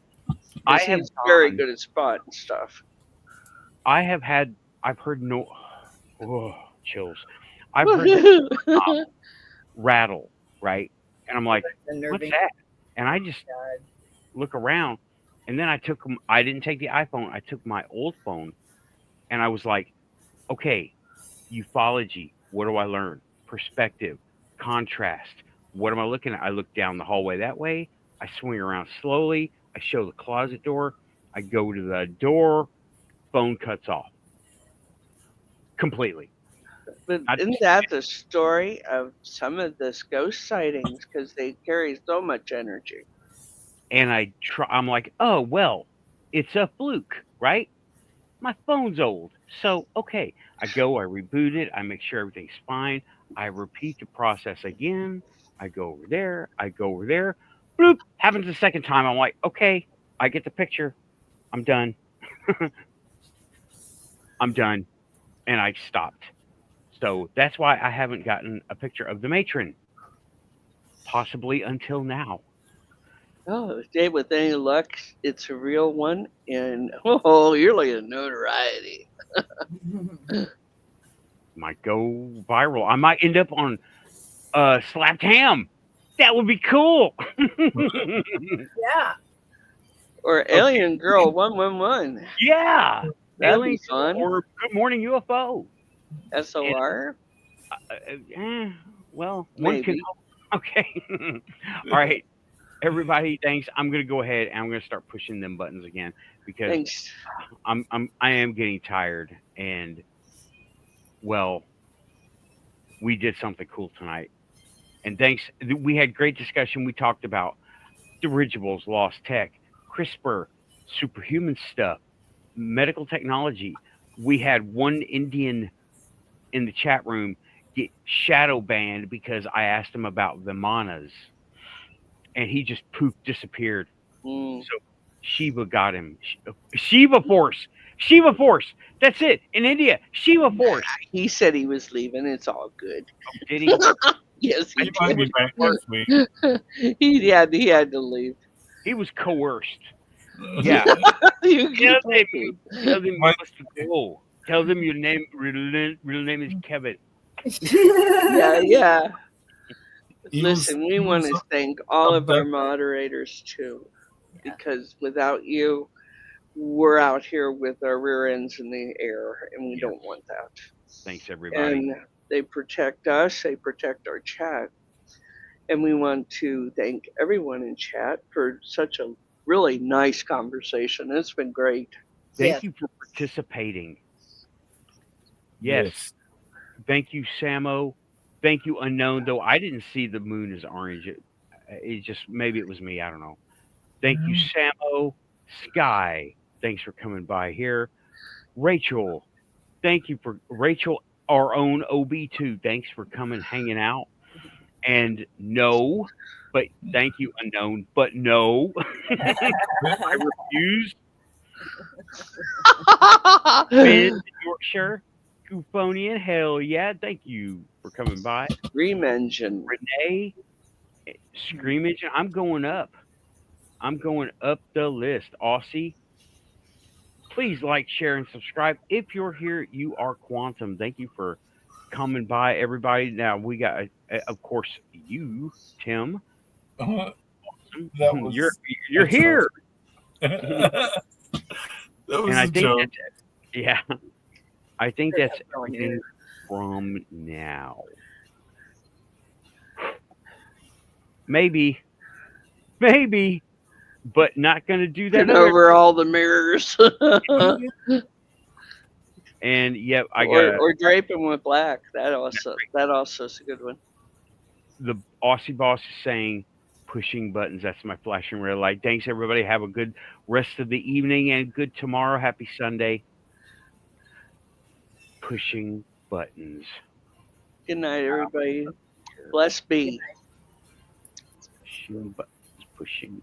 He's very good at spotting stuff. I've heard chills. I've heard rattle, right? And I'm like, what's that? And I just look around, and then I didn't take the iPhone. I took my old phone, and I was like, okay, ufology. What do I learn? Perspective, contrast. What am I looking at? I look down the hallway that way. I swing around slowly. I show the closet door. I go to the door. Phone cuts off completely. But I, isn't that the story of some of this ghost sightings? Because they carry so much energy. and I'm like, oh, well, it's a fluke, right? My phone's old. So, okay. I go, I reboot it. I make sure everything's fine. I repeat the process again. I go over there. I go over there. Bloop. Happens the second time. I'm like, okay, I get the picture. I'm done. I'm done. And I stopped. So that's why I haven't gotten a picture of the matron, possibly until now. Oh, Dave, with any luck, it's a real one. And oh, you're looking at notoriety. Might go viral. I might end up on Slapped Ham. That would be cool. Yeah. Or Alien Girl 111. Yeah. That'd Alien be fun. Or Good Morning UFO. SOR? Well, one can. Maybe. Okay. All right. Everybody, thanks. I'm gonna go ahead and I'm gonna start pushing them buttons again because Thanks. I am getting tired, and well, we did something cool tonight. And thanks. We had great discussion. We talked about dirigibles, lost tech, CRISPR, superhuman stuff, medical technology. We had one Indian in the chat room get shadow banned because I asked him about Vimanas, and he just poof disappeared. Mm. So Shiva got him. Shiva Force. Shiva Force. That's it. In India, Shiva Force. He said he was leaving. It's all good. Did he? Yes, He he might be did. back next week. He had to leave. He was coerced. Yeah. You keep Tell talking. them you must go. Tell them your name, real name is Kevin. Yeah. He Listen, we was want to thank all of our abducted. moderators too, because without you, we're out here with our rear ends in the air, and we don't want that. Thanks, everybody. And they protect us, they protect our chat. And we want to thank everyone in chat for such a really nice conversation. It's been great. Thank you for participating. Yes. Thank you, Samo. Thank you, Unknown. Though I didn't see the moon as orange. It just, maybe it was me. I don't know. Thank you, Samo. Sky. Thanks for coming by here. Rachel. Thank you for Rachel, our own OB2. Thanks for coming, hanging out. And no, but thank you, Unknown. But no, I refuse. Ben, Yorkshire, Goofonian, hell yeah. Thank you for coming by. Dream Engine. Renee, Scream Engine. I'm going up. I'm going up the list. Aussie, please like, share, and subscribe. If you're here, you are Quantum. Thank you for coming by, everybody. Now we got, of course, you, Tim. That was, you're here. that was And I a think joke. I think that's everything from now. Maybe, but not going to do that. And over all the mirrors. And yep, I got or draping with black. That also is a good one. The Aussie boss is saying pushing buttons. That's my flashing red light. Thanks, everybody. Have a good rest of the evening and good tomorrow. Happy Sunday. Pushing buttons. Good night, everybody. Bless be. Pushing buttons. Pushing.